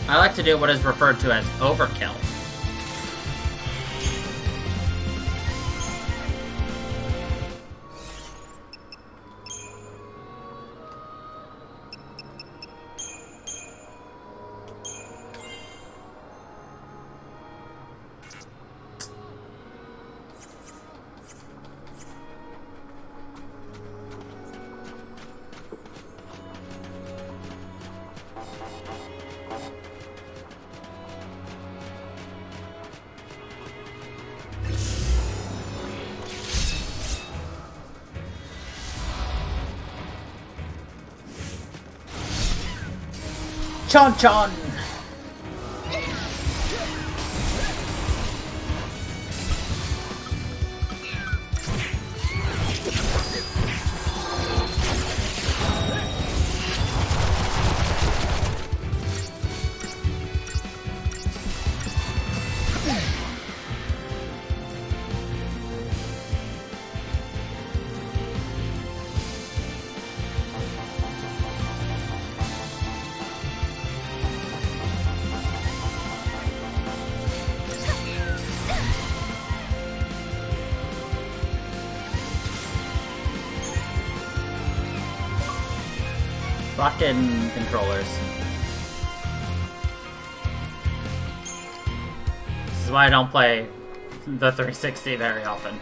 I like to do what is referred to as overkill. Chon Chon! Fucking controllers. This is why I don't play the 360 very often.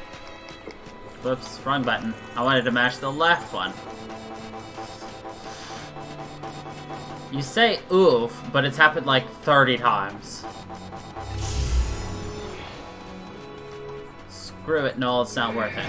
Whoops, wrong button. I wanted to mash the left one. You say oof, but it's happened like 30 times. Screw it, no, it's not worth it.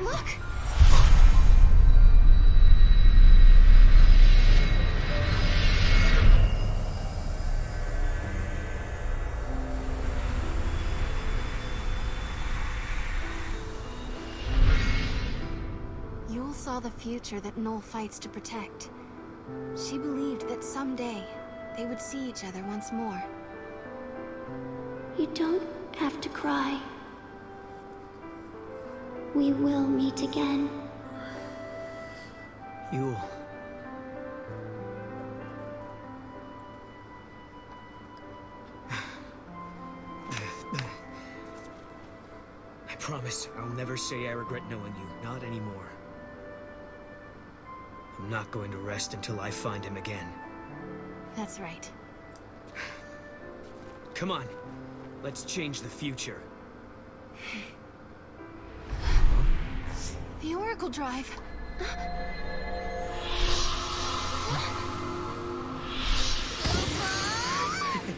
Look! Yule saw the future that Noel fights to protect. She believed that someday they would see each other once more. You don't have to cry. We will meet again. Yule. I promise I'll never say I regret knowing you. Not anymore. I'm not going to rest until I find him again. That's right. Come on. Let's change the future. The Oracle Drive.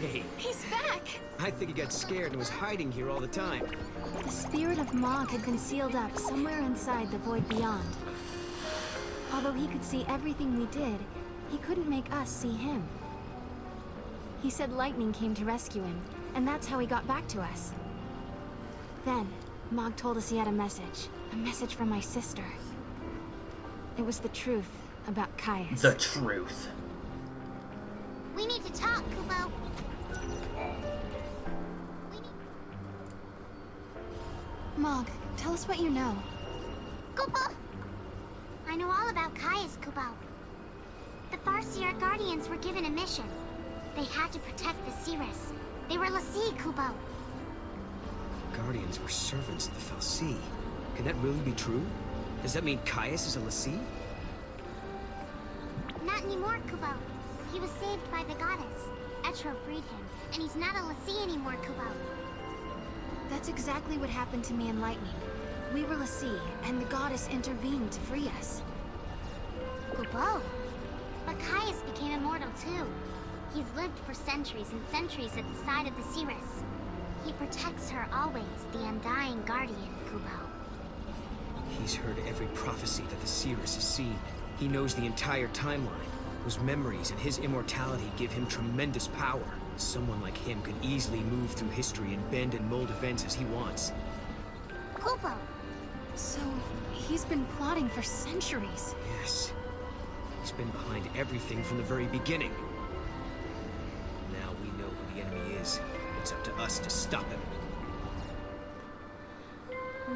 Hey, He's back! I think he got scared and was hiding here all the time. The spirit of Mog had been sealed up somewhere inside the void beyond. Although he could see everything we did, he couldn't make us see him. He said lightning came to rescue him, and that's how he got back to us. Then, Mog told us he had a message from my sister. It was the truth about Caius. The truth. We need to talk, Kubo. Mog, tell us what you know. Kubo! I know all about Caius, Kubo. The Farseer Guardians were given a mission. They had to protect the Cirrus. They were l'Cie, Kubo. Guardians were servants of the Fal'Cie. Can that really be true? Does that mean Caius is a l'Cie? Not anymore, Kubo. He was saved by the goddess. Etro freed him, and he's not a l'Cie anymore, Kubo. That's exactly what happened to me in Lightning. We were l'Cie, and the goddess intervened to free us. Kubo. But Caius became immortal too. He's lived for centuries and centuries at the side of the Cirrus. He protects her always, the undying guardian, Kubo. He's heard every prophecy that the Cirrus has seen. He knows the entire timeline, whose memories and his immortality give him tremendous power. Someone like him could easily move through history and bend and mold events as he wants. Kubo! So, he's been plotting for centuries. Yes. He's been behind everything from the very beginning. Now we know who the enemy is. It's up to us to stop him.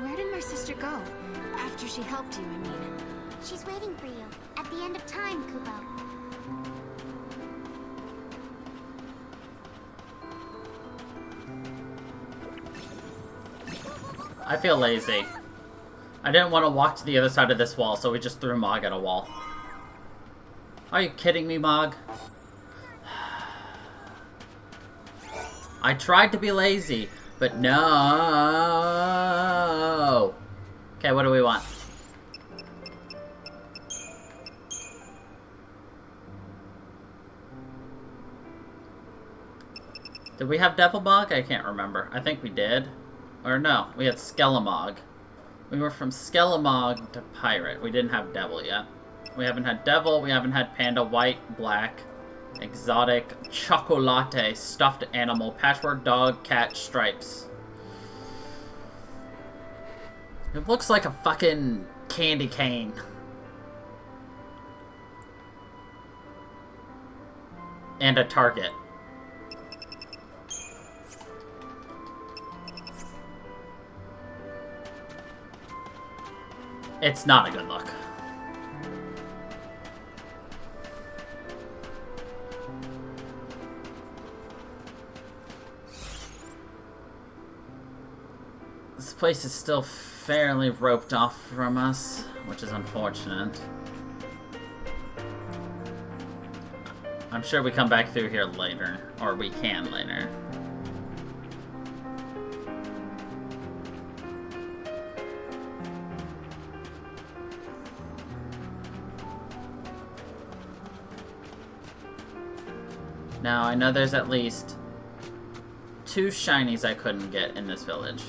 Where did my sister go? After she helped you, I mean. She's waiting for you, at the end of time, Kubo. I feel lazy. I didn't want to walk to the other side of this wall, so we just threw Mog at a wall. Are you kidding me, Mog? I tried to be lazy, but no. Okay, what do we want? Did we have Devil Mog? I can't remember. I think we did. Or no, we had Skelemog. We were from Skelemog to Pirate. We didn't have Devil yet. We haven't had Devil, we haven't had Panda, White, Black, Exotic, Chocolate, Stuffed Animal, Patchwork Dog, Cat, Stripes. It looks like a fucking candy cane. And a target. It's not a good look. This place is still fairly roped off from us, which is unfortunate. I'm sure we come back through here later, or we can later. Now, I know there's at least 2 shinies I couldn't get in this village.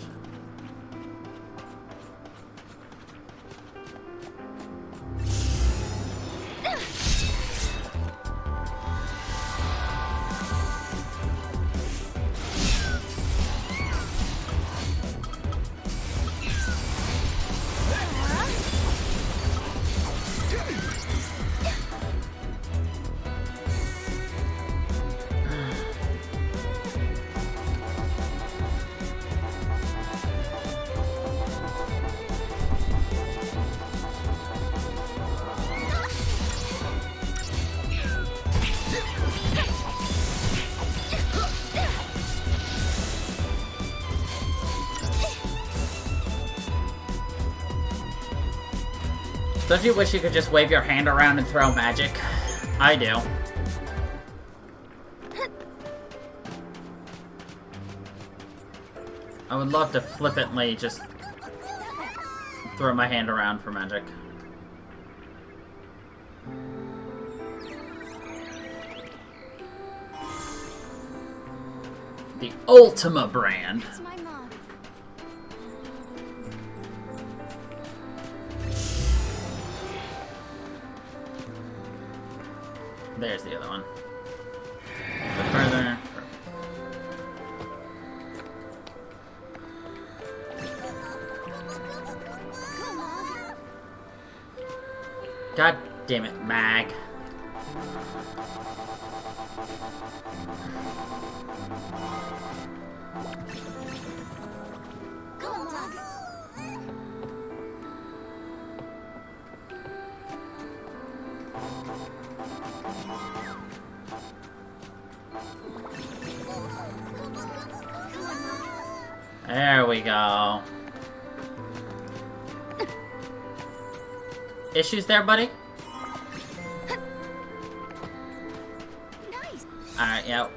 Don't you wish you could just wave your hand around and throw magic? I do. I would love to flippantly just throw my hand around for magic. The Ultima brand. There's the other one. A bit further. God damn it, Mag. There we go. Issues there, buddy? Nice. Alright, yeah.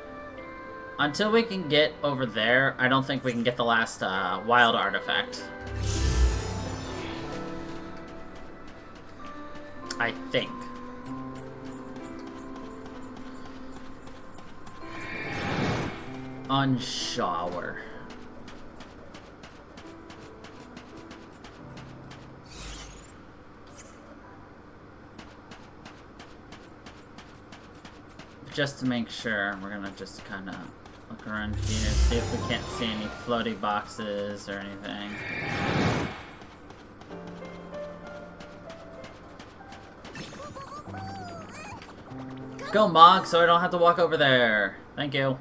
Until we can get over there, I don't think we can get the last wild artifact. I think. Unsure. Just to make sure, we're gonna just kind of look around here, see if we can't see any floaty boxes or anything. Go, Mog, so I don't have to walk over there. Thank you.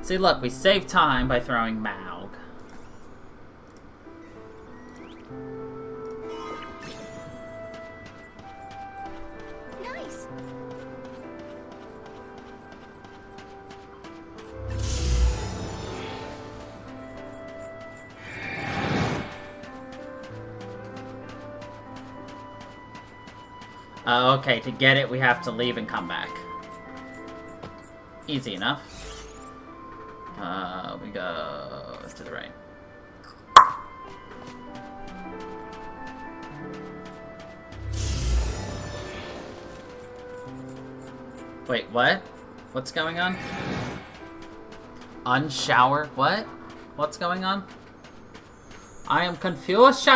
See, look, we save time by throwing Maug. Nice. Okay, to get it, we have to leave and come back. Easy enough. We go to the right. Wait, what? What's going on? Unshower? What? What's going on? I am confused.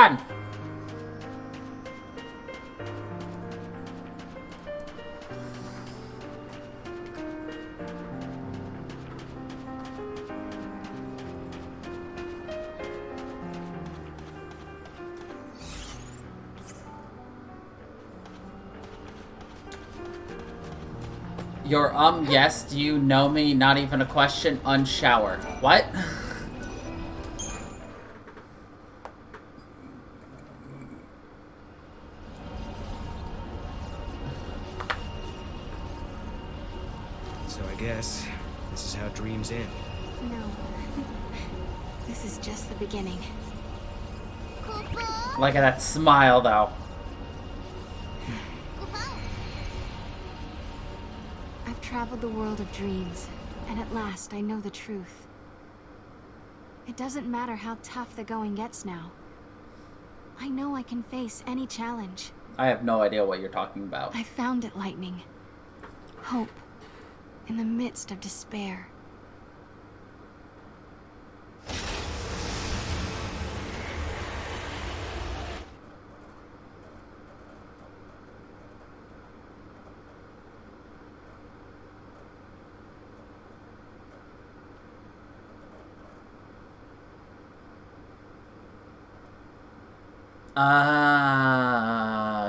Your yes, do you know me? Not even a question, unshowered. What? So I guess this is how dreams end. No. This is just the beginning. Look at that smile, though. I've traveled the world of dreams, and at last I know the truth. It doesn't matter how tough the going gets now. I know I can face any challenge. I have no idea what you're talking about. I found it, Lightning. Hope. In the midst of despair.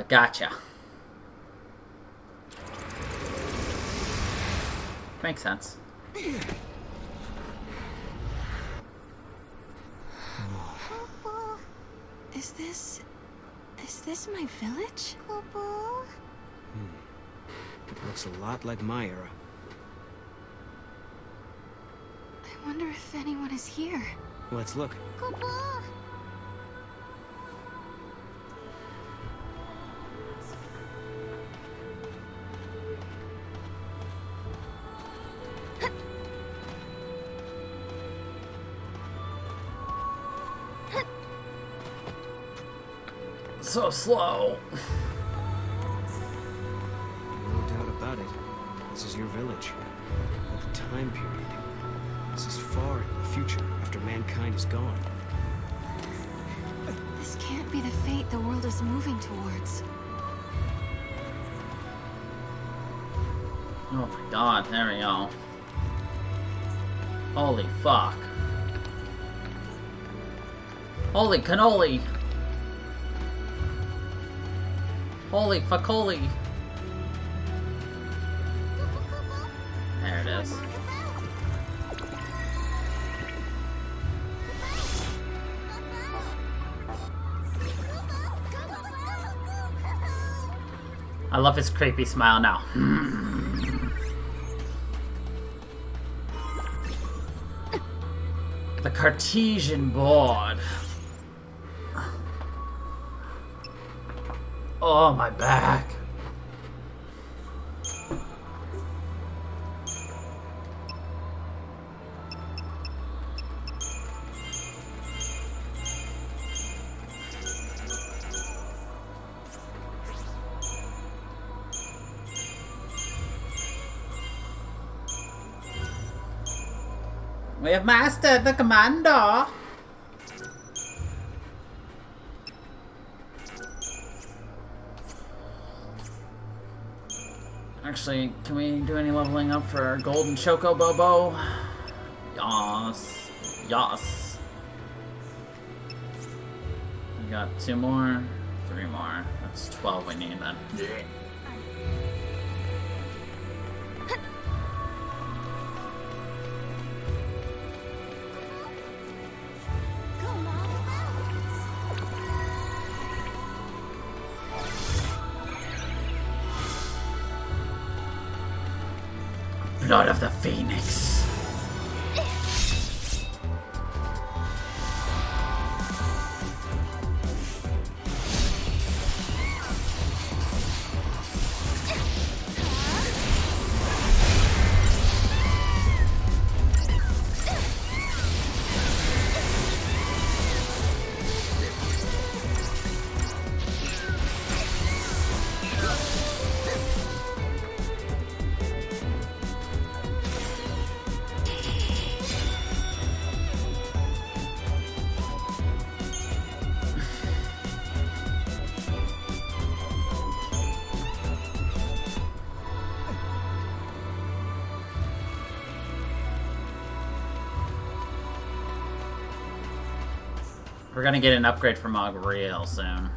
Gotcha. Makes sense. Is this my village? Looks a lot like my era. I wonder if anyone is here. Let's look. So slow. No doubt about it. This is your village. But the time period. This is far in the future, after mankind is gone. This can't be the fate the world is moving towards. Oh my god, there we go. Holy fuck. Holy cannoli! Holy fuckoli! There it is. I love his creepy smile now. The Cartesian board. Oh, my back. We have mastered the commando. Actually, can we do any leveling up for our golden chocobo? Yas. Yas. We got 2 more, 3 more. That's 12 we need then. Blood of the Phoenix. We're gonna get an upgrade for Mog real soon.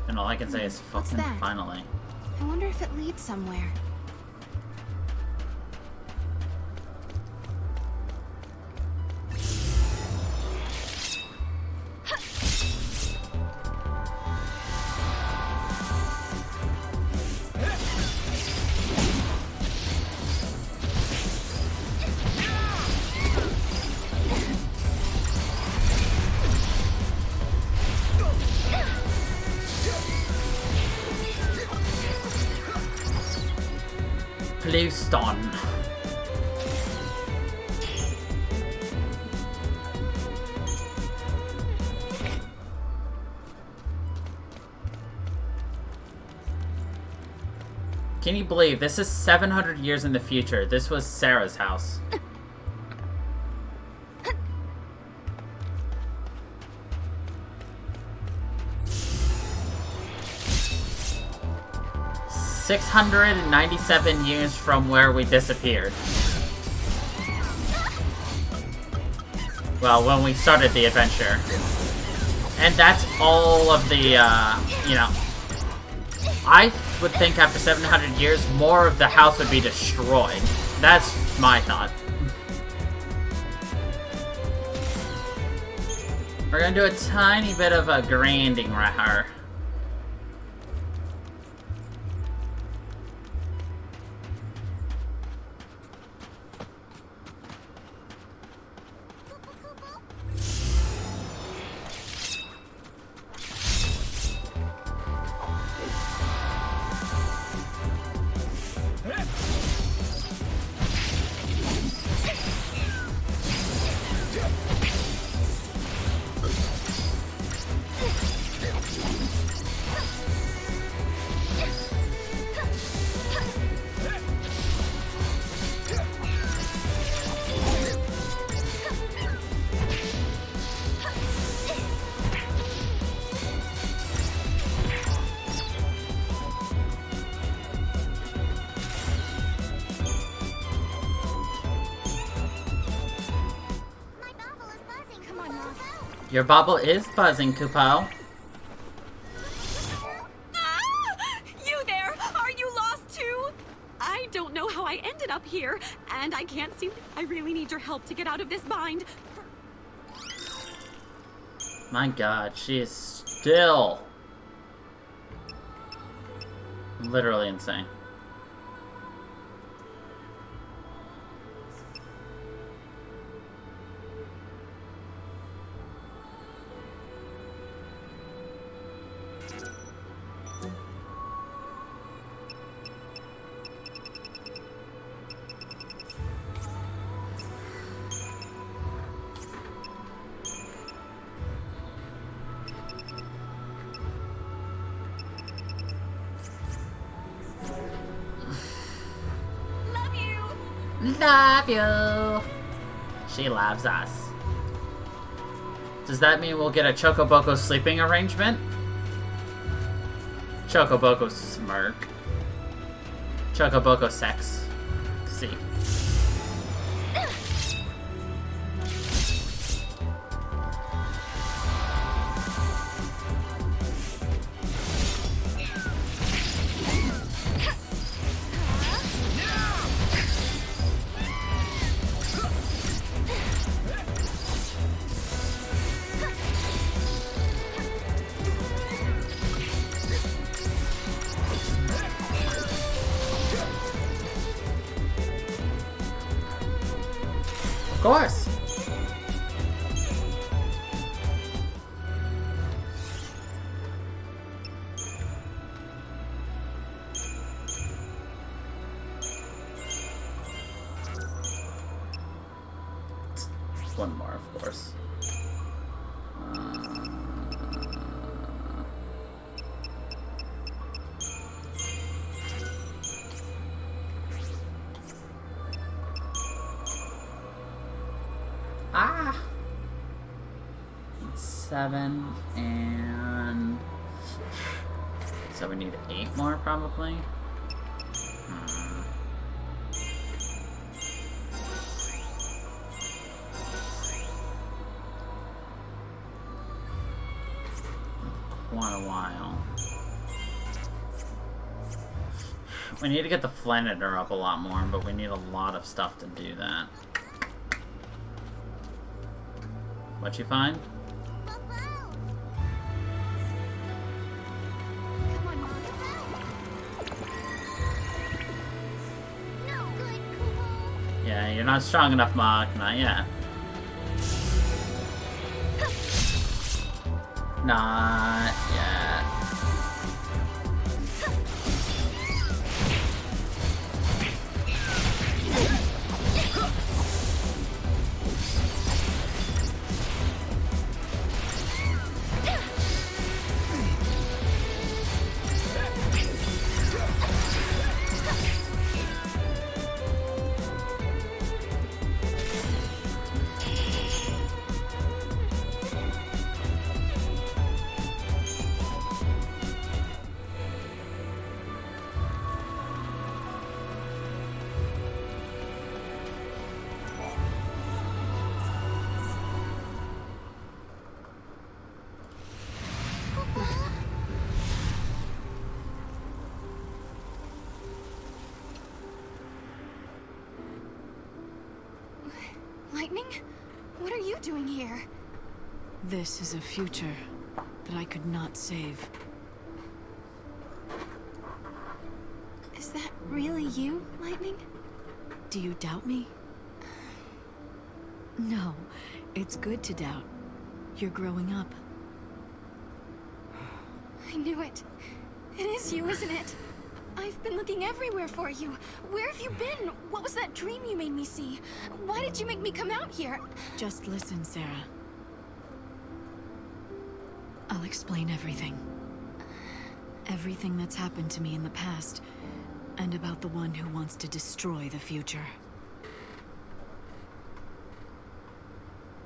And all I can say is fucking finally. I wonder if it leads somewhere. Bluestone. Can you believe this is 700 years in the future? This was Sarah's house. $697 years from where we disappeared. Well, when we started the adventure. And that's all of the, you know... I would think after 700 years, more of the house would be destroyed. That's my thought. We're gonna do a tiny bit of a grinding right here. Your bubble is buzzing, Kupo. You there? Are you lost too? I don't know how I ended up here, and I can't seem... I really need your help to get out of this bind. My god, she is still... literally insane. Love you. She loves us. Does that mean we'll get a Chocoboko sleeping arrangement? Chocoboko smirk. Chocoboko sex. See. Of course. One more, of course. Ah! 7 and... so we need 8 more, probably? Quite a while. We need to get the Flaniter up a lot more, but we need a lot of stuff to do that. What you find? Yeah, you're not strong enough, Mog. Not yet. Not yet. Lightning? What are you doing here? This is a future that I could not save. Is that really you, Lightning? Do you doubt me? No, it's good to doubt. You're growing up. I knew it. It is you, isn't it? I've been looking everywhere for you. Where have you been? What was that dream you made me see? Why did you make me come out here? Just listen, Sarah. I'll explain everything. Everything that's happened to me in the past, and about the one who wants to destroy the future.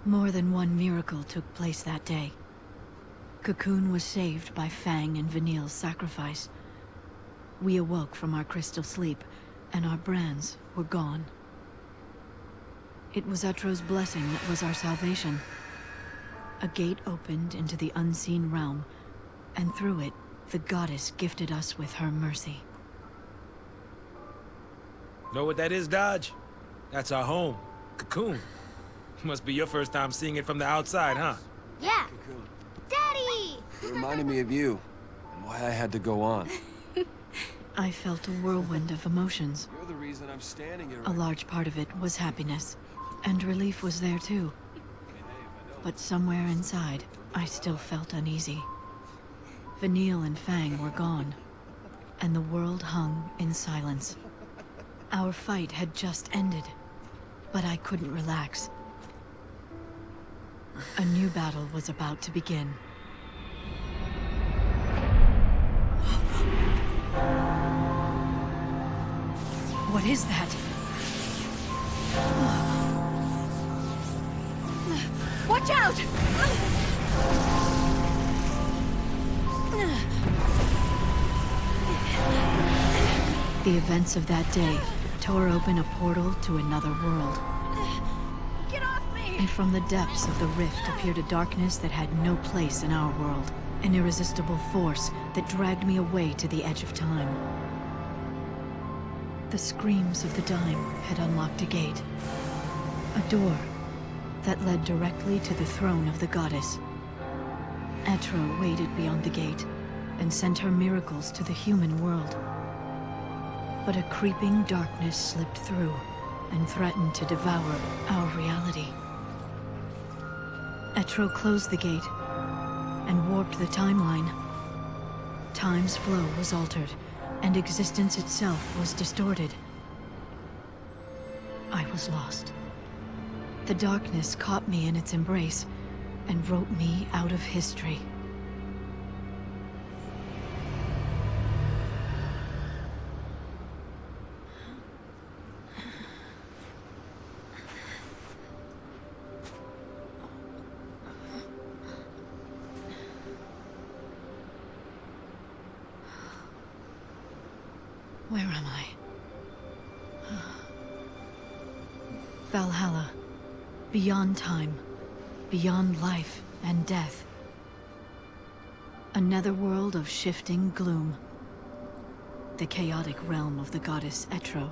More than one miracle took place that day. Cocoon was saved by Fang and Vanille's sacrifice. We awoke from our crystal sleep, and our brands were gone. It was Etro's blessing that was our salvation. A gate opened into the unseen realm, and through it, the goddess gifted us with her mercy. Know what that is, Dodge? That's our home, Cocoon. Must be your first time seeing it from the outside, huh? Yeah. Daddy! It reminded me of you, and why I had to go on. I felt a whirlwind of emotions. You're the reason I'm standing here. A large part of it was happiness, and relief was there too. But somewhere inside, I still felt uneasy. Vanille and Fang were gone, and the world hung in silence. Our fight had just ended, but I couldn't relax. A new battle was about to begin. What is that? Watch out! The events of that day tore open a portal to another world. Get off me! And from the depths of the rift appeared a darkness that had no place in our world. An irresistible force that dragged me away to the edge of time. The screams of the dying had unlocked a gate. A door that led directly to the throne of the goddess. Etro waited beyond the gate and sent her miracles to the human world. But a creeping darkness slipped through and threatened to devour our reality. Etro closed the gate and warped the timeline. Time's flow was altered, and existence itself was distorted. I was lost. The darkness caught me in its embrace and wrote me out of history. Where am I? Valhalla. Beyond time. Beyond life and death. A netherworld of shifting gloom. the chaotic realm of the goddess Etro.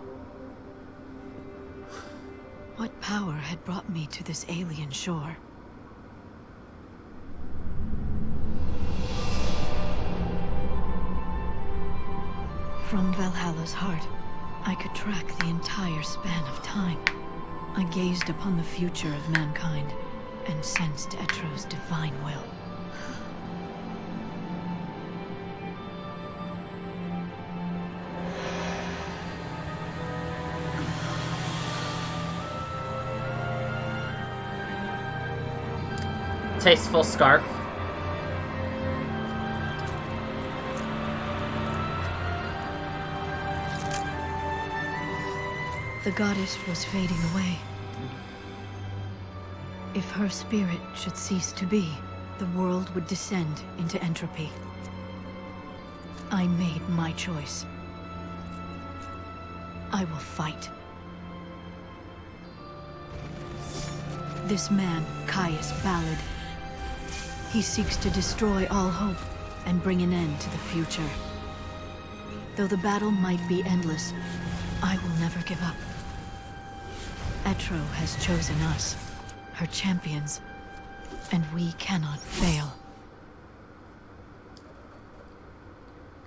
What power had brought me to this alien shore? From Valhalla's heart, I could track the entire span of time. I gazed upon the future of mankind and sensed Etro's divine will. Tasteful scarf. The goddess was fading away. If her spirit should cease to be, the world would descend into entropy. I made my choice. I will fight. This man, Caius Ballad, he seeks to destroy all hope and bring an end to the future. Though the battle might be endless, I will never give up. Etro has chosen us, her champions, and we cannot fail.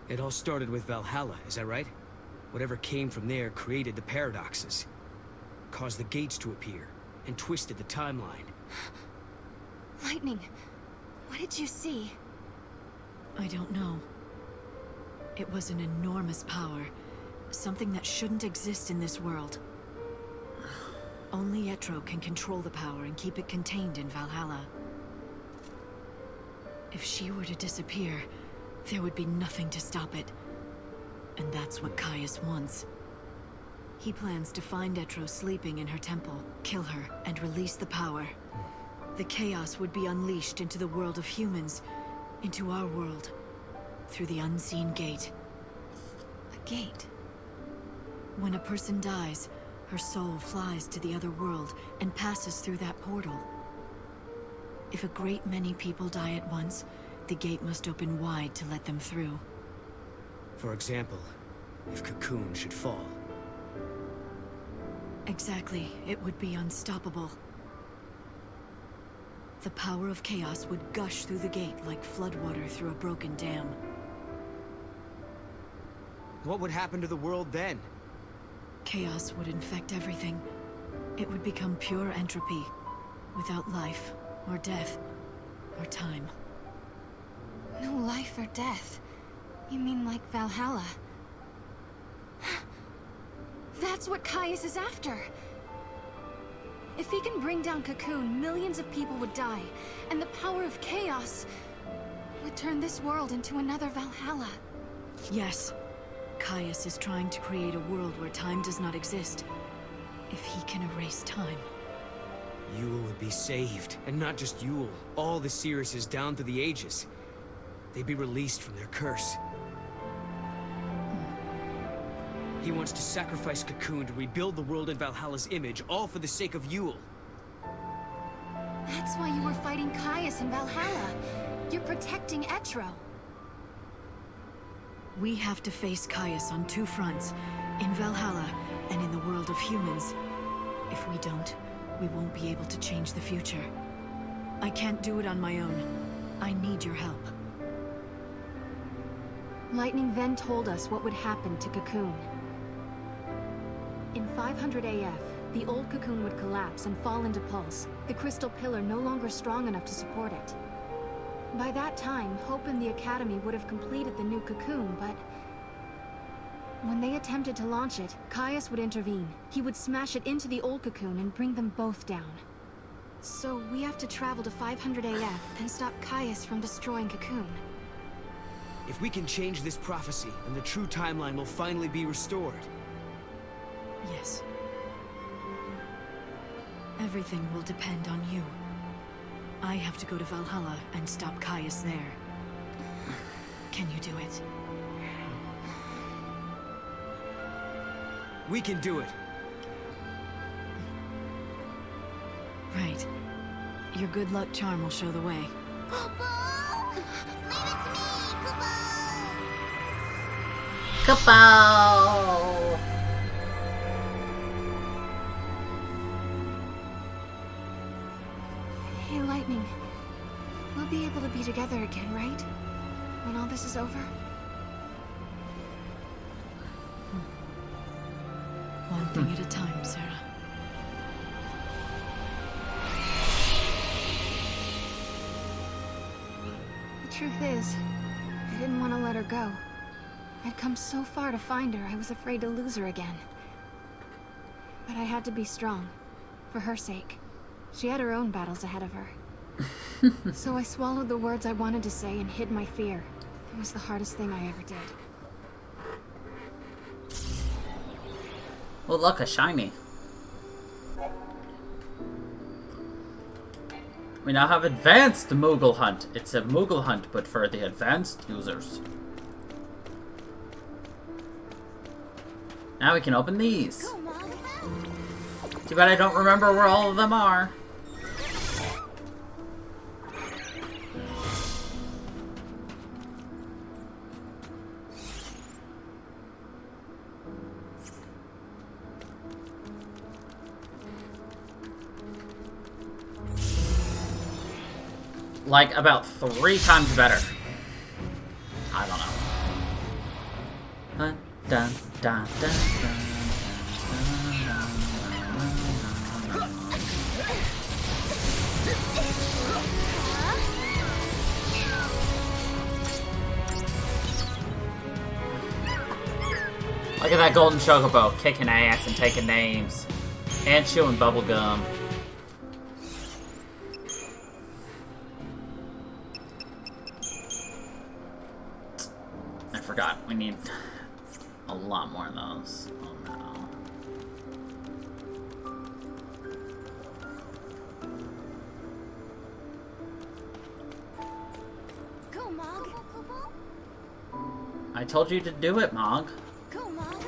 It all started with Valhalla, is that right? Whatever came from there created the paradoxes, caused the gates to appear, and twisted the timeline. Lightning, what did you see? I don't know. It was an enormous power, something that shouldn't exist in this world. Only Etro can control the power and keep it contained in Valhalla. If she were to disappear, there would be nothing to stop it. And that's what Caius wants. He plans to find Etro sleeping in her temple, kill her, and release the power. The chaos would be unleashed into the world of humans, into our world, through the unseen gate. A gate? When a person dies, her soul flies to the other world and passes through that portal. If a great many people die at once, the gate must open wide to let them through. For example, if Cocoon should fall. Exactly. It would be unstoppable. The power of chaos would gush through the gate like floodwater through a broken dam. What would happen to the world then? Chaos would infect everything. It would become pure entropy, without life, or death, or time. No life or death. You mean like Valhalla? That's what Caius is after! If he can bring down Cocoon, millions of people would die, and the power of chaos would turn this world into another Valhalla. Yes. Caius is trying to create a world where time does not exist. If he can erase time. Yule would be saved, and not just Yule. All the Seeresses down through the ages. They'd be released from their curse. He wants to sacrifice Cocoon to rebuild the world in Valhalla's image, all for the sake of Yule. That's why you were fighting Caius in Valhalla. You're protecting Etro. We have to face Caius on two fronts, in Valhalla and in the world of humans. If we don't, we won't be able to change the future. I can't do it on my own. I need your help. Lightning then told us what would happen to Cocoon. In 500 AF, the old Cocoon would collapse and fall into pulse, the crystal pillar no longer strong enough to support it. By that time, Hope and the Academy would have completed the new Cocoon, but when they attempted to launch it, Caius would intervene. He would smash it into the old Cocoon and bring them both down. So we have to travel to 500 AF and stop Caius from destroying Cocoon. If we can change this prophecy, then the true timeline will finally be restored. Yes. Everything will depend on you. I have to go to Valhalla and stop Caius there. Can you do it? We can do it. Right. Your good luck charm will show the way. Kapow! Hey, Lightning. We'll be able to be together again, right? When all this is over? One thing at a time, Sarah. The truth is, I didn't want to let her go. I'd come so far to find her, I was afraid to lose her again. But I had to be strong, for her sake. She had her own battles ahead of her. So I swallowed the words I wanted to say and hid my fear. It was the hardest thing I ever did. Oh, look, a shiny. We now have advanced Moogle Hunt. It's a Moogle Hunt, but for the advanced users. Now we can open these. Too bad I don't remember where all of them are. Like, about 3 times better. I don't know. Dun, dun, dun, dun, dun. Look at that golden chocobo kicking ass and taking names. And chewing bubblegum. I forgot. We need a lot more of those. Oh no. Go, Mog. I told you to do it, Mog. Go, Mog.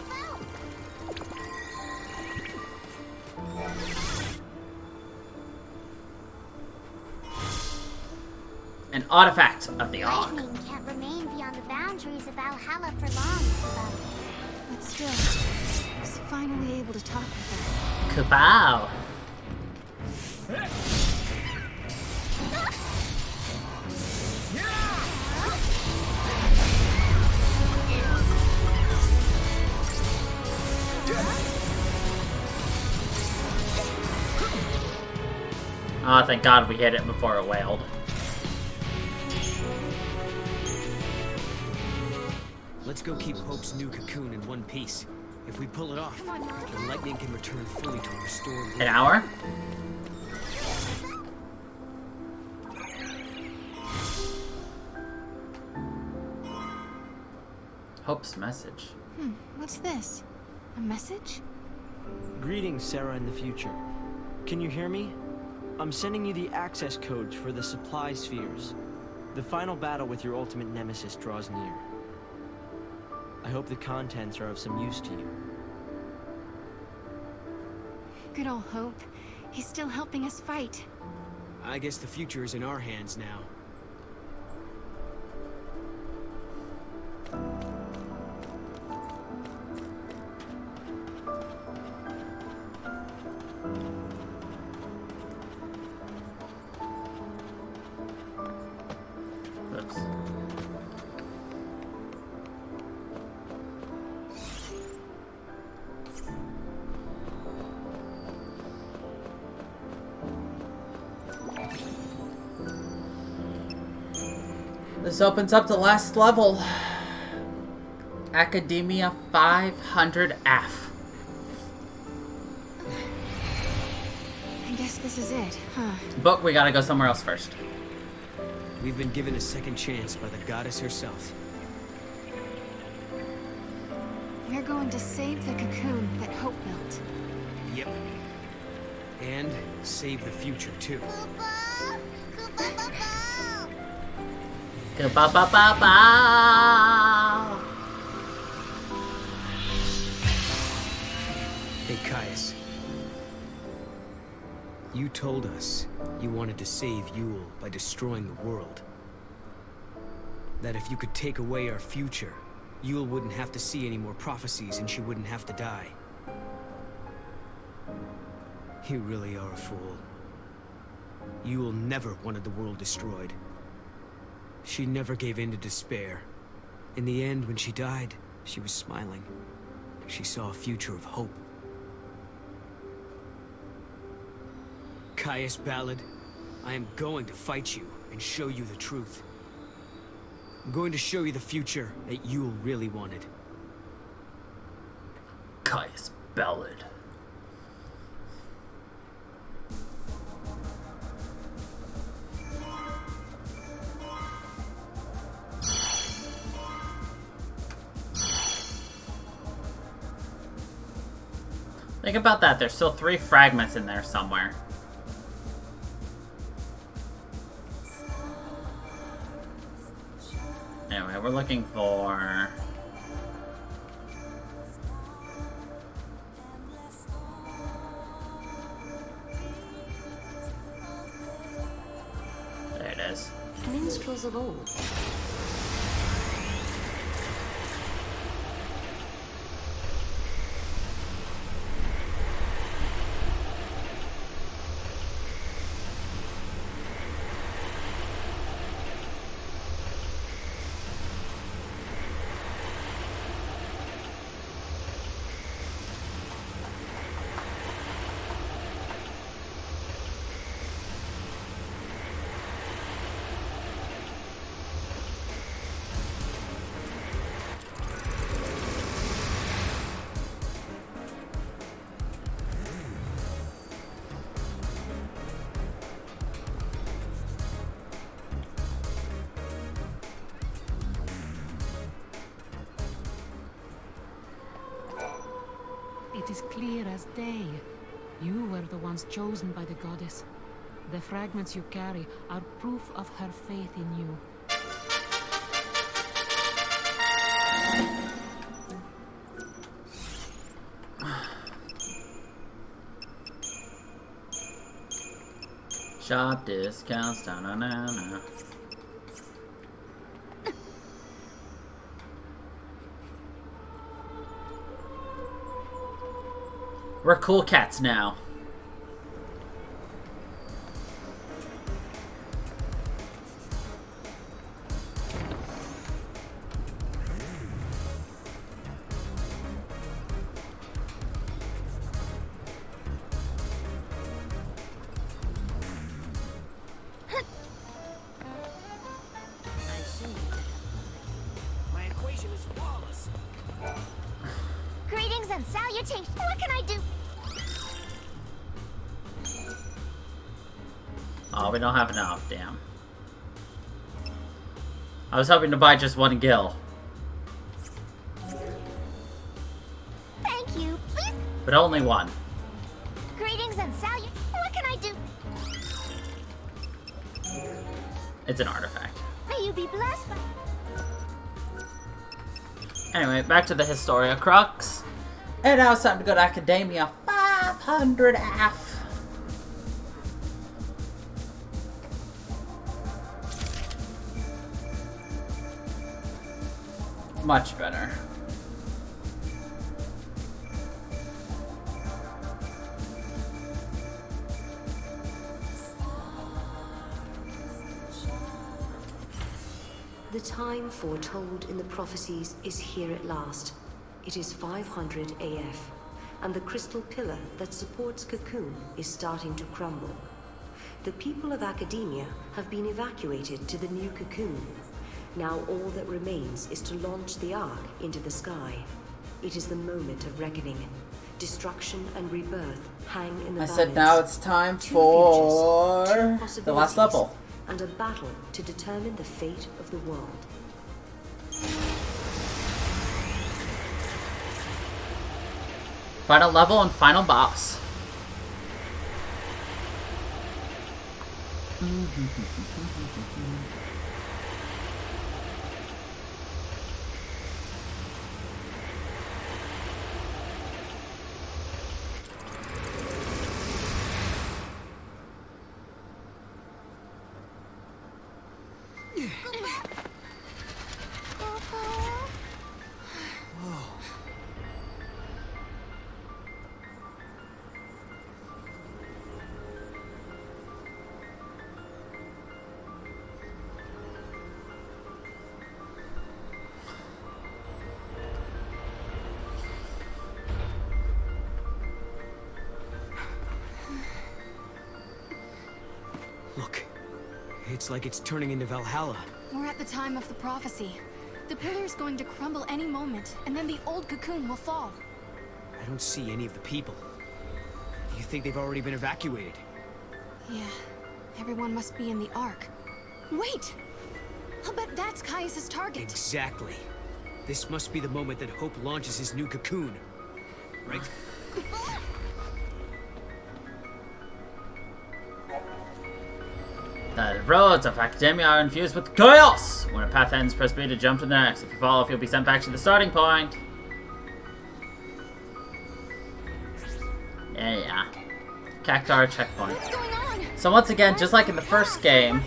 An artifact of the Ark. Lightning can't remain beyond the boundaries of Valhalla for long, But still, I was finally able to talk with her. Kapow! Oh, thank God we hit it before it wailed. Let's go keep Hope's new cocoon in one piece. If we pull it off, the lightning can return fully to restored world. An hour? Hope's message. What's this? A message? Greetings, Sarah in the future. Can you hear me? I'm sending you the access codes for the supply spheres. The final battle with your ultimate nemesis draws near. I hope the contents are of some use to you. Good old Hope. He's still helping us fight. I guess the future is in our hands now. Oops. This opens up the last level. Academia 500F. I guess this is it, huh? But we gotta go somewhere else first. We've been given a second chance by the goddess herself. We're going to save the cocoon that Hope built. Yep. And save the future, too. Ba-ba-ba-ba! Hey, Caius. You told us you wanted to save Yule by destroying the world. That if you could take away our future, Yule wouldn't have to see any more prophecies and she wouldn't have to die. You really are a fool. Yule never wanted the world destroyed. She never gave in to despair. In the end, when she died, she was smiling. She saw a future of hope. Caius Ballad, I am going to fight you and show you the truth. I'm going to show you the future that Yule really wanted. Caius Ballad. Think about that, there's still 3 fragments in there somewhere. Anyway, we're looking for... There it is. Minstrels of old. It is clear as day. You were the ones chosen by the goddess. The fragments you carry are proof of her faith in you. Shop discounts, da-na-na-na. We're cool cats now. My equation is flawless. Greetings and salutations. What can I do? Oh, we don't have enough, damn. I was hoping to buy just 1 gil. Thank you. Please. But only 1. Greetings and salutations. What can I do? It's an artifact. May you be blessed by... Anyway, back to the Historia Crux. And now it's time to go to Academia 500 F. Much better. The time foretold in the prophecies is here at last. It is 500 AF, and the crystal pillar that supports Cocoon is starting to crumble. The people of Academia have been evacuated to the new Cocoon. Now all that remains is to launch the Ark into the sky. It is the moment of reckoning. Destruction and rebirth hang in the balance. I said now it's time for the last level. And a battle to determine the fate of the world. Final level and final boss. It's like it's turning into Valhalla. We're at the time of the prophecy. The pillar is going to crumble any moment, and then the old cocoon will fall. I don't see any of the people. Do you think they've already been evacuated? Yeah, everyone must be in the Ark. Wait! I'll bet that's Caius's target. Exactly. This must be the moment that Hope launches his new cocoon. Right? The roads of academia are infused with chaos! When a path ends, press B to jump to the next. If you fall off, you'll be sent back to the starting point. Yeah. Cactar checkpoint. So once again, just like in the first game,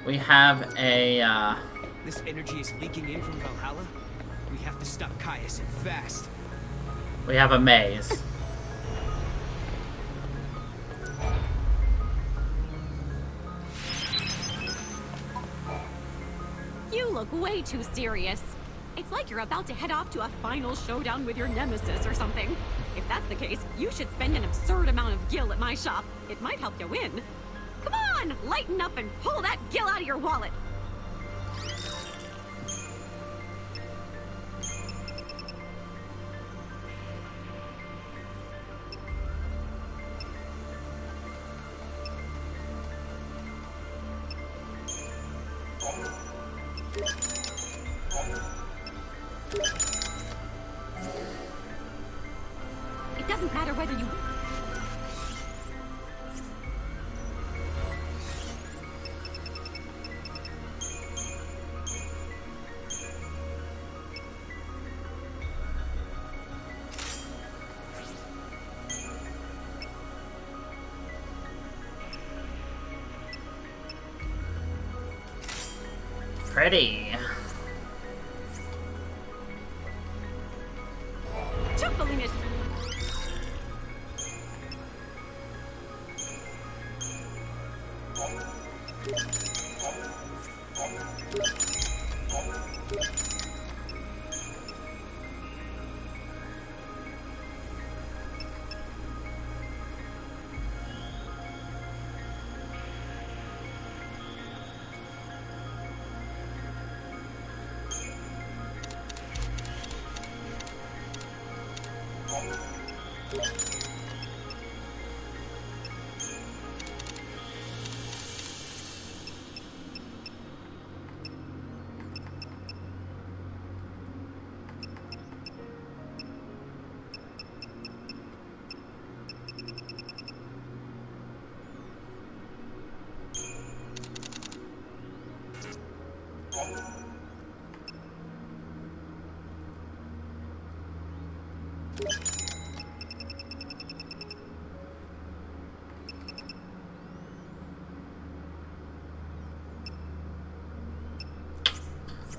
we have a, This energy is leaking in from Valhalla? We have to stop Caius, and fast. we have a maze. You look way too serious. It's like you're about to head off to a final showdown with your nemesis or something. If that's the case, you should spend an absurd amount of gil at my shop. It might help you win. Come on, lighten up and pull that gil out of your wallet. It doesn't matter whether you... Pretty. Chuckling it.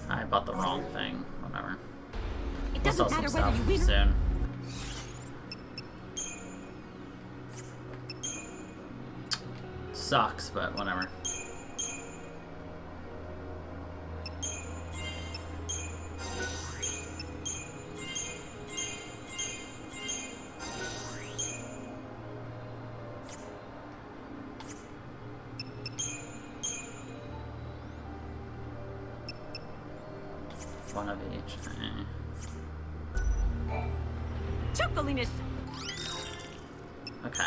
I bought the wrong thing. Whatever. It We'll sell doesn't some matter whether stuff you win. soon. Sucks, but whatever. One of each. Chuckling it. Okay.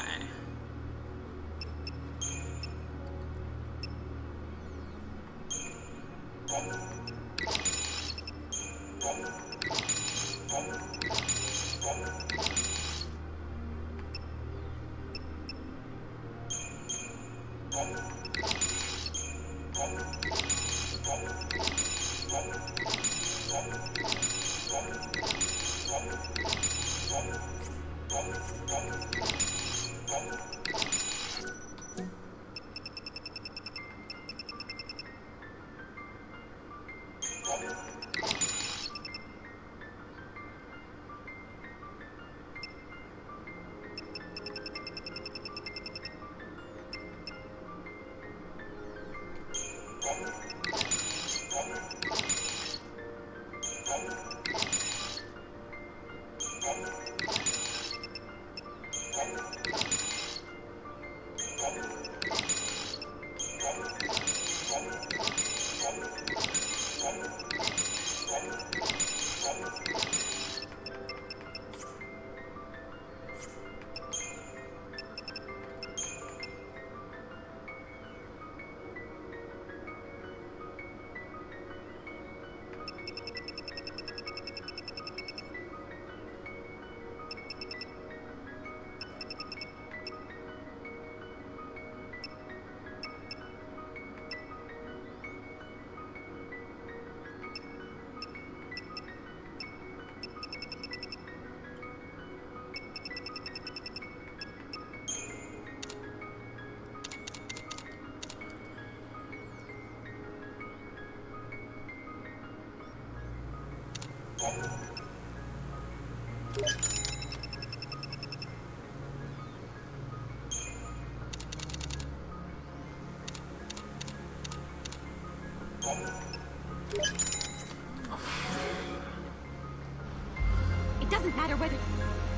It doesn't matter whether...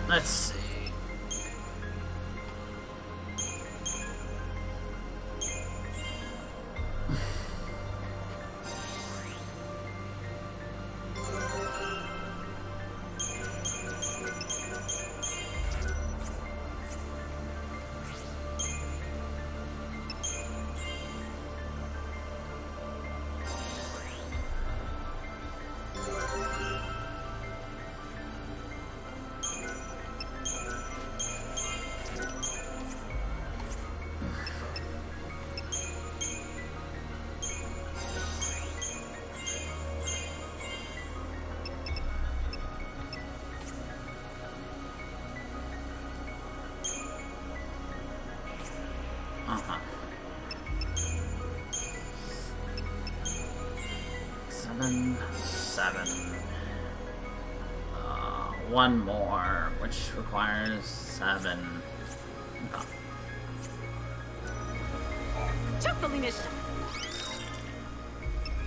Let's see. Uh-huh. 7, 7. One more, which requires 7. Okay.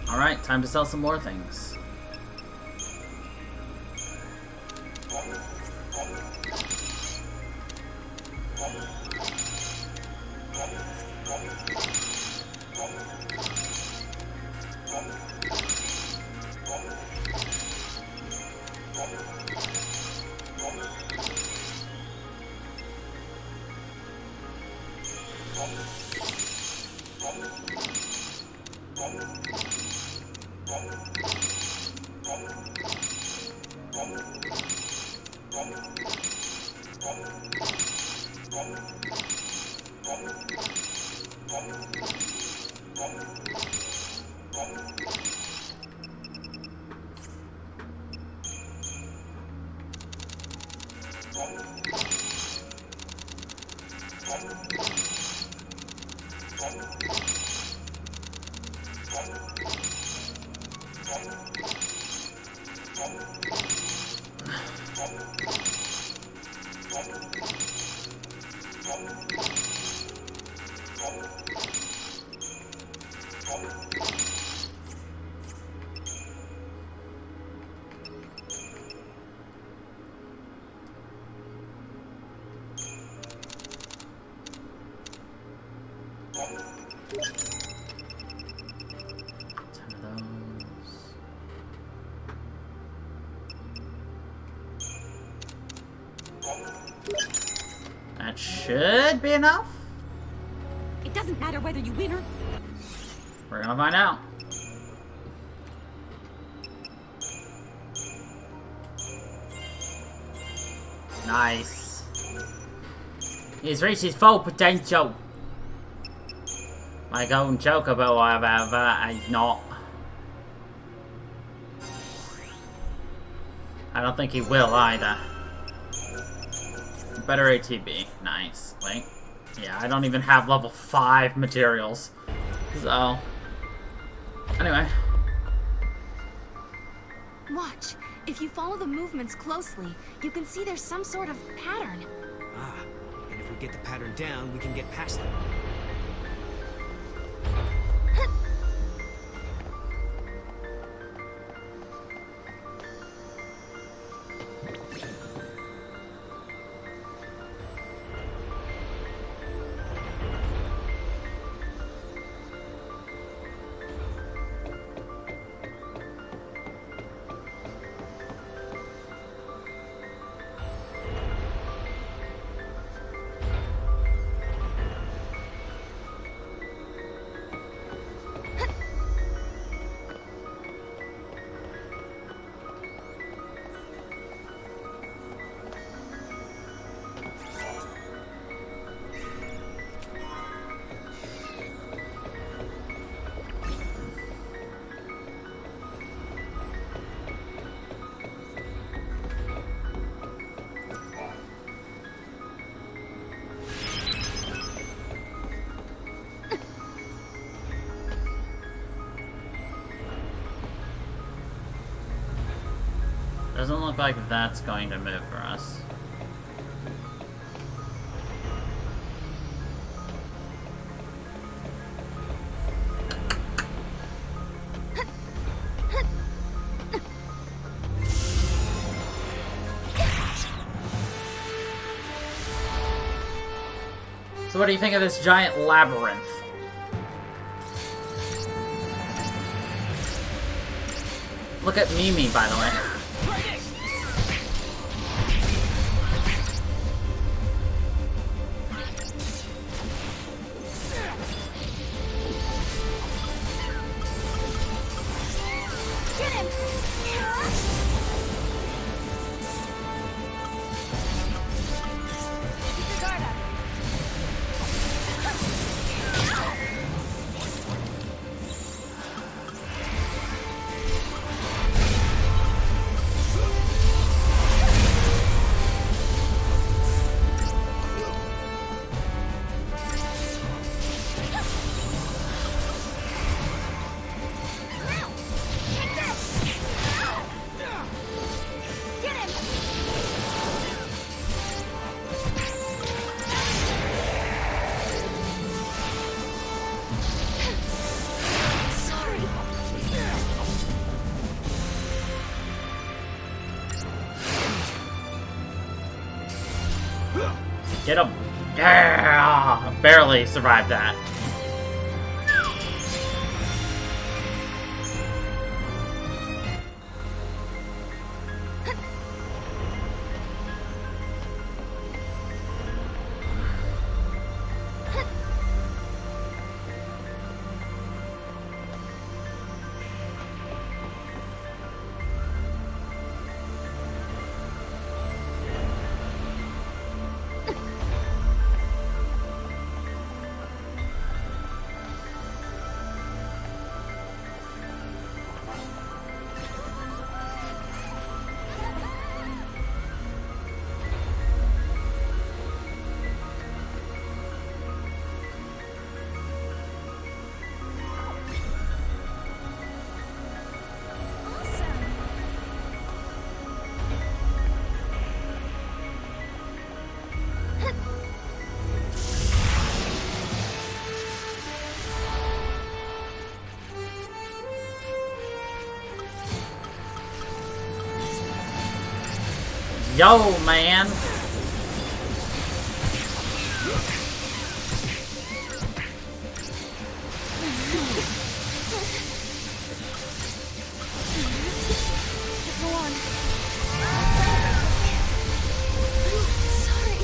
Alright, time to sell some more things. That should be enough. It doesn't matter whether you win or... We're gonna find out. Nice. He's reached his full potential. My own chocobo, however, is not. I don't think he will either. Better ATB. Nice. Wait. Yeah, I don't even have level 5 materials. So. Anyway. Watch. If you follow the movements closely, you can see there's some sort of pattern. Ah, and if we get the pattern down, we can get past them. Doesn't look like that's going to move for us. So what do you think of this giant labyrinth? Look at Mimi, by the way. Get him! Keep your guard up. Get him! Yeah! Barely survived that. Yo, man! Go on. Sorry.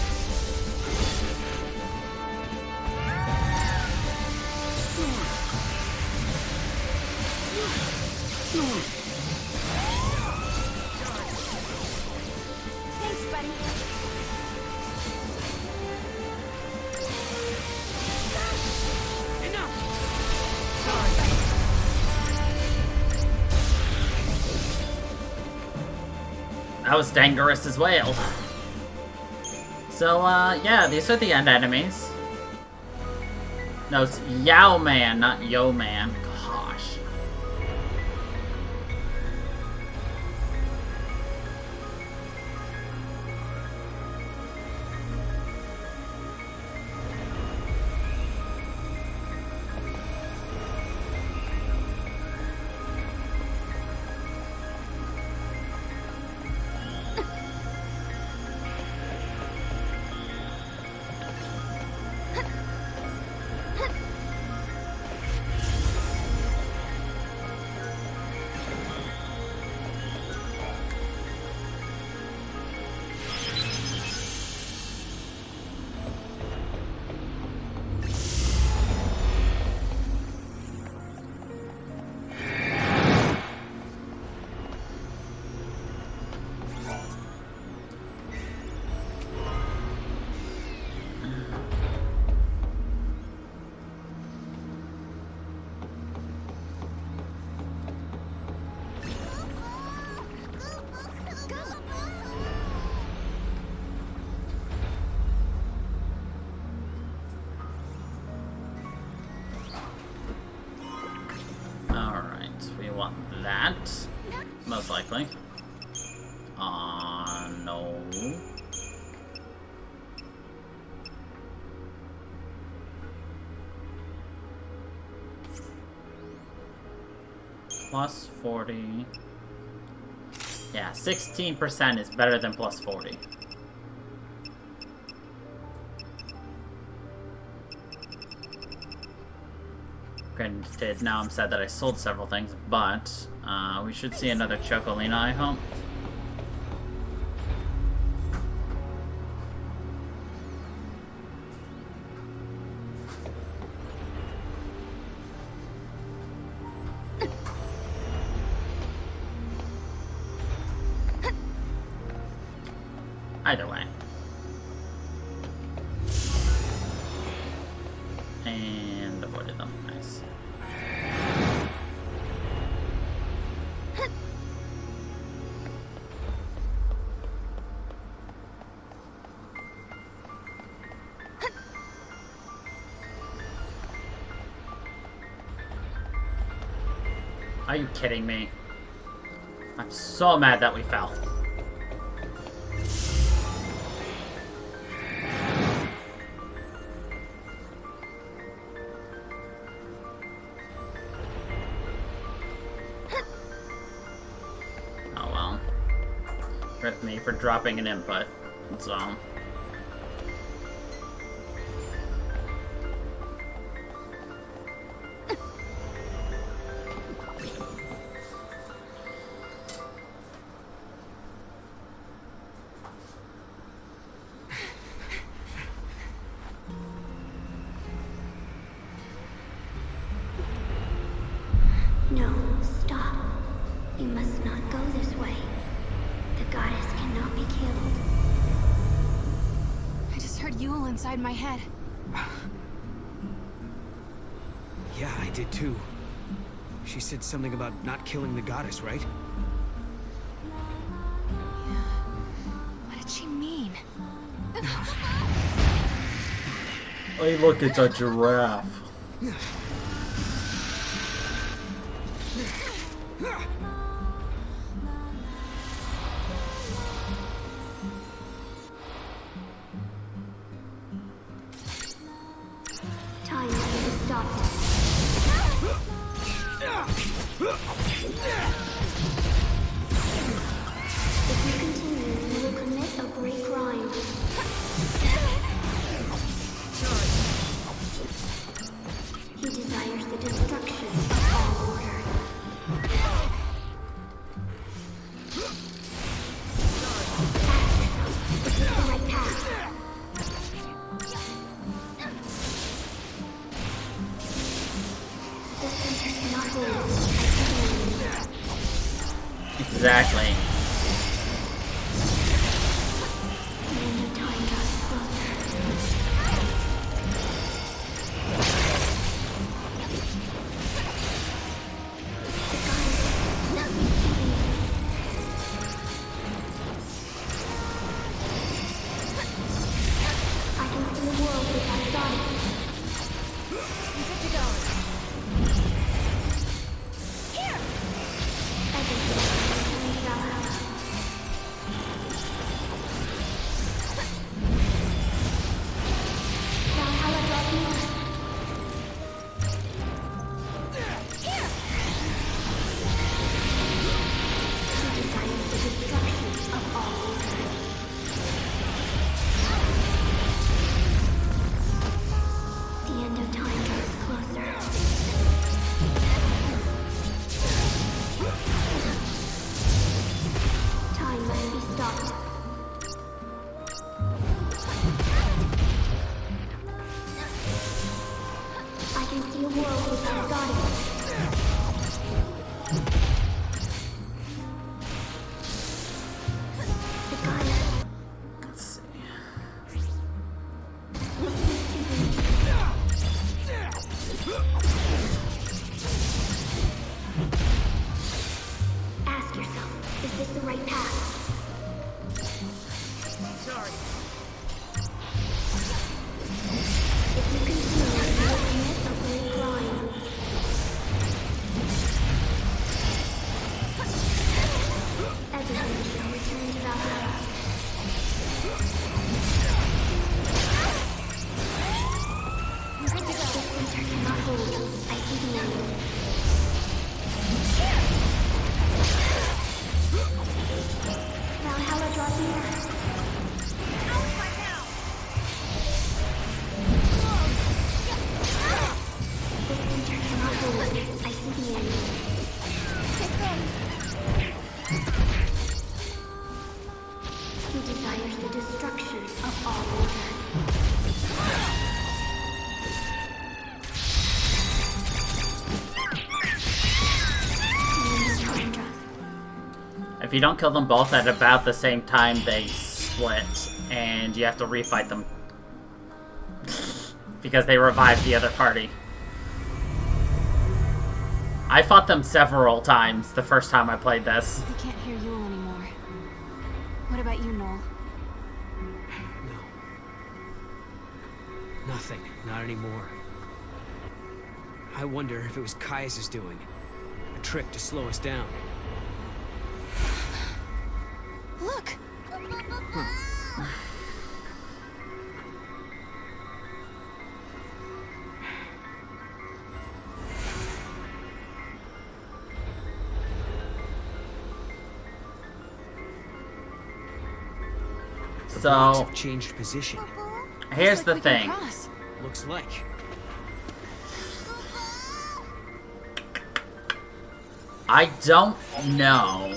Thanks, buddy. That was dangerous as well. So, yeah, these are the end enemies. No, it's Yao Man, not Yo Man. Gosh. Alright, we want that. Most likely. No. Plus 40. Yeah, 16% is better than plus 40. Granted, now I'm sad that I sold several things, but we should see another Chocolina, I hope. Either way. And avoided them. Nice. Are you kidding me? I'm so mad that we fell. Oh well. Rip me for dropping an input, so... No, stop. You must not go this way. The goddess cannot be killed. I just heard Yule inside my head. Yeah, I did too. She said something about not killing the goddess, right? What did she mean? Hey, look, it's a giraffe. Time to stop. If you continue, you will commit a great crime. He desires the destruction of all order. This is the right path. The center cannot hold. Exactly. The end of time draws closer. I can see a world without goddess. You get to go. Here! Everything shall happen. Valhalla draws near. Here! He desires the destruction of all order. The end of time draws closer. Time must be stopped. I can see a world without a goddess. The goddess. Let's see. Ask yourself, is this the right path? Sorry. If you continue, you will commit a great crime. Everything shall return to If you don't kill them both at about the same time, they split, and you have to refight them. Because they revived the other party. I fought them several times the first time I played this. I can't hear Yule anymore. What about you, Noel? No. Nothing. Not anymore. I wonder if it was Caius' doing. A trick to slow us down. Look! Blocks So, have changed position. here's the thing. Looks like. I don't know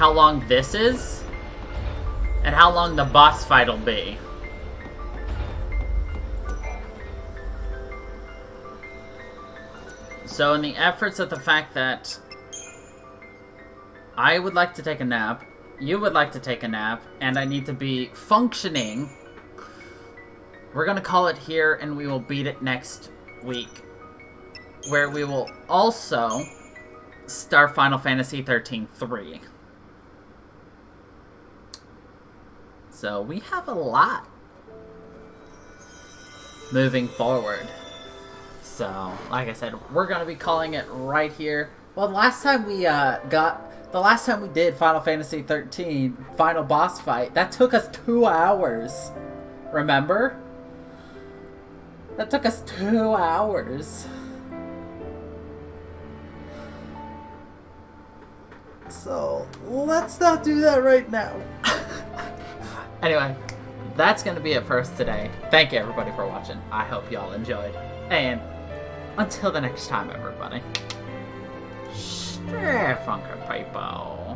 how long this is, and how long the boss fight will be. So in the efforts of the fact that I would like to take a nap, you would like to take a nap, and I need to be functioning, we're gonna call it here, and we will beat it next week, where we will also start Final Fantasy XIII 3. So we have a lot moving forward. So, like I said, we're gonna be calling it right here. Well, the last time we did Final Fantasy XIII final boss fight, that took us 2 hours. Remember? That took us 2 hours. So, let's not do that right now. Anyway, that's going to be it for us today. Thank you, everybody, for watching. I hope y'all enjoyed. And until the next time, everybody. Stay funky, people.